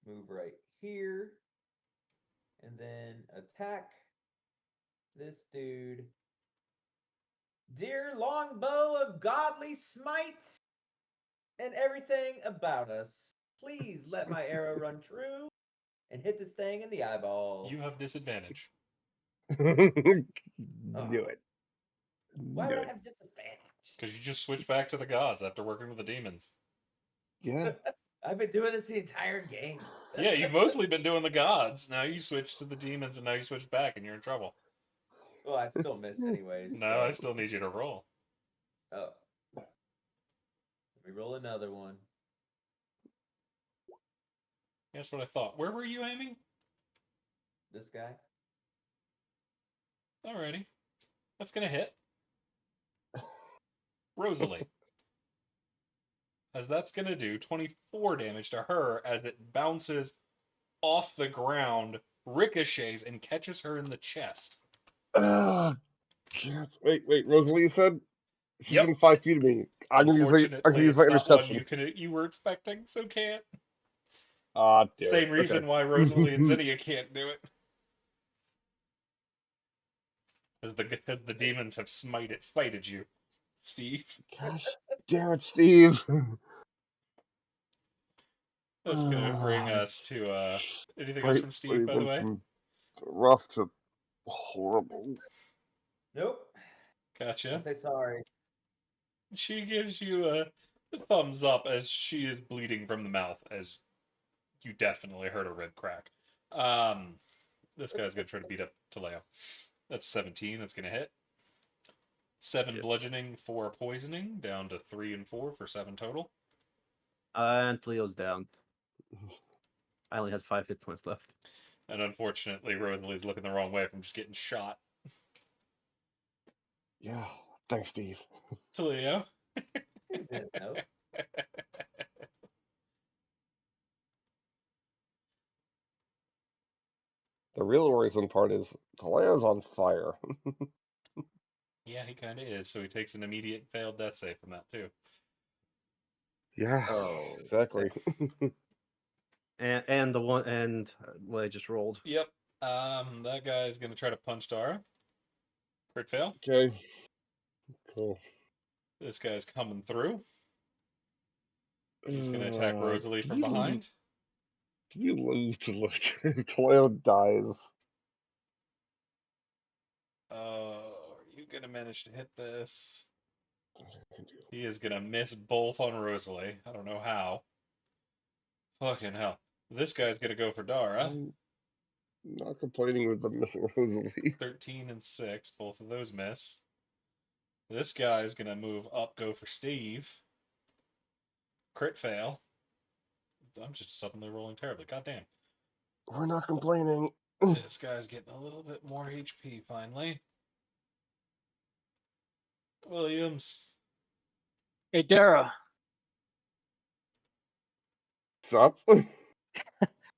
move right here and then attack this dude. Dear longbow of godly smite and everything about us, please let my arrow run true and hit this thing in the eyeball. You have disadvantage. Do Oh. it. Why Do would I it. have disadvantage? Because you just switched back to the gods after working with the demons. Yeah. I've been doing this the entire game. Yeah, you've mostly been doing the gods. Now you switch to the demons, and now you switch back, and you're in trouble. Well, I'd still miss anyways. No, I still need you to roll. Oh. Let me roll another one. That's what I thought. Where were you aiming? This guy. Alrighty. That's gonna hit. Rosalie. As that's gonna do 24 damage to her as it bounces off the ground, ricochets, and catches her in the chest. God. Wait, Rosalie, you said? She's Yep. within 5 feet of me. I can use Unfortunately, my it's not one interception. you were expecting, so can't. Ah, damn Same it. reason Okay. why Rosalie and Zinnia can't do it. As the demons have spited you, Steve. Gosh damn it, Steve. That's gonna bring us to anything else from Steve, by the Went way? from rough to horrible. Nope. Gotcha. I'll say sorry. She gives you a thumbs up as she is bleeding from the mouth, as you definitely heard a rib crack. This guy's gonna try to beat up Taleo. That's 17. That's gonna hit. 7 bludgeoning, 4 poisoning, down to 3 and 4 for 7 total. And Leo's down. I only had 5 hit points left. And unfortunately, Rosalie's looking the wrong way from just getting shot. Yeah, thanks, Steve. Taleo. No. The real worrisome part is Taleo's on fire. Yeah, he kind of is. So he takes an immediate failed death save from that too. Yeah, Oh, exactly. and the one and what I just rolled. Yep. That guy's gonna try to punch Dara. Crit fail. Okay. Cool. This guy's coming through. He's gonna attack Rosalie from behind. Do you lose to look? Taleo dies. Are you gonna manage to hit this? He is gonna miss both on Rosalie. I don't know how. Fucking hell. This guy's gonna go for Dara. I'm not complaining with the missing Rosalie. 13 and 6. Both of those miss. This guy's gonna move up, go for Steve. Crit fail. I'm just suddenly rolling terribly. Goddamn. We're not complaining. This guy's getting a little bit more HP finally. Williams. Hey, Dara, Sup?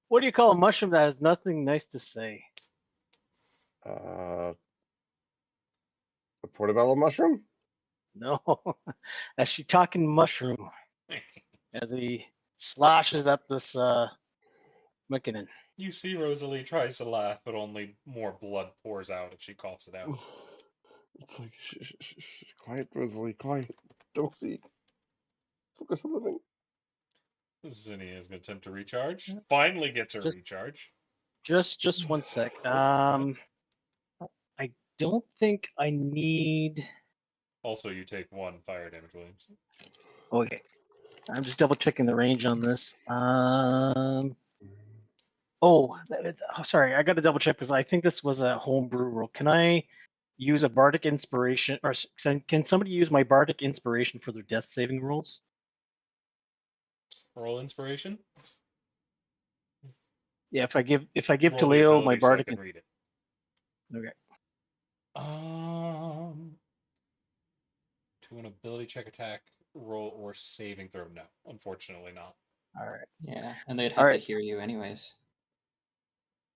what do you call a mushroom that has nothing nice to say? A portobello mushroom? No, as she talking mushroom as he slashes at this McKinnon. You see Rosalie tries to laugh, but only more blood pours out and she coughs it out. It's like, quiet, Rosalie, quiet. Don't speak. Focus on the thing. Zinnia is going to attempt to recharge. Finally gets her recharge. Just one sec. I don't think I need. Also, you take 1 fire damage, Williams. Okay. I'm just double checking the range on this. Oh, sorry. I got to double check because I think this was a homebrew roll. Can I use a bardic inspiration, or can somebody use my bardic inspiration for their death saving rolls? Roll inspiration. Yeah, if I give Roll to the Leo my ability so I bardic. can read it. Okay. To an ability check, attack, roll, or saving throw. No, unfortunately not. All right. Yeah, and they'd All have to right. hear you anyways.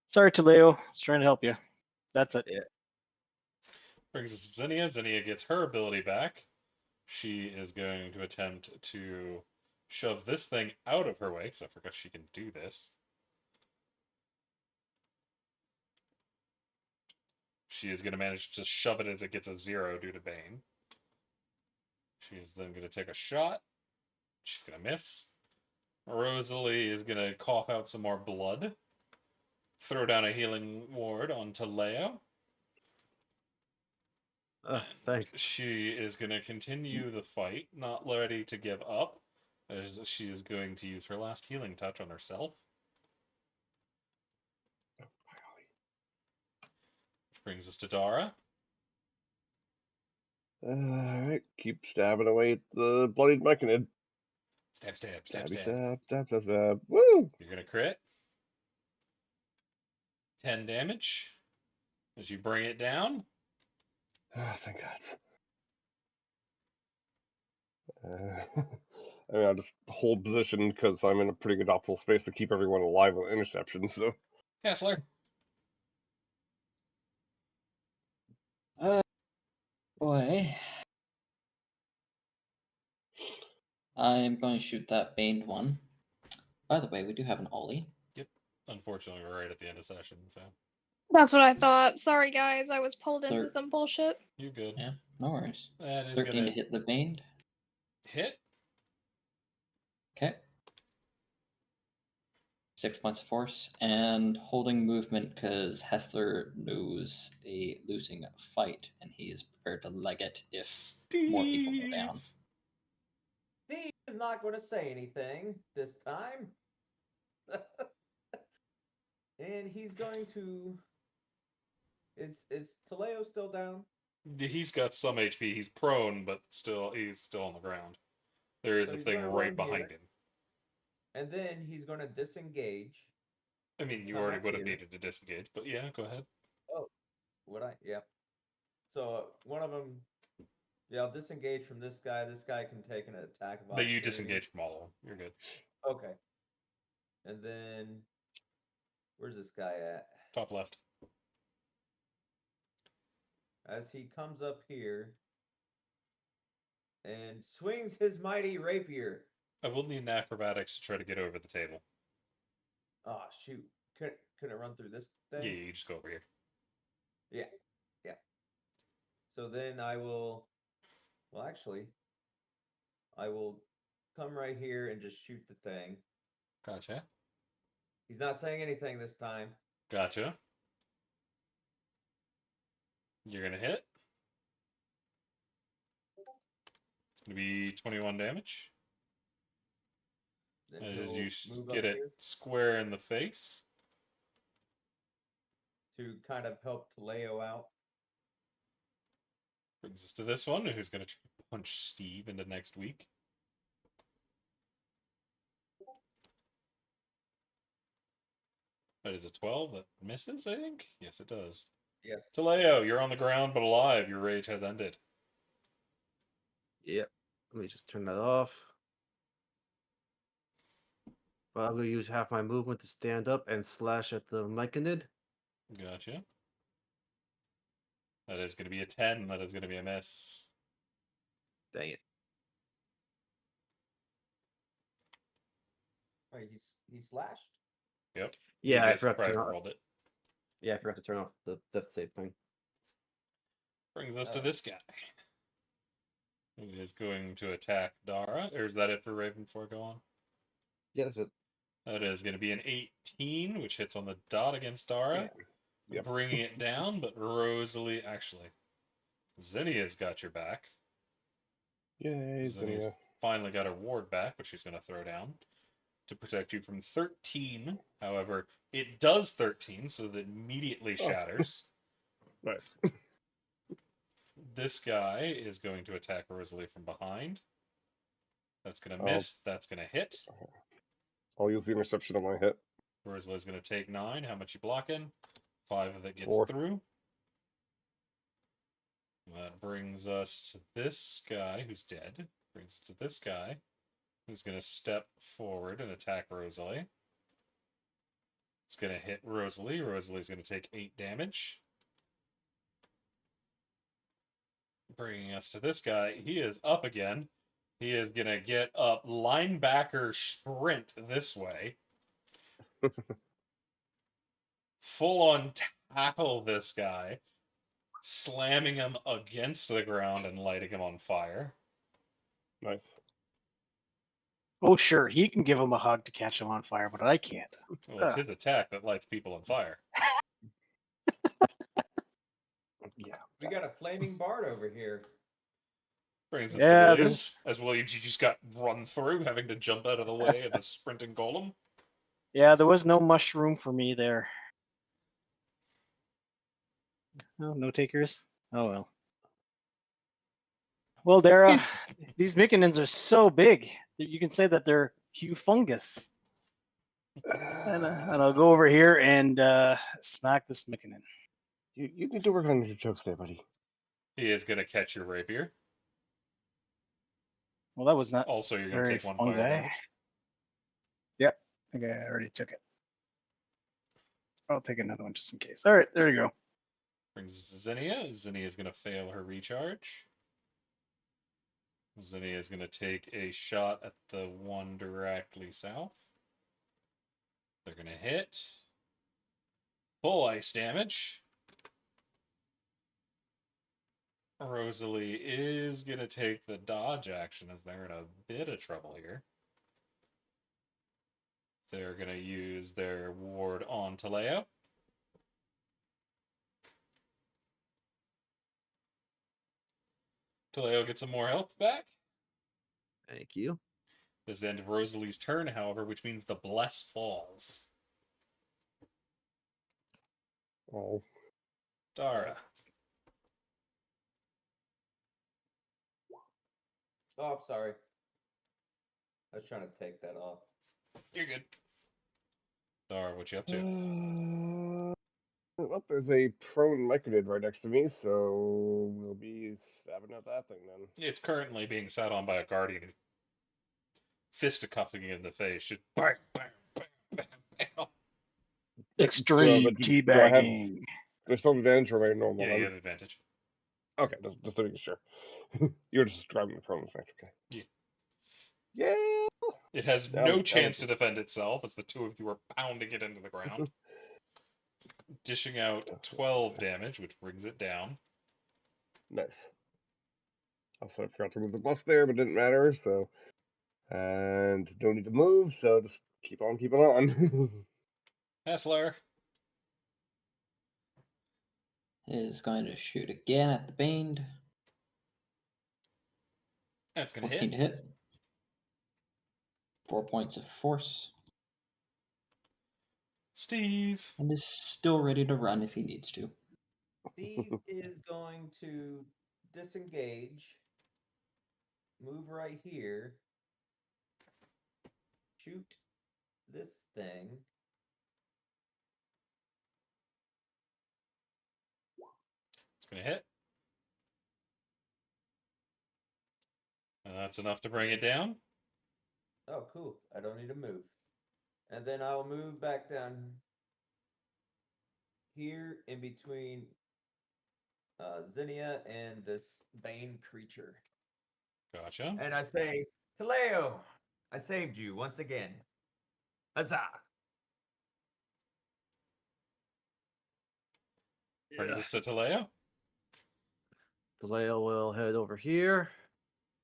Sorry, to Leo. I was trying to help you. That's it. Yeah. Brings us to Zinnia. Zinnia gets her ability back. She is going to attempt to shove this thing out of her way, because I forgot she can do this. She is going to manage to shove it as it gets a 0 due to Bane. She is then going to take a shot. She's going to miss. Rosalie is going to cough out some more blood. Throw down a healing ward onto Leo. Thanks. She is going to continue the fight, not ready to give up, as she is going to use her last healing touch on herself. Which brings us to Dara. Alright, keep stabbing away at the bloodied mechanid. Stab, stab, stab, Stabby, stab. stab. Woo! You're going to crit. 10 damage as you bring it down. Oh, thank God. I mean, I'll just hold position because I'm in a pretty good optimal space to keep everyone alive with interception, so. Kessler. Boy. I'm going to shoot that baned one. By the way, we do have an Ollie. Yep. Unfortunately, we're right at the end of session, so. That's what I thought. Sorry, guys. I was pulled into some bullshit. You're good. Yeah, no worries. That is 13 going to hit the baned. hit. Okay. 6 points of force and holding movement because Hessler knows a losing fight and he is prepared to leg it if more people go down. Steve is not going to say anything this time. And he's going to. Is Taleo still down? He's got some HP. He's prone, but he's still on the ground. There is So a he's thing gonna right run behind here. him. And then he's going to disengage. I mean, you Come already up would have here. needed to disengage, but yeah, go ahead. Oh, would I? Yep. So one of them. Yeah, I'll disengage from this guy. This guy can take an attack of That you opportunity. disengage from all of them. You're good. Okay. And then where's this guy at? Top left. As he comes up here and swings his mighty rapier. I will need an acrobatics to try to get over the table. Oh shoot! Couldn't it run through this thing? Yeah, you just go over here. Yeah. So then I will. Well, actually, I will come right here and just shoot the thing. Gotcha. He's not saying anything this time. Gotcha. You're gonna hit. It's gonna be 21 damage. Then As he'll you move get up it here square in the face. to kind of help Taleo out. Brings us to this one, who's gonna punch Steve into next week. That is a 12. That misses, I think? Yes, it does. Yes. Taleo, you're on the ground but alive. Your rage has ended. Yep. Let me just turn that off. Well, I'm going to use half my movement to stand up and slash at the mechanid. Gotcha. That is going to be a 10. That is going to be a miss. Dang it. Wait, he slashed? Yep. Yeah, You I just forgot to surprise turn off. rolled it. Yeah, I forgot to turn off the death save thing. Brings us to this guy. Who is going to attack Dara. Or is that it for Raven before I go on? Yeah, that's it. That is going to be an 18, which hits on the dot against Dara. Yep. Bringing it down, but Rosalie, actually, Zinnia's got your back. Yay, Zinnia. finally got her ward back, which she's going to throw down to protect you from 13. However, it does 13, so that immediately shatters. Nice. This guy is going to attack Rosalie from behind. That's going to miss. That's going to hit. I'll use the interception on my hit. Rosalie's going to take 9. How much you blocking? 5 of it gets 4. through. That brings us to this guy who's dead. Brings us to this guy who's going to step forward and attack Rosalie. It's going to hit Rosalie. Rosalie's going to take 8 damage. Bringing us to this guy. He is up again. He is going to get up linebacker sprint this way. Full on tackle this guy. Slamming him against the ground and lighting him on fire. Nice. Oh, sure, he can give him a hug to catch him on fire, but I can't. Well, it's his attack that lights people on fire. Yeah. We got a flaming bard over here. Brings us Yeah, to Williams. As Williams, you just got run through, having to jump out of the way of a sprinting golem. Yeah, there was no mushroom for me there. Oh, no takers? Oh, well. Well, Dara, these Myconans are so big that you can say that they're humongous. And I'll go over here and smack this Myconan. You need to work on your jokes there, buddy. He is going to catch your rapier. Well, that was not Also, you're going to very take 1 fun fire guy. damage. Yep. Okay, I already took it. I'll take another one just in case. All right, there you go. Brings Zinnia. Zinnia is going to fail her recharge. Zinnia is going to take a shot at the one directly south. They're going to hit. Full ice damage. Rosalie is going to take the dodge action as they're in a bit of trouble here. They're going to use their ward on Taleo. Taleo gets some more health back. Thank you. This is the end of Rosalie's turn, however, which means the Bless falls. Oh. Dara. Oh, I'm sorry. I was trying to take that off. You're good. Dara, what you up to? Well, there's a prone Myconid right next to me, so we'll be stabbing at that thing then. It's currently being sat on by a guardian. Fisticuffing it in the face. Just bang, bang, bang, bang, bang. Extreme but do I have- teabagging. There's still advantage or my normal Yeah, one? you have advantage. Okay, just making sure. You're just driving the prone effect, okay. Yeah. Yeah! It has That no was- chance to defend itself as the two of you are pounding it into the ground. Dishing out 12 damage, which brings it down. Nice. Also, I forgot to remove the plus there, but it didn't matter, so... And don't need to move, so just keep on keeping on. Hassler. Is going to shoot again at the Baned. That's going to 14 hit. to hit. 4 points of force. Steve. And is still ready to run if he needs to. Steve is going to disengage, move right here, shoot this thing. It's going to hit. And that's enough to bring it down. Oh, cool. I don't need to move. And then I'll move back down here in between Zinnia and this Bane creature. Gotcha. And I say, Taleo, I saved you once again. Huzzah! Brings us to Taleo. Taleo will head over here.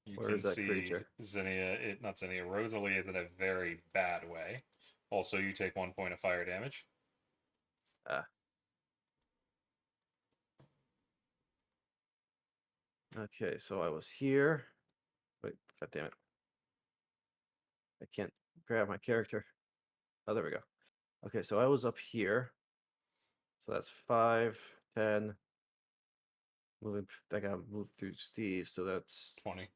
You Where can is that see creature? Zinnia, not Zinnia, Rosalie is in a very bad way. Also, you take 1 point of fire damage. Okay, so I was here. Wait, god damn it. I can't grab my character. Oh, there we go. Okay, so I was up here. So that's 5, 10. Moving, I got moved through Steve, so that's 20.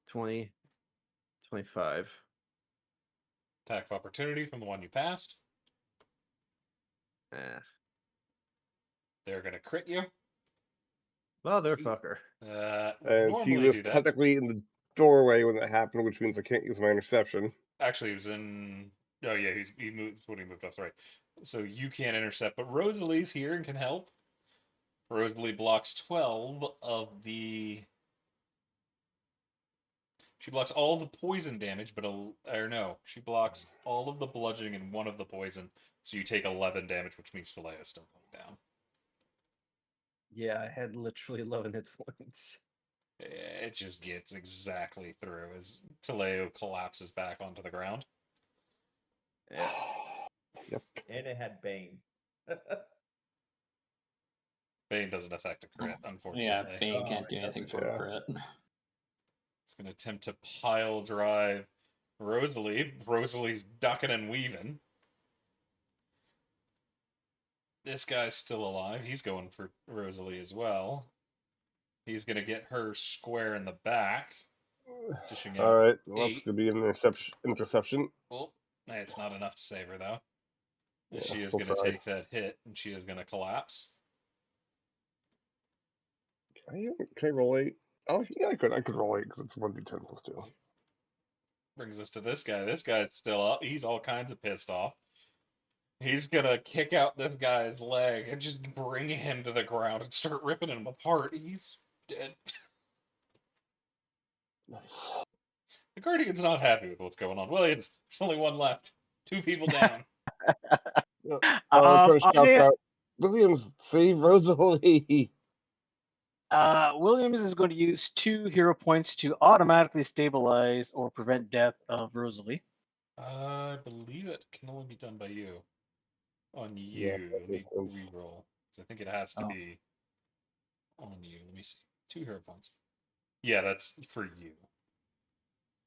20, 25. Attack of opportunity from the one you passed. Eh. They're going to crit you. Motherfucker. And he Normally was do that. technically in the doorway when that happened, which means I can't use my interception. Actually, he was in. Oh yeah, he moved when he moved up. Right. So you can't intercept, but Rosalie's here and can help. Rosalie blocks 12 of the. She blocks all the poison damage, but or no, she blocks all of the bludgeoning and 1 of the poison. So you take 11 damage, which means Saleya is still going down. Yeah, I had literally 11 hit points. It just gets exactly through as Taleo collapses back onto the ground. Yeah. Yep. And it had Bane. Bane doesn't affect a crit, unfortunately. Yeah, Bane Oh, can't do it anything doesn't, for a yeah. crit. It's going to attempt to pile drive Rosalie. Rosalie's ducking and weaving. This guy's still alive. He's going for Rosalie as well. He's going to get her square in the back. Dishing out All right, well, that's 8. gonna be an interception. Well, it's not enough to save her, though. Yeah, She is still going to try. take that hit, and she is going to collapse. Can I roll 8? Oh, yeah, I could roll 8 because it's 1d10 plus 2. Brings us to this guy. This guy's still up. He's all kinds of pissed off. He's gonna kick out this guy's leg and just bring him to the ground and start ripping him apart. He's dead. Nice. The Guardian's not happy with what's going on. Williams, there's only 1 left. 2 people down. Kind of I'll shouts do- out, Williams, save Rosalie! Williams is going to use 2 hero points to automatically stabilize or prevent death of Rosalie. I believe it can only be done by you. On you. Yeah, that Let me makes sense. reroll. I think it has to Oh. be on you. Let me see. 2 hero points. Yeah, that's for you.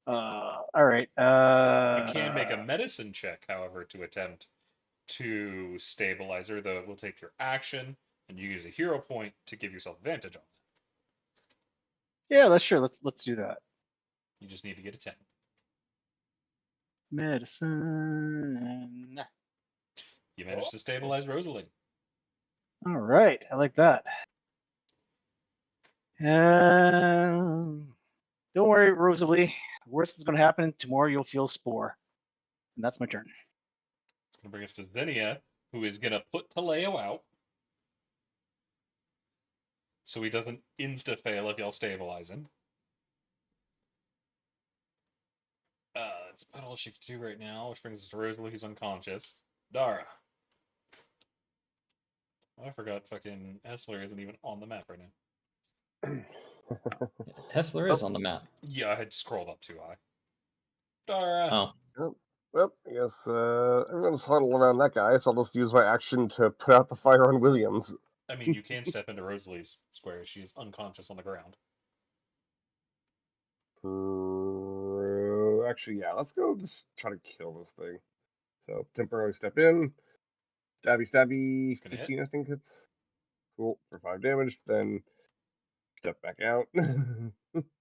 All right. You can make a medicine check, however, to attempt to stabilize her, though it will take your action, and you use a hero point to give yourself advantage on that. Yeah, that's sure. Let's do that. You just need to get a 10. Medicine. You managed to stabilize Rosalie. All right, I like that. Don't worry, Rosalie. The worst is going to happen. Tomorrow you'll feel spore. And that's my turn. It's going to bring us to Xenia, who is going to put Taleo out. So he doesn't insta-fail if y'all stabilize him. That's about all she can do right now, which brings us to Rosalie, who's unconscious. Dara. Oh, I forgot fucking Hessler isn't even on the map right now. Yeah, Tesla is on the map. Yeah, I had scrolled up too high. Dara. Oh, Well, I guess everyone's huddled around that guy, so I'll just use my action to put out the fire on Williams. I mean, you can step into Rosalie's square. She is unconscious on the ground. Actually, yeah, let's go just try to kill this thing. So, temporarily step in. Stabby, stabby. Gonna 15, I think it's. Cool, for 5 damage. Then step back out. I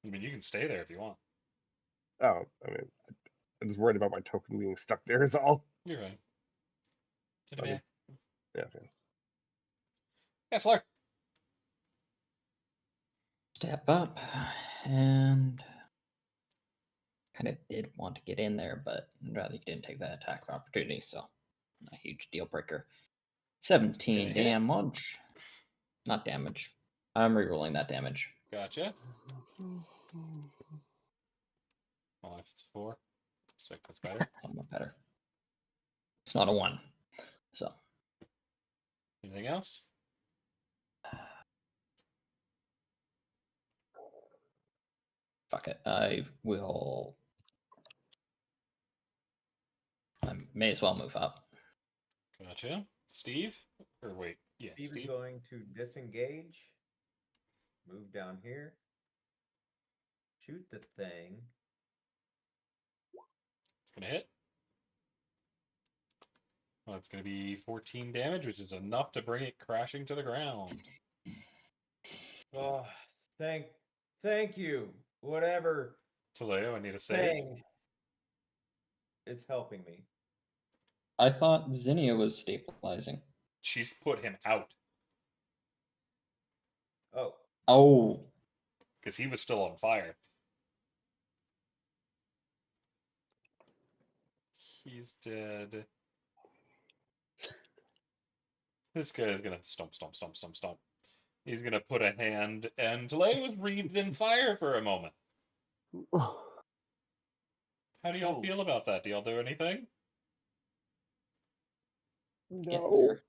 mean, you can stay there if you want. Oh, I mean, I'm just worried about my token being stuck there, is all. You're right. Did Okay. it Yeah, okay. Hessler. step up, and kind of did want to get in there, but I'd rather you didn't take that attack of opportunity, so not a huge deal breaker. 17 Gonna hit. damage. Not damage. I'm rerolling that damage. Gotcha. Well, if it's 4, 6, that's better. Somewhat better. It's not a 1. So Anything else? fuck it. I will. I may as well move up. Gotcha. Steve? Or wait, yeah, Steve is Steve. going to disengage. Move down here. Shoot the thing. It's going to hit. Well, it's going to be 14 damage, which is enough to bring it crashing to the ground. Oh, thank you. Whatever Taleo, I need a save. thing is helping me. I thought Zinnia was stabilizing. She's put him out Oh, Oh, because he was still on fire. He's dead. This guy is gonna stomp. He's gonna put a hand, and Taleo was wreathed in fire for a moment. How do y'all Oh. feel about that? Do y'all do anything? get No, there.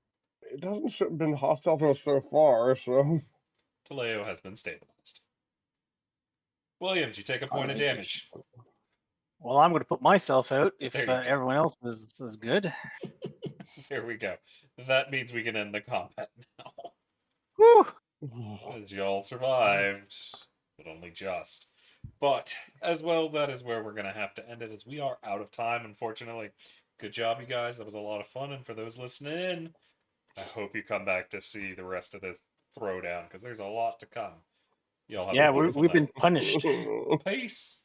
it doesn't have been hostile to us so far, so. Taleo has been stabilized. Williams, you take a point of damage. Well, I'm going to put myself out if There you go. everyone else is good. There we go. That means we can end the combat now. Whew. As y'all survived, but only just. But, as well, that is where we're going to have to end it, as we are out of time, unfortunately. Good job, you guys. That was a lot of fun, and for those listening in, I hope you come back to see the rest of this throwdown, because there's a lot to come. Y'all have Yeah, a beautiful we've been night. punished. Peace!